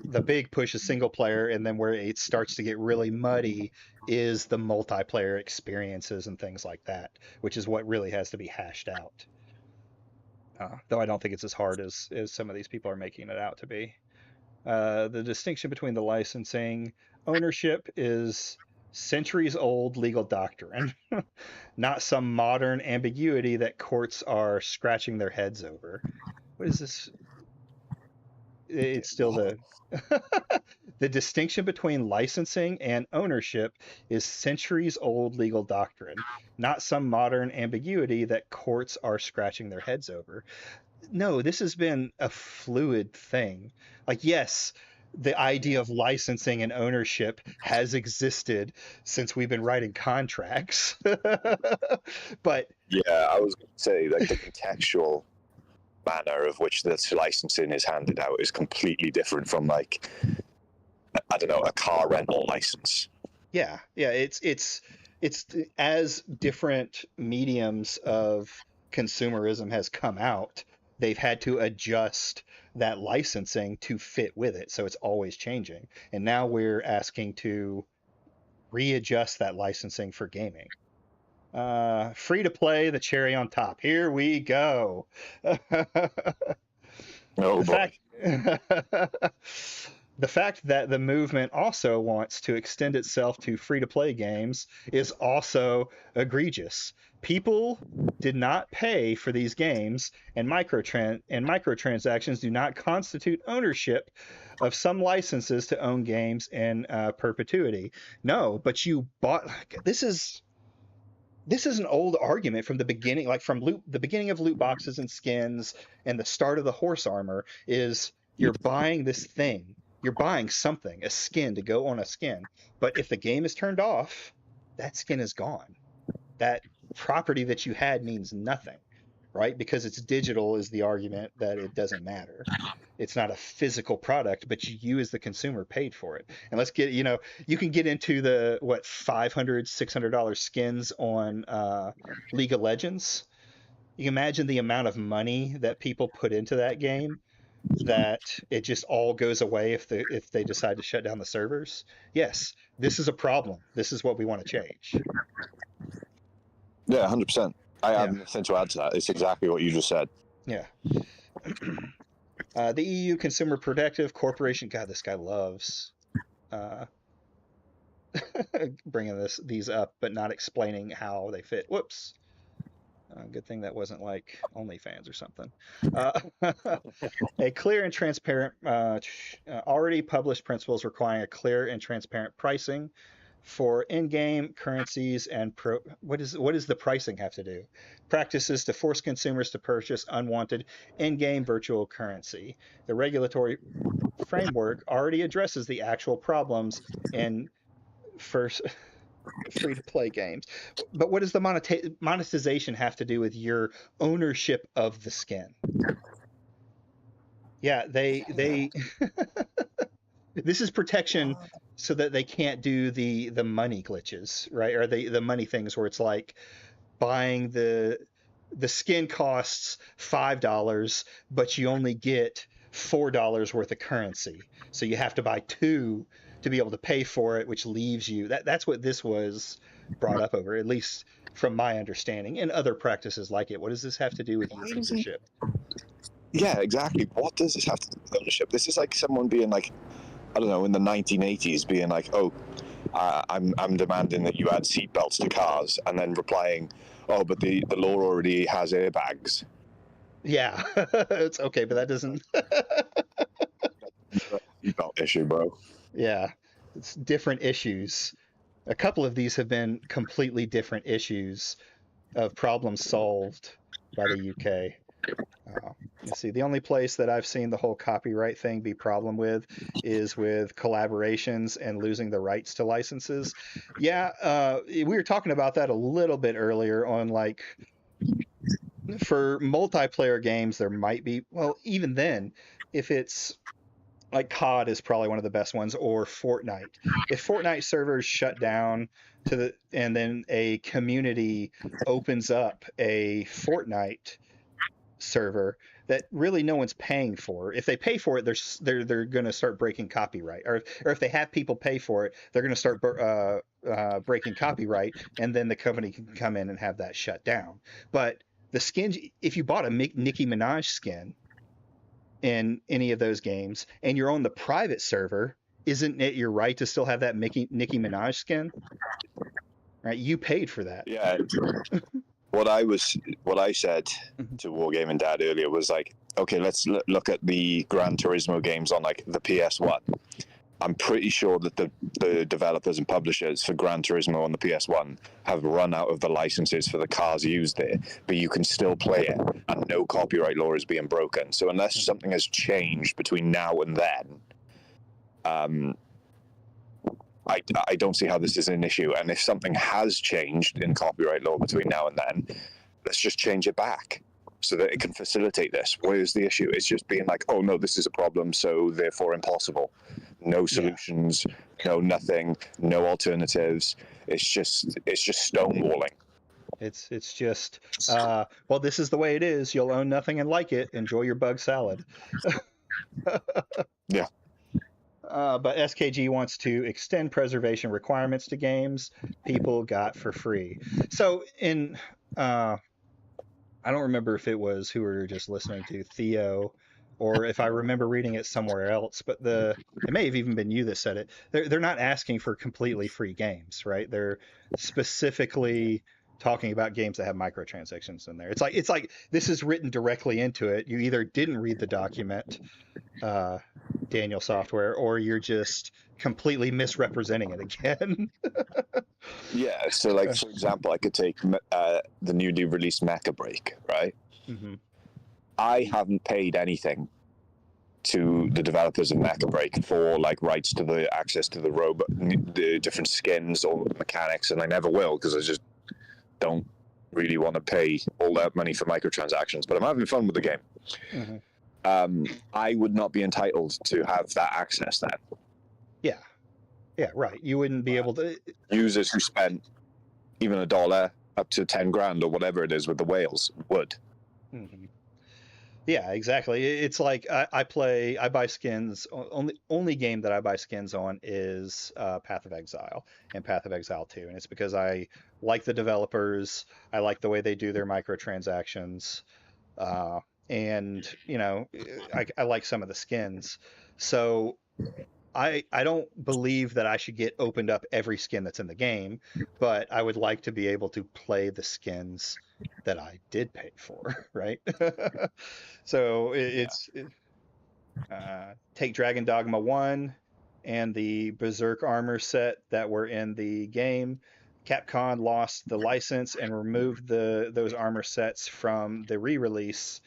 The big push is single player, and then where it starts to get really muddy is the multiplayer experiences and things like that, which is what really has to be hashed out. Though I don't think it's as hard as some of these people are making it out to be. The distinction between the licensing ownership is centuries-old legal doctrine, not some modern ambiguity that courts are scratching their heads over. What is this? It's still the the distinction between licensing and ownership is centuries-old legal doctrine, not some modern ambiguity that courts are scratching their heads over. No, this has been a fluid thing. Like, yes, the idea of licensing and ownership has existed since we've been writing contracts. But yeah, I was going to say, like, the contextual manner of which this licensing is handed out is completely different from, like, I don't know, a car rental license. Yeah, it's as different mediums of consumerism has come out, they've had to adjust that licensing to fit with it. So it's always changing. And now we're asking to readjust that licensing for gaming. Free to play, the cherry on top. Here we go. Oh, boy. The fact that the movement also wants to extend itself to free-to-play games is also egregious. People did not pay for these games, and microtransactions do not constitute ownership of some licenses to own games in perpetuity. No, but you bought. This is an old argument from the beginning, like from the beginning of loot boxes and skins, and the start of the horse armor is you're buying this thing. You're buying something, a skin to go on a skin. But if the game is turned off, that skin is gone. That property that you had means nothing, right? Because it's digital is the argument that it doesn't matter. It's not a physical product, but you as the consumer paid for it. And let's get, you can get into the, $500, $600 skins on League of Legends. You can imagine the amount of money that people put into that game, that it just all goes away if they decide to shut down the servers. Yes, this is a problem. This is what we want to change. Yeah, 100%. I have nothing to add to that. It's exactly what you just said. Yeah. The EU Consumer Protective Corporation. God, this guy loves bringing these up, but not explaining how they fit. Whoops. Good thing that wasn't like OnlyFans or something. A clear and transparent, already published principles requiring a clear and transparent pricing for in-game currencies and what does the pricing have to do? Practices to force consumers to purchase unwanted in-game virtual currency. The regulatory framework already addresses the actual problems in free-to-play games. But what does the monetization have to do with your ownership of the skin? Yeah, they this is protection so that they can't do the money glitches, right? Or the money things where it's like buying the skin costs $5, but you only get $4 worth of currency. So you have to buy two to be able to pay for it, which leaves you that's what this was brought up over, at least from my understanding, and other practices like it. What does this have to do with your ownership? Yeah, exactly. What does this have to do with ownership? This is like someone being like, I don't know, in the 1980s, being like, "Oh, I'm demanding that you add seatbelts to cars," and then replying, "Oh, but the law already has airbags." Yeah, it's okay, but that doesn't. Seatbelt issue, bro. Yeah, it's different issues. A couple of these have been completely different issues of problems solved by the UK. Let's see, the only place that I've seen the whole copyright thing be problem with is with collaborations and losing the rights to licenses. Yeah, we were talking about that a little bit earlier on, like, for multiplayer games, there might be, well, even then, if it's like COD is probably one of the best ones, or Fortnite. If Fortnite servers shut down and then a community opens up a Fortnite server that really no one's paying for. If they pay for it, they're going to start breaking copyright. Or if they have people pay for it, they're going to start breaking copyright, and then the company can come in and have that shut down. But the skins, if you bought a Nicki Minaj skin in any of those games and you're on the private server, isn't it your right to still have that Nicki Minaj skin? Right? You paid for that. Yeah. What I said to Wargaming Dad earlier was like, okay, let's look at the Gran Turismo games on like the PS1. I'm pretty sure that the developers and publishers for Gran Turismo on the PS1 have run out of the licenses for the cars used there, but you can still play it and no copyright law is being broken. So unless something has changed between now and then, I don't see how this is an issue. And if something has changed in copyright law between now and then, let's just change it back so that it can facilitate this. Where's the issue? It's just being like, oh no, this is a problem, so therefore impossible. No solutions, no nothing, no alternatives. It's just stonewalling. It's just, well, this is the way it is. You'll own nothing and like it. Enjoy your bug salad. Yeah. But SKG wants to extend preservation requirements to games people got for free. So I don't remember if it was who we were just listening to, Theo, or if I remember reading it somewhere else, but it may have even been you that said it. They're not asking for completely free games, right? They're specifically talking about games that have microtransactions in there. It's like this is written directly into it. You either didn't read the document, Daniel Software, or you're just completely misrepresenting it again. Yeah, so like, for example, I could take the newly released Mecha Break, right? Mm-hmm. I haven't paid anything to the developers of Mecha Break for like rights to the access to the robot, the different skins or mechanics, and I never will because I just don't really want to pay all that money for microtransactions. But I'm having fun with the game. Mm-hmm. I would not be entitled to have that access then. Yeah, right. You wouldn't be able to. Users who spent even $1 up to 10 grand or whatever it is with the whales would. Mm-hmm. Yeah, exactly. It's like I buy skins. Only game that I buy skins on is Path of Exile and Path of Exile 2, and it's because I like the developers. I like the way they do their microtransactions, and I like some of the skins. So I don't believe that I should get opened up every skin that's in the game, but I would like to be able to play the skins that I did pay for, right? So take Dragon Dogma 1 and the Berserk armor set that were in the game. Capcom lost the license and removed those armor sets from the re-release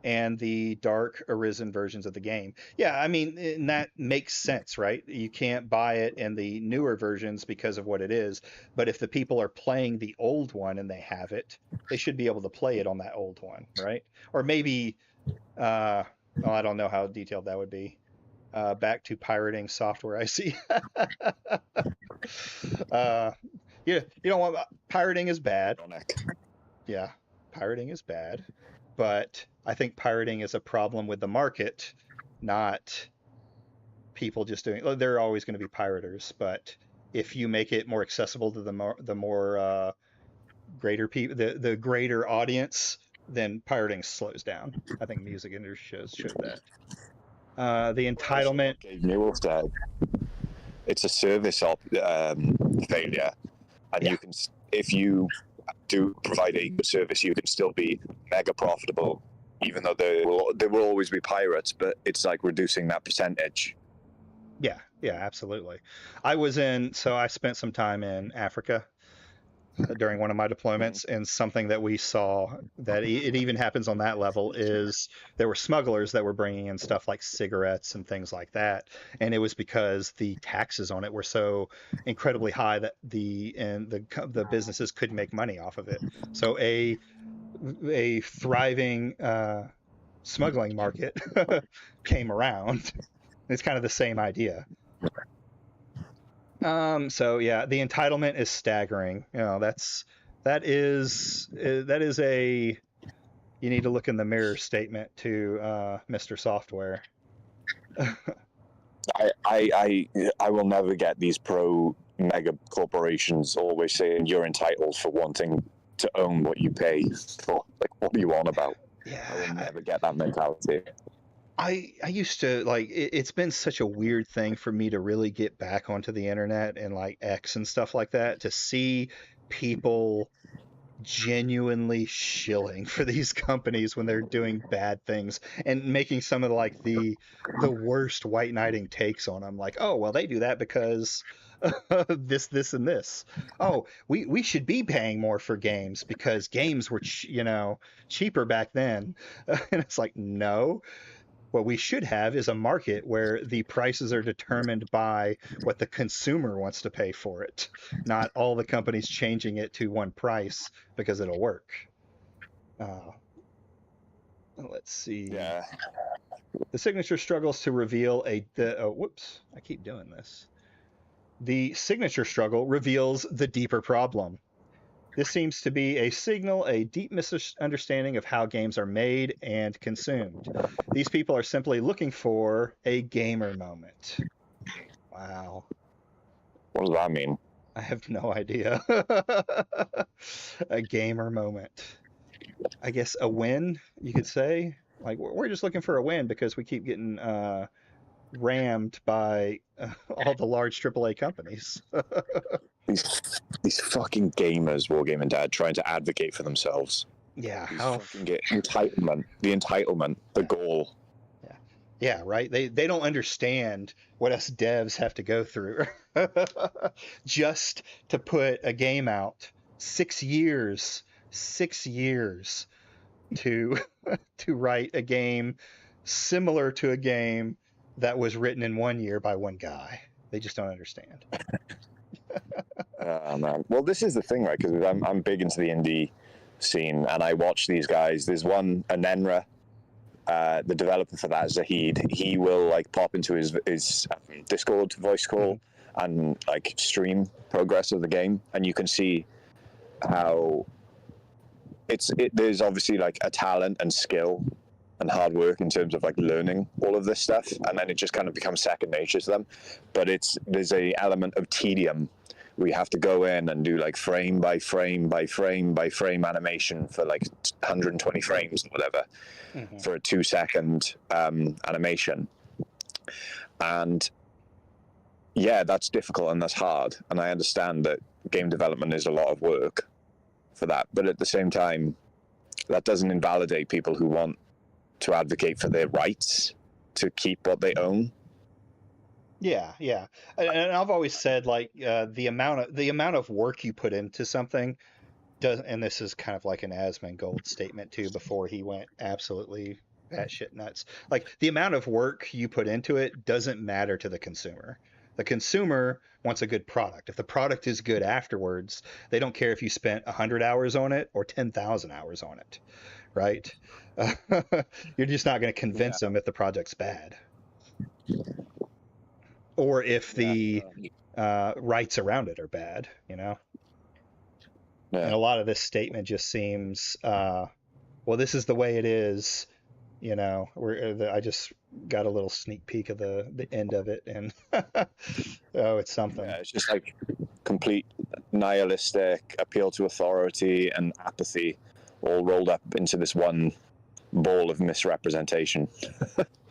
and the Dark Arisen versions of the game. Yeah, I mean, and that makes sense, right? You can't buy it in the newer versions because of what it is, but if the people are playing the old one and they have it, they should be able to play it on that old one, right? Or maybe, I don't know how detailed that would be. Back to pirating software, I see. You don't want, pirating is bad. Yeah, pirating is bad. But I think pirating is a problem with the market, not people just doing. There are always going to be pirators, but if you make it more accessible to the more greater people, the greater audience, then pirating slows down. I think music industry showed that. The entitlement. Newell said it's a service failure, and you can, if you do provide a good service, you can still be mega profitable, even though there will always be pirates. But it's like reducing that percentage. Yeah, absolutely. So I spent some time in Africa during one of my deployments, and something that we saw that it even happens on that level is there were smugglers that were bringing in stuff like cigarettes and things like that, and it was because the taxes on it were so incredibly high that the businesses couldn't make money off of it. So a thriving smuggling market came around. It's kind of the same idea. So yeah, the entitlement is staggering. That is a you need to look in the mirror statement to Mr. Software. I will never get these pro mega corporations always saying you're entitled for wanting to own what you pay for. Like, what are you on about? Yeah, I will never get that mentality. I used to it's been such a weird thing for me to really get back onto the internet and like X and stuff like that, to see people genuinely shilling for these companies when they're doing bad things and making some of the worst white knighting takes on them. Like, oh, well, they do that because this and this. Oh, we should be paying more for games because games were cheaper back then. And it's like, no. What we should have is a market where the prices are determined by what the consumer wants to pay for it, not all the companies changing it to one price because it'll work. Let's see. Yeah. The signature struggles to reveal whoops, I keep doing this. The signature struggle reveals the deeper problem. This seems to be a deep misunderstanding of how games are made and consumed. These people are simply looking for a gamer moment. Wow. What does that mean? I have no idea. A gamer moment. I guess a win, you could say. Like, we're just looking for a win because we keep getting rammed by all the large AAA companies. These fucking gamers, Wargame and Dad, trying to advocate for themselves. Yeah, fucking get entitlement, the goal. Yeah, right. They don't understand what us devs have to go through just to put a game out. 6 years to write a game similar to a game that was written in 1 year by one guy. They just don't understand. Man. Well, this is the thing, right? Because I'm big into the indie scene, and I watch these guys. There's one, Anenra, the developer for that, Zahid. He will like pop into his Discord voice call and like stream progress of the game, and you can see how there's obviously like a talent and skill and hard work in terms of like learning all of this stuff, and then it just kind of becomes second nature to them. But there's a element of tedium. We have to go in and do like frame by frame by frame by frame animation for like 120 frames or whatever for a 2-second animation. And yeah, that's difficult and that's hard. And I understand that game development is a lot of work for that. But at the same time, that doesn't invalidate people who want to advocate for their rights to keep what they own. Yeah, and I've always said like the amount of work you put into something does, and this is kind of like an Asmongold statement too before he went absolutely batshit nuts. Like, the amount of work you put into it doesn't matter to the consumer. The consumer wants a good product. If the product is good afterwards, they don't care if you spent 100 hours on it or 10,000 hours on it, right? You're just not going to convince them if the project's bad. Or if the rights around it are bad, Yeah. And a lot of this statement just seems, well, this is the way it is. You know, I just got a little sneak peek of the end of it, and oh, it's something. Yeah, it's just like complete nihilistic appeal to authority and apathy, all rolled up into this one ball of misrepresentation.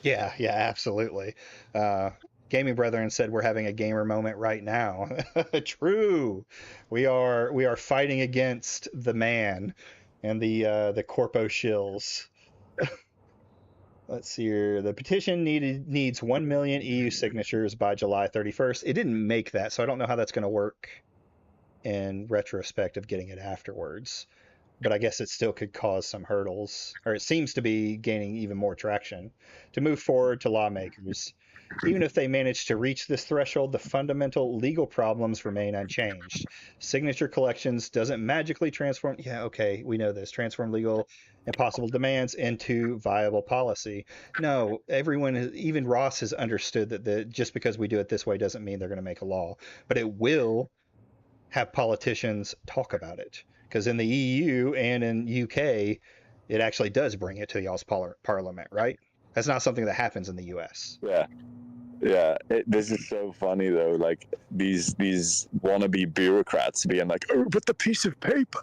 Yeah, absolutely. Gaming Brethren said we're having a gamer moment right now. True. We are fighting against the man and the corpo shills. Let's see here. The petition needs 1 million EU signatures by July 31st. It didn't make that, so I don't know how that's going to work in retrospect of getting it afterwards. But I guess it still could cause some hurdles, or it seems to be gaining even more traction to move forward to lawmakers. Even if they manage to reach this threshold, the fundamental legal problems remain unchanged. Signature collections doesn't magically transform, yeah, okay, we know this, transform legal and possible demands into viable policy. No, everyone, even Ross has understood that just because we do it this way doesn't mean they're going to make a law, but it will have politicians talk about it. Because in the EU and in UK, it actually does bring it to y'all's parliament, right? That's not something that happens in the US. Yeah. This is so funny though. Like these wannabe bureaucrats being like, "Oh, but the piece of paper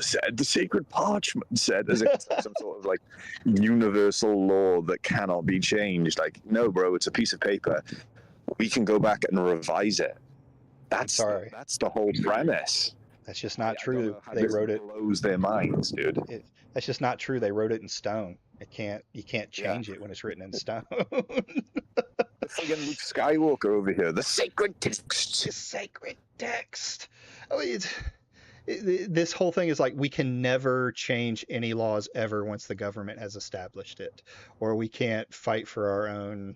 said, the sacred parchment said," as if it's like some sort of like universal law that cannot be changed. Like, no, bro, it's a piece of paper. We can go back and revise it. That's the whole premise. That's just not true. They wrote it. Blows their minds, dude. That's just not true. They wrote it in stone. You can't change it when it's written in stone. Friggin' Luke Skywalker over here. The sacred text. The sacred text. Oh, this whole thing is like we can never change any laws ever once the government has established it, or we can't fight for our own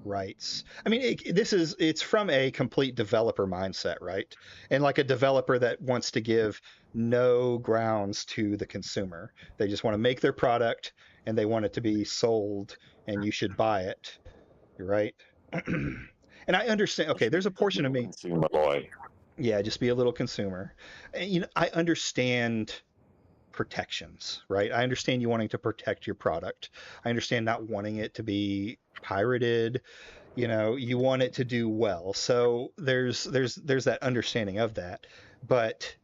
rights. I mean, it's from a complete developer mindset, right? And like a developer that wants to give no grounds to the consumer. They just want to make their product and they want it to be sold and you should buy it, right? And I understand, okay, there's a portion of me, yeah, just be a little consumer. And, I understand protections, right? I understand you wanting to protect your product. I understand not wanting it to be pirated. You want it to do well. So there's that understanding of that. But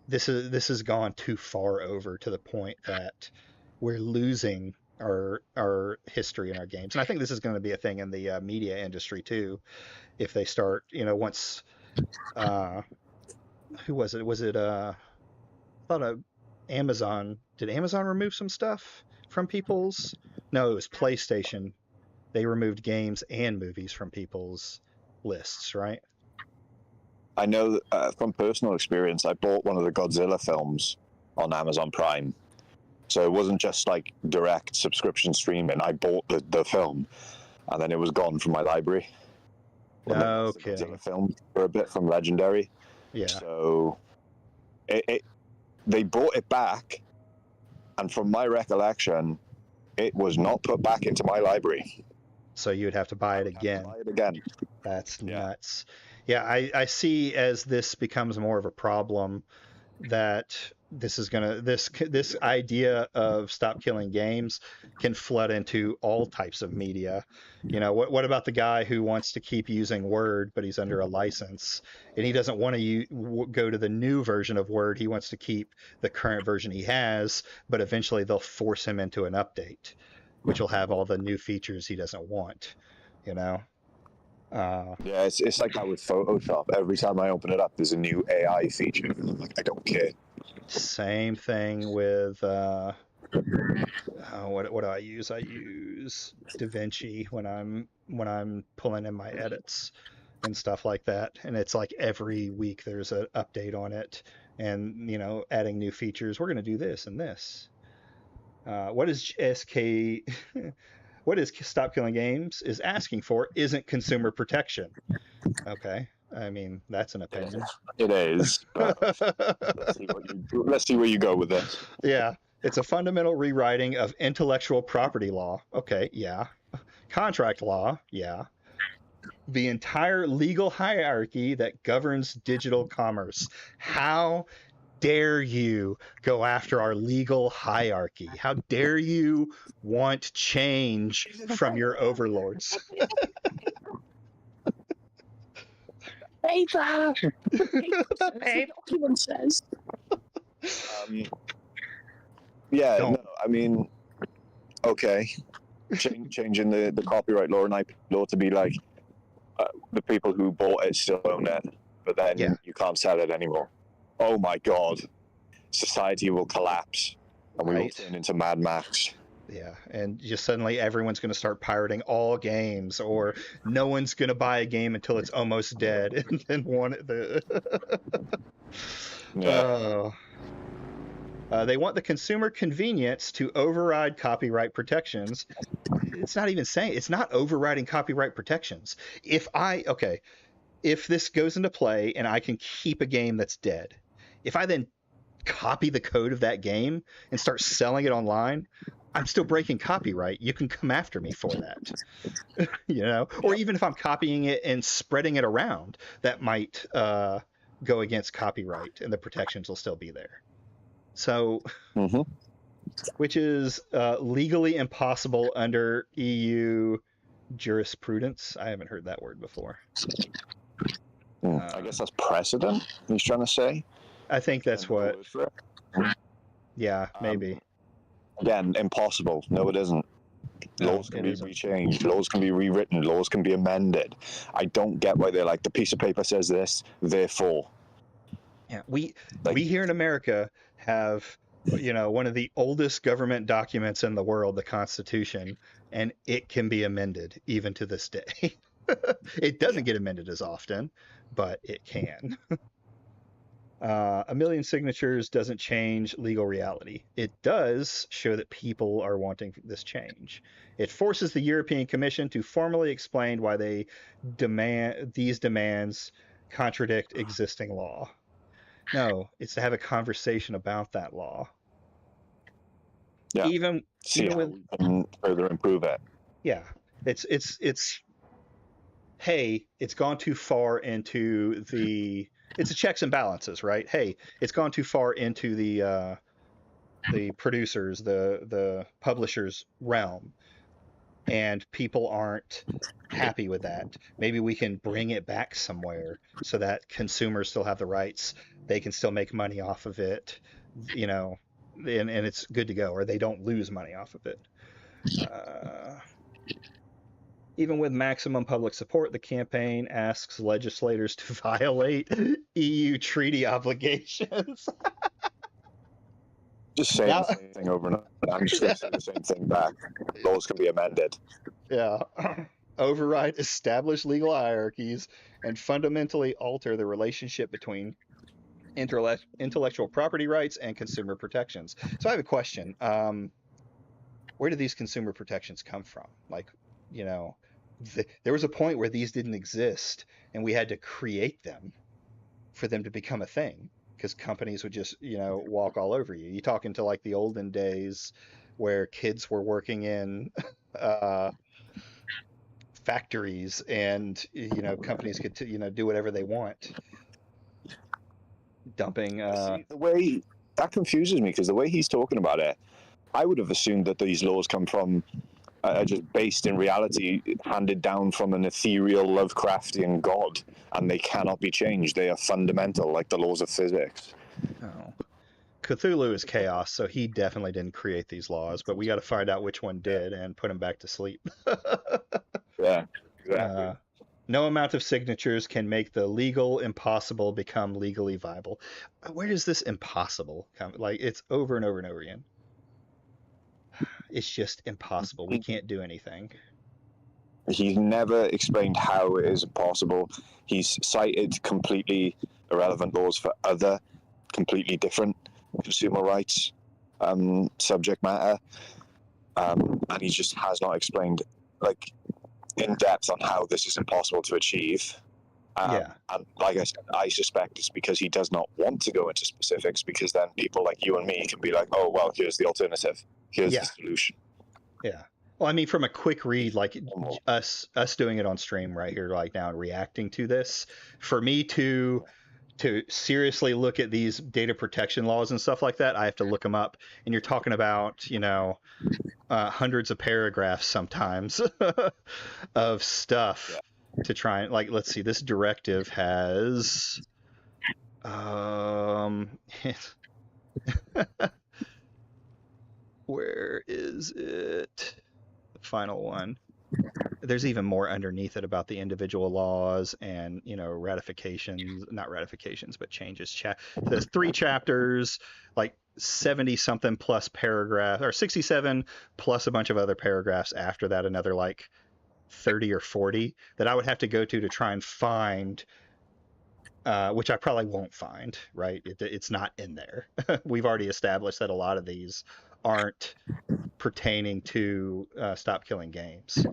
this has gone too far over to the point that we're losing our history in our games. And I think this is going to be a thing in the media industry too. If they start, once, who was it? Was it, I thought Amazon, did Amazon remove some stuff from people's? No, it was PlayStation. They removed games and movies from people's lists, right? I know from personal experience, I bought one of the Godzilla films on Amazon Prime. So it wasn't just like direct subscription streaming. I bought the film and then it was gone from my library. Okay. The Godzilla film for a bit from Legendary. Yeah. So they brought it back, and from my recollection, it was not put back into my library. So you would have to buy it again. That's nuts. Yeah, I see as this becomes more of a problem that this idea of stop killing games can flood into all types of media. What about the guy who wants to keep using Word but he's under a license and he doesn't want to go to the new version of Word? He wants to keep the current version he has, but eventually they'll force him into an update which will have all the new features he doesn't want. Yeah, it's like that with Photoshop. Every time I open it up, there's a new AI feature, and I'm like, I don't care. Same thing with what do I use? I use DaVinci when I'm pulling in my edits and stuff like that. And it's like every week there's an update on it, and adding new features. We're going to do this and this. What is what is Stop Killing Games is asking for isn't consumer protection. Okay. I mean, that's an opinion. It is. But let's see where you go with this. Yeah. It's a fundamental rewriting of intellectual property law. Okay. Yeah. Contract law. Yeah. The entire legal hierarchy that governs digital commerce. How dare you go after our legal hierarchy? How dare you want change from your overlords? Paper. The document says. Yeah, Don't. no, I mean, okay, changing the copyright law and IP law to be like the people who bought it still own it, but then you can't sell it anymore. Oh my God, society will collapse, and we will turn into Mad Max. Yeah, and just suddenly everyone's going to start pirating all games, or no one's going to buy a game until it's almost dead, and then they want the consumer convenience to override copyright protections. It's not even saying, it's not overriding copyright protections. If this goes into play and I can keep a game that's dead, if I then copy the code of that game and start selling it online, I'm still breaking copyright. You can come after me for that. Or even if I'm copying it and spreading it around, that might go against copyright and the protections will still be there. So, which is legally impossible under EU jurisprudence. I haven't heard that word before. I guess that's precedent, he's trying to say. I think that's what. Yeah, maybe. Again, impossible. No, it isn't. Laws can be rechanged. Laws can be rewritten. Laws can be amended. I don't get why they're like, the piece of paper says this, therefore. Yeah, we here in America have, one of the oldest government documents in the world, the Constitution, and it can be amended even to this day. It doesn't get amended as often, but it can. 1 million signatures doesn't change legal reality. It does show that people are wanting this change. It forces the European Commission to formally explain why these demands contradict existing law. No, it's to have a conversation about that law. Yeah. Even how we can further improve it. Yeah. It's hey, it's gone too far into the. It's a checks and balances, right? Hey, it's gone too far into the producers, the publishers' realm, and people aren't happy with that. Maybe we can bring it back somewhere so that consumers still have the rights. They can still make money off of it, and it's good to go, or they don't lose money off of it. Even with maximum public support, the campaign asks legislators to violate EU treaty obligations. Just saying the same thing over and over. I'm just going to say the same thing back. Laws can be amended. Yeah. Override established legal hierarchies and fundamentally alter the relationship between intellectual property rights and consumer protections. So I have a question. Where do these consumer protections come from? Like, there was a point where these didn't exist and we had to create them for them to become a thing, because companies would just, walk all over you. You talk into like the olden days where kids were working in factories and, companies could, do whatever they want. Dumping. See, the way that confuses me, because the way he's talking about it, I would have assumed that these laws come from just based in reality, handed down from an ethereal Lovecraftian god, and they cannot be changed. They are fundamental, like the laws of physics. Oh. Cthulhu is chaos, so he definitely didn't create these laws, but we got to find out which one did and put him back to sleep. Yeah, exactly. No amount of signatures can make the legal impossible become legally viable. Where does this impossible come? Like, it's over and over and over again. It's just impossible. We can't do anything. He's never explained how it is impossible. He's cited completely irrelevant laws for other completely different consumer rights subject matter, and he just has not explained in depth on how this is impossible to achieve. And like I said, I suspect it's because he does not want to go into specifics, because then people like you and me can be like, oh, well, here's the alternative. Here's the solution. Yeah. Well, I mean, from a quick read, like us doing it on stream right here, like now, and reacting to this, for me to to seriously look at these data protection laws and stuff like that, I have to look them up. And you're talking about, hundreds of paragraphs sometimes of stuff to try and, like, let's see, this directive has, where is it? The final one. There's even more underneath it about the individual laws and, ratifications, not ratifications, but changes. There's 3 chapters, like 70 something plus paragraph, or 67 plus a bunch of other paragraphs after that, another like 30 or 40 that I would have to go to try and find, which I probably won't find, right? It's not in there. We've already established that a lot of these aren't pertaining to Stop Killing Games.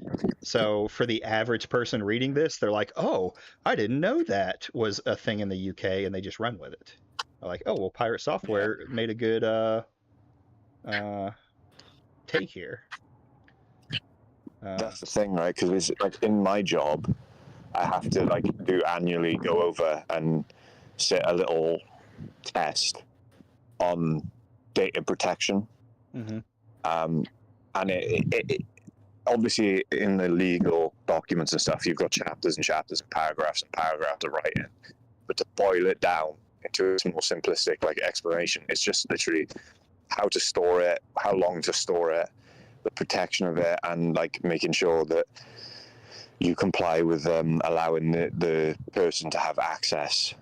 So for the average person reading this, they're like, oh, I didn't know that was a thing in the UK, and they just run with it. They're like, oh, well, Pirate Software made a good take here. That's the thing, right? Because it's like in my job, I have to do annually go over and sit a little test on data protection. Mm-hmm. And it obviously in the legal documents and stuff, you've got chapters and chapters and paragraphs of writing. But to boil it down into a more simplistic explanation, it's just literally how to store it, how long to store it, the protection of it, and making sure that you comply with allowing the person to have access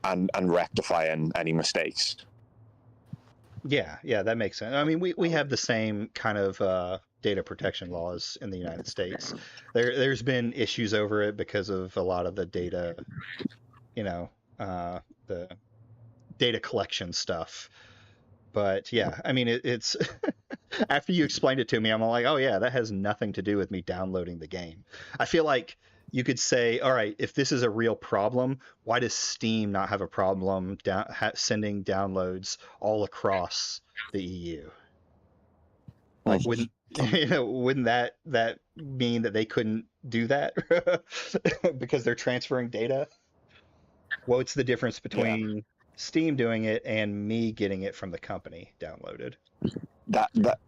and rectifying any mistakes. Yeah, that makes sense. I mean, we have the same kind of data protection laws in the United States. There's been issues over it because of a lot of the data, the data collection stuff. But yeah, I mean, it's after you explained it to me, I'm like, oh yeah, that has nothing to do with me downloading the game. I feel like you could say, all right, if this is a real problem, why does Steam not have a problem sending downloads all across the EU? Wouldn't that mean that they couldn't do that because they're transferring data? What's the difference between Steam doing it and me getting it from the company downloaded?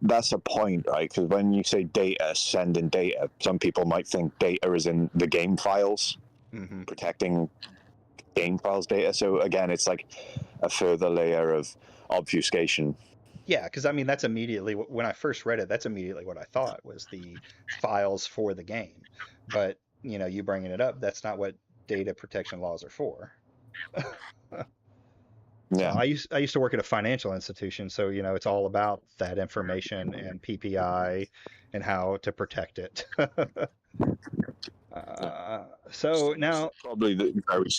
That's a point, right? Because when you say data, sending data, some people might think data is in the game files, protecting game files data. So again, it's like a further layer of obfuscation. Yeah, because I mean, that's immediately, when I first read it, that's immediately what I thought was the files for the game. But, you bringing it up, that's not what data protection laws are for. Yeah, I used to work at a financial institution, so it's all about that information and PPI and how to protect it. So now, probably very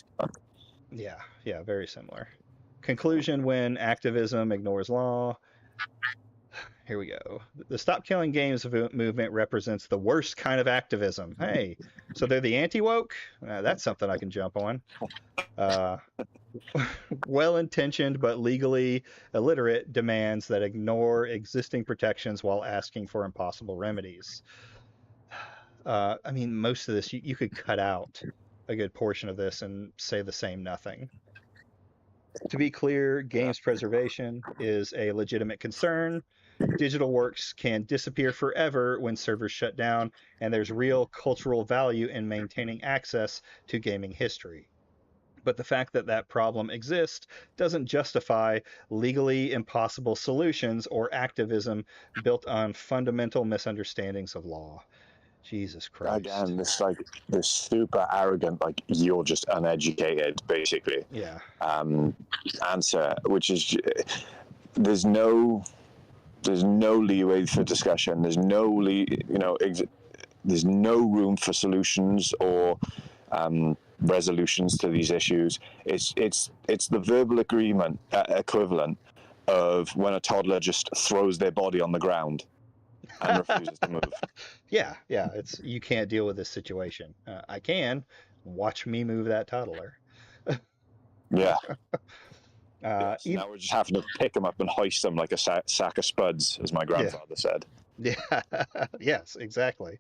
yeah, very similar. Conclusion: when activism ignores law. Here we go. The Stop Killing Games movement represents the worst kind of activism. Hey, so they're the anti-woke? That's something I can jump on. Well-intentioned but legally illiterate demands that ignore existing protections while asking for impossible remedies. I mean, most of this, you could cut out a good portion of this and say the same nothing. To be clear, games preservation is a legitimate concern. Digital works can disappear forever when servers shut down, and there's real cultural value in maintaining access to gaming history. But the fact that that problem exists doesn't justify legally impossible solutions or activism built on fundamental misunderstandings of law. Jesus Christ. Again, this super arrogant, you're just uneducated, basically. Yeah. Answer, which is there's no leeway for discussion. There's there's no room for solutions or resolutions to these issues. It's the verbal agreement equivalent of when a toddler just throws their body on the ground and refuses to move. Yeah, it's, you can't deal with this situation. I can. Watch me move that toddler. Yeah. Now we're just having to pick them up and hoist them like a sack of spuds, as my grandfather said. Yeah, yes, exactly.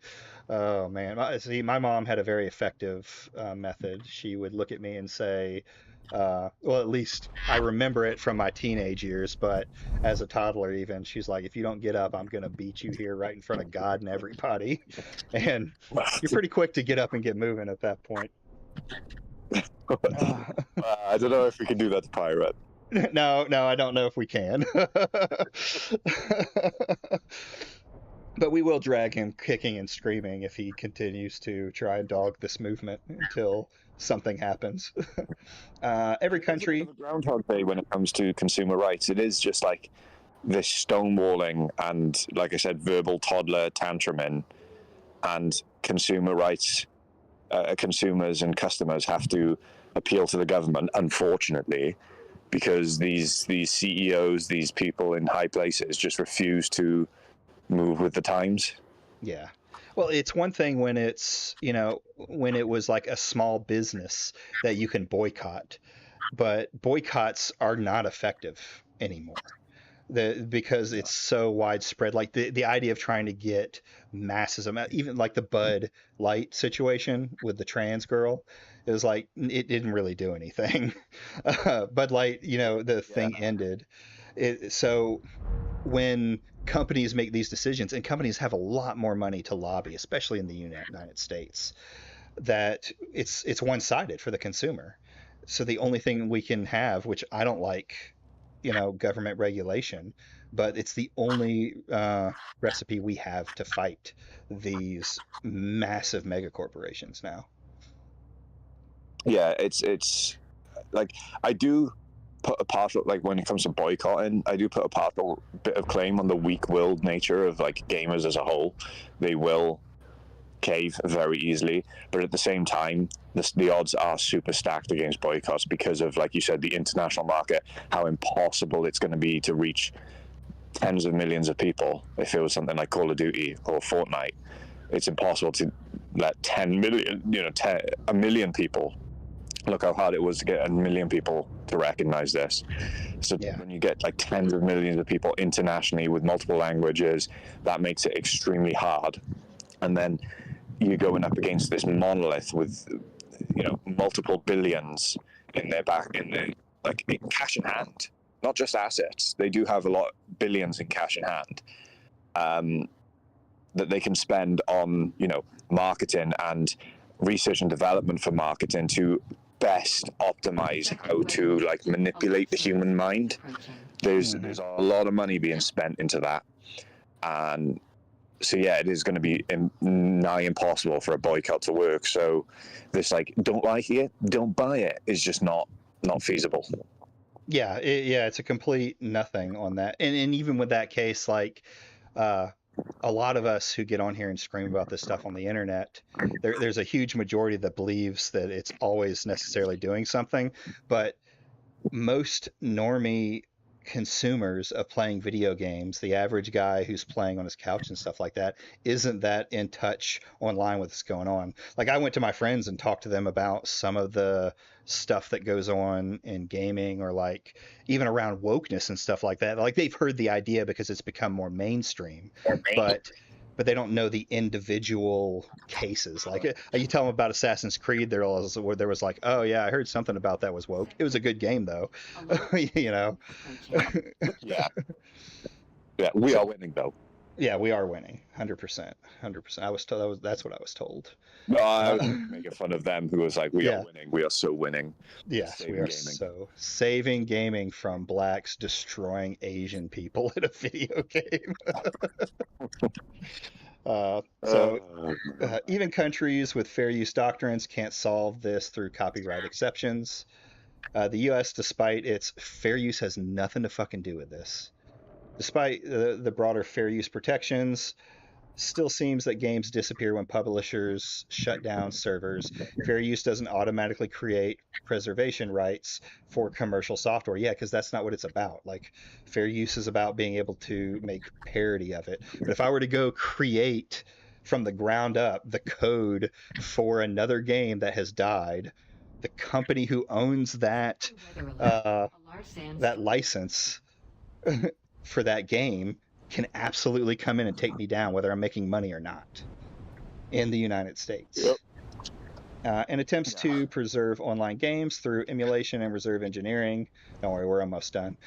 Oh man, see, my mom had a very effective method. She would look at me and say, Well, at least I remember it from my teenage years, but as a toddler, even, she's like, if you don't get up, I'm going to beat you here right in front of God and everybody. And you're pretty quick to get up and get moving at that point. I don't know if we can do that to Pirate. No, I don't know if we can. But we will drag him kicking and screaming if he continues to try and dog this movement until something happens. Every country. Groundhog Day when it comes to consumer rights, it is just like this stonewalling and, like I said, verbal toddler tantruming, and consumer rights, consumers and customers have to appeal to the government, unfortunately, because these CEOs, these people in high places, just refuse to move with the times. Yeah. Well, it's one thing when it's, when it was like a small business that you can boycott, but boycotts are not effective anymore. Because it's so widespread. Like the idea of trying to get masses of, even like the Bud Light situation with the trans girl, it was like, it didn't really do anything. Bud Light, the thing ended. So when companies make these decisions, and companies have a lot more money to lobby, especially in the United States, that it's one-sided for the consumer. So the only thing we can have, which I don't like, government regulation, but it's the only recipe we have to fight these massive mega corporations now. Yeah, it's like, I do put a partial, like when it comes to boycotting, I do put a partial bit of claim on the weak-willed nature of like gamers as a whole. They will cave very easily, but at the same time, the odds are super stacked against boycotts because of, like you said, the international market, how impossible it's going to be to reach tens of millions of people. If it was something like Call of Duty or Fortnite, it's impossible to let 10 million, a million people. Look how hard it was to get a million people to recognize this. So when you get like tens of millions of people internationally with multiple languages, that makes it extremely hard. And then you're going up against this monolith with, multiple billions in their in cash in hand, not just assets. They do have billions in cash in hand that they can spend on, marketing and research and development for marketing to best optimize how to manipulate the human mind. There's a lot of money being spent into that, and so yeah, it is going to be nigh impossible for a boycott to work. So this don't like it, don't buy it is just not feasible. Yeah, it's a complete nothing on that. And even with that case, a lot of us who get on here and scream about this stuff on the internet, there's a huge majority that believes that it's always necessarily doing something, but most normie consumers of playing video games, the average guy who's playing on his couch and stuff like that, isn't that in touch online with what's going on. Like, I went to my friends and talked to them about some of the stuff that goes on in gaming, or even around wokeness and stuff like that. Like, they've heard the idea because it's become more mainstream, but they don't know the individual cases. Like, you tell them about Assassin's Creed, there was like, oh yeah, I heard something about that was woke. It was a good game though. Yeah, we are winning though. Yeah, we are winning, 100%. I was told that's what I was told. No, I was making fun of them who was like, we are winning. We are so winning. Yes, we are so saving gaming from blacks destroying Asian people in a video game. Even countries with fair use doctrines can't solve this through copyright exceptions. The U.S., despite its fair use, has nothing to fucking do with this. Despite the broader fair use protections, still seems that games disappear when publishers shut down servers. Fair use doesn't automatically create preservation rights for commercial software. Yeah, because that's not what it's about. Like, fair use is about being able to make parody of it. But if I were to go create from the ground up the code for another game that has died, the company who owns that that license for that game can absolutely come in and take me down, whether I'm making money or not, in the United States. Yep. and attempts to preserve online games through emulation and reserve engineering. Don't worry, we're almost done.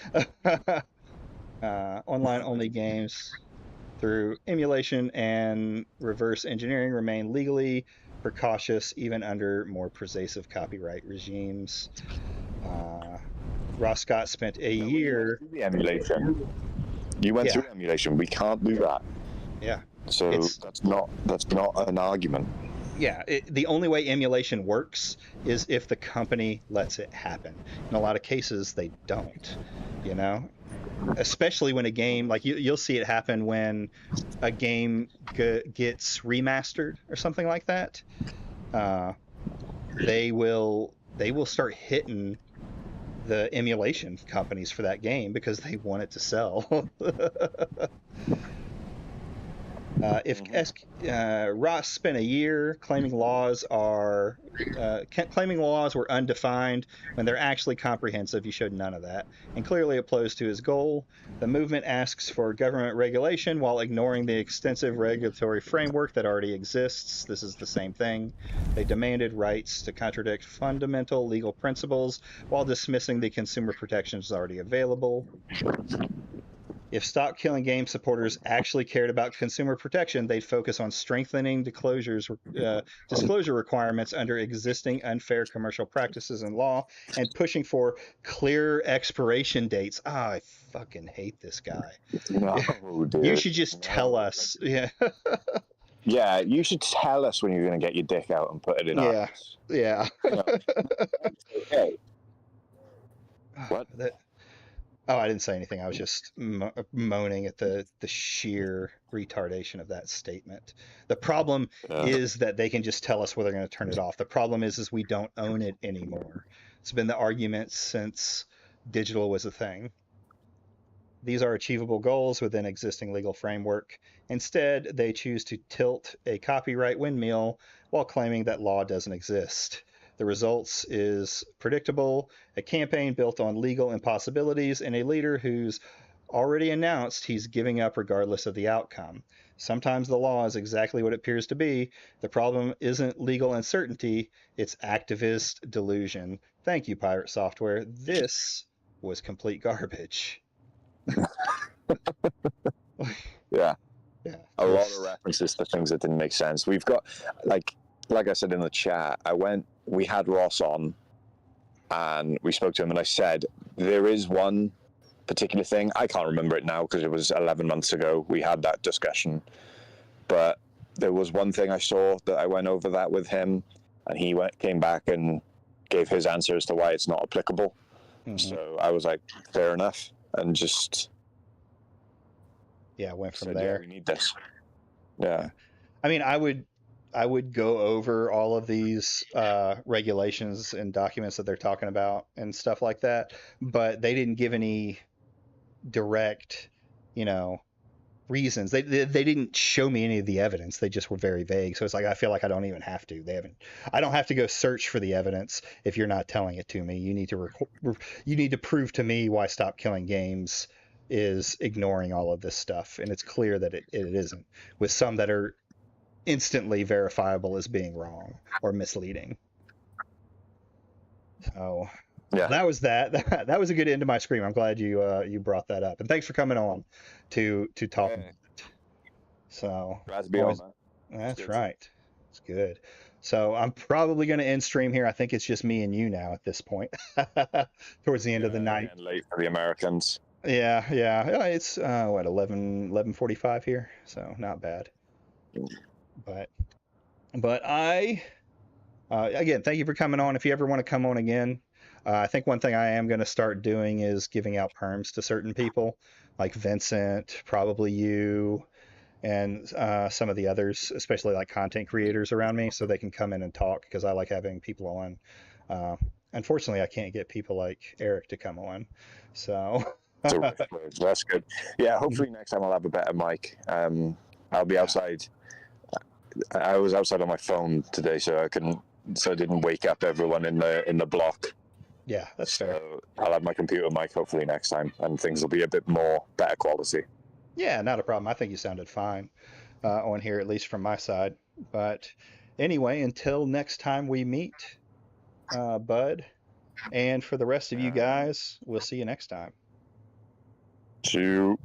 Online-only games through emulation and reverse engineering remain legally precautious even under more pervasive copyright regimes. Ross Scott spent a year. The emulation. You went through emulation. We can't do that. Yeah. So that's not an argument. Yeah, the only way emulation works is if the company lets it happen. In a lot of cases, they don't. You know, especially when a game like you'll see it happen when a game gets remastered or something like that. They will start hitting the emulation companies for that game because they want it to sell. Ross spent a year claiming laws were undefined when they're actually comprehensive. He showed none of that and clearly opposed to his goal. The movement asks for government regulation while ignoring the extensive regulatory framework that already exists. This is the same thing. They demanded rights to contradict fundamental legal principles while dismissing the consumer protections already available. If Stop Killing Games supporters actually cared about consumer protection, they'd focus on strengthening disclosure requirements under existing unfair commercial practices and law and pushing for clear expiration dates. I fucking hate this guy. No, dude. You should just tell us. Yeah. Yeah, you should tell us when you're going to get your dick out and put it in our ass. Yeah. Okay. What? Oh, I didn't say anything. I was just moaning at the sheer retardation of that statement. The problem is that they can just tell us where they're going to turn it off. The problem is we don't own it anymore. It's been the argument since digital was a thing. These are achievable goals within existing legal framework. Instead, they choose to tilt a copyright windmill while claiming that law doesn't exist. The results is predictable, a campaign built on legal impossibilities, and a leader who's already announced he's giving up regardless of the outcome. Sometimes the law is exactly what it appears to be. The problem isn't legal uncertainty, it's activist delusion. Thank you, Pirate Software. This was complete garbage. Yeah. A lot of references to things that didn't make sense. We've got, like I said in the chat, we had Ross on and we spoke to him and I said, there is one particular thing, I can't remember it now because it was 11 months ago we had that discussion, but there was one thing I saw that I went over that with him and he came back and gave his answer as to why it's not applicable. So I was like, fair enough, and just went from there. Yeah, we need this. Yeah. I mean, I would go over all of these regulations and documents that they're talking about and stuff like that, but they didn't give any direct, reasons. They didn't show me any of the evidence. They just were very vague. So it's like I feel like I don't even have to. I don't have to go search for the evidence if you're not telling it to me. You need to prove to me why Stop Killing Games is ignoring all of this stuff, and it's clear that it isn't, with some that are instantly verifiable as being wrong or misleading. So that was that. That was a good end to my scream. I'm glad you brought that up, and thanks for coming on to talk about it. So that's right. It's good. So I'm probably going to end stream here. I think it's just me and you now at this point. Towards the end of the night. Late for the Americans. Yeah. It's 11:45 here, so not bad. But I again, thank you for coming on. If you ever want to come on again, I think one thing I am going to start doing is giving out perms to certain people, like Vincent, probably you, and some of the others, especially like content creators around me, so they can come in and talk, because I like having people on. Unfortunately, I can't get people like Eric to come on, so. That's good. Yeah, hopefully next time I'll have a better mic. I'll be outside. I was outside on my phone today, so I didn't wake up everyone in the block. Yeah, that's fair. I'll have my computer mic hopefully next time, and things will be a bit better quality. Yeah, not a problem. I think you sounded fine on here, at least from my side. But Anyway, until next time we meet, Bud, and for the rest of you guys, we'll see you next time. See you.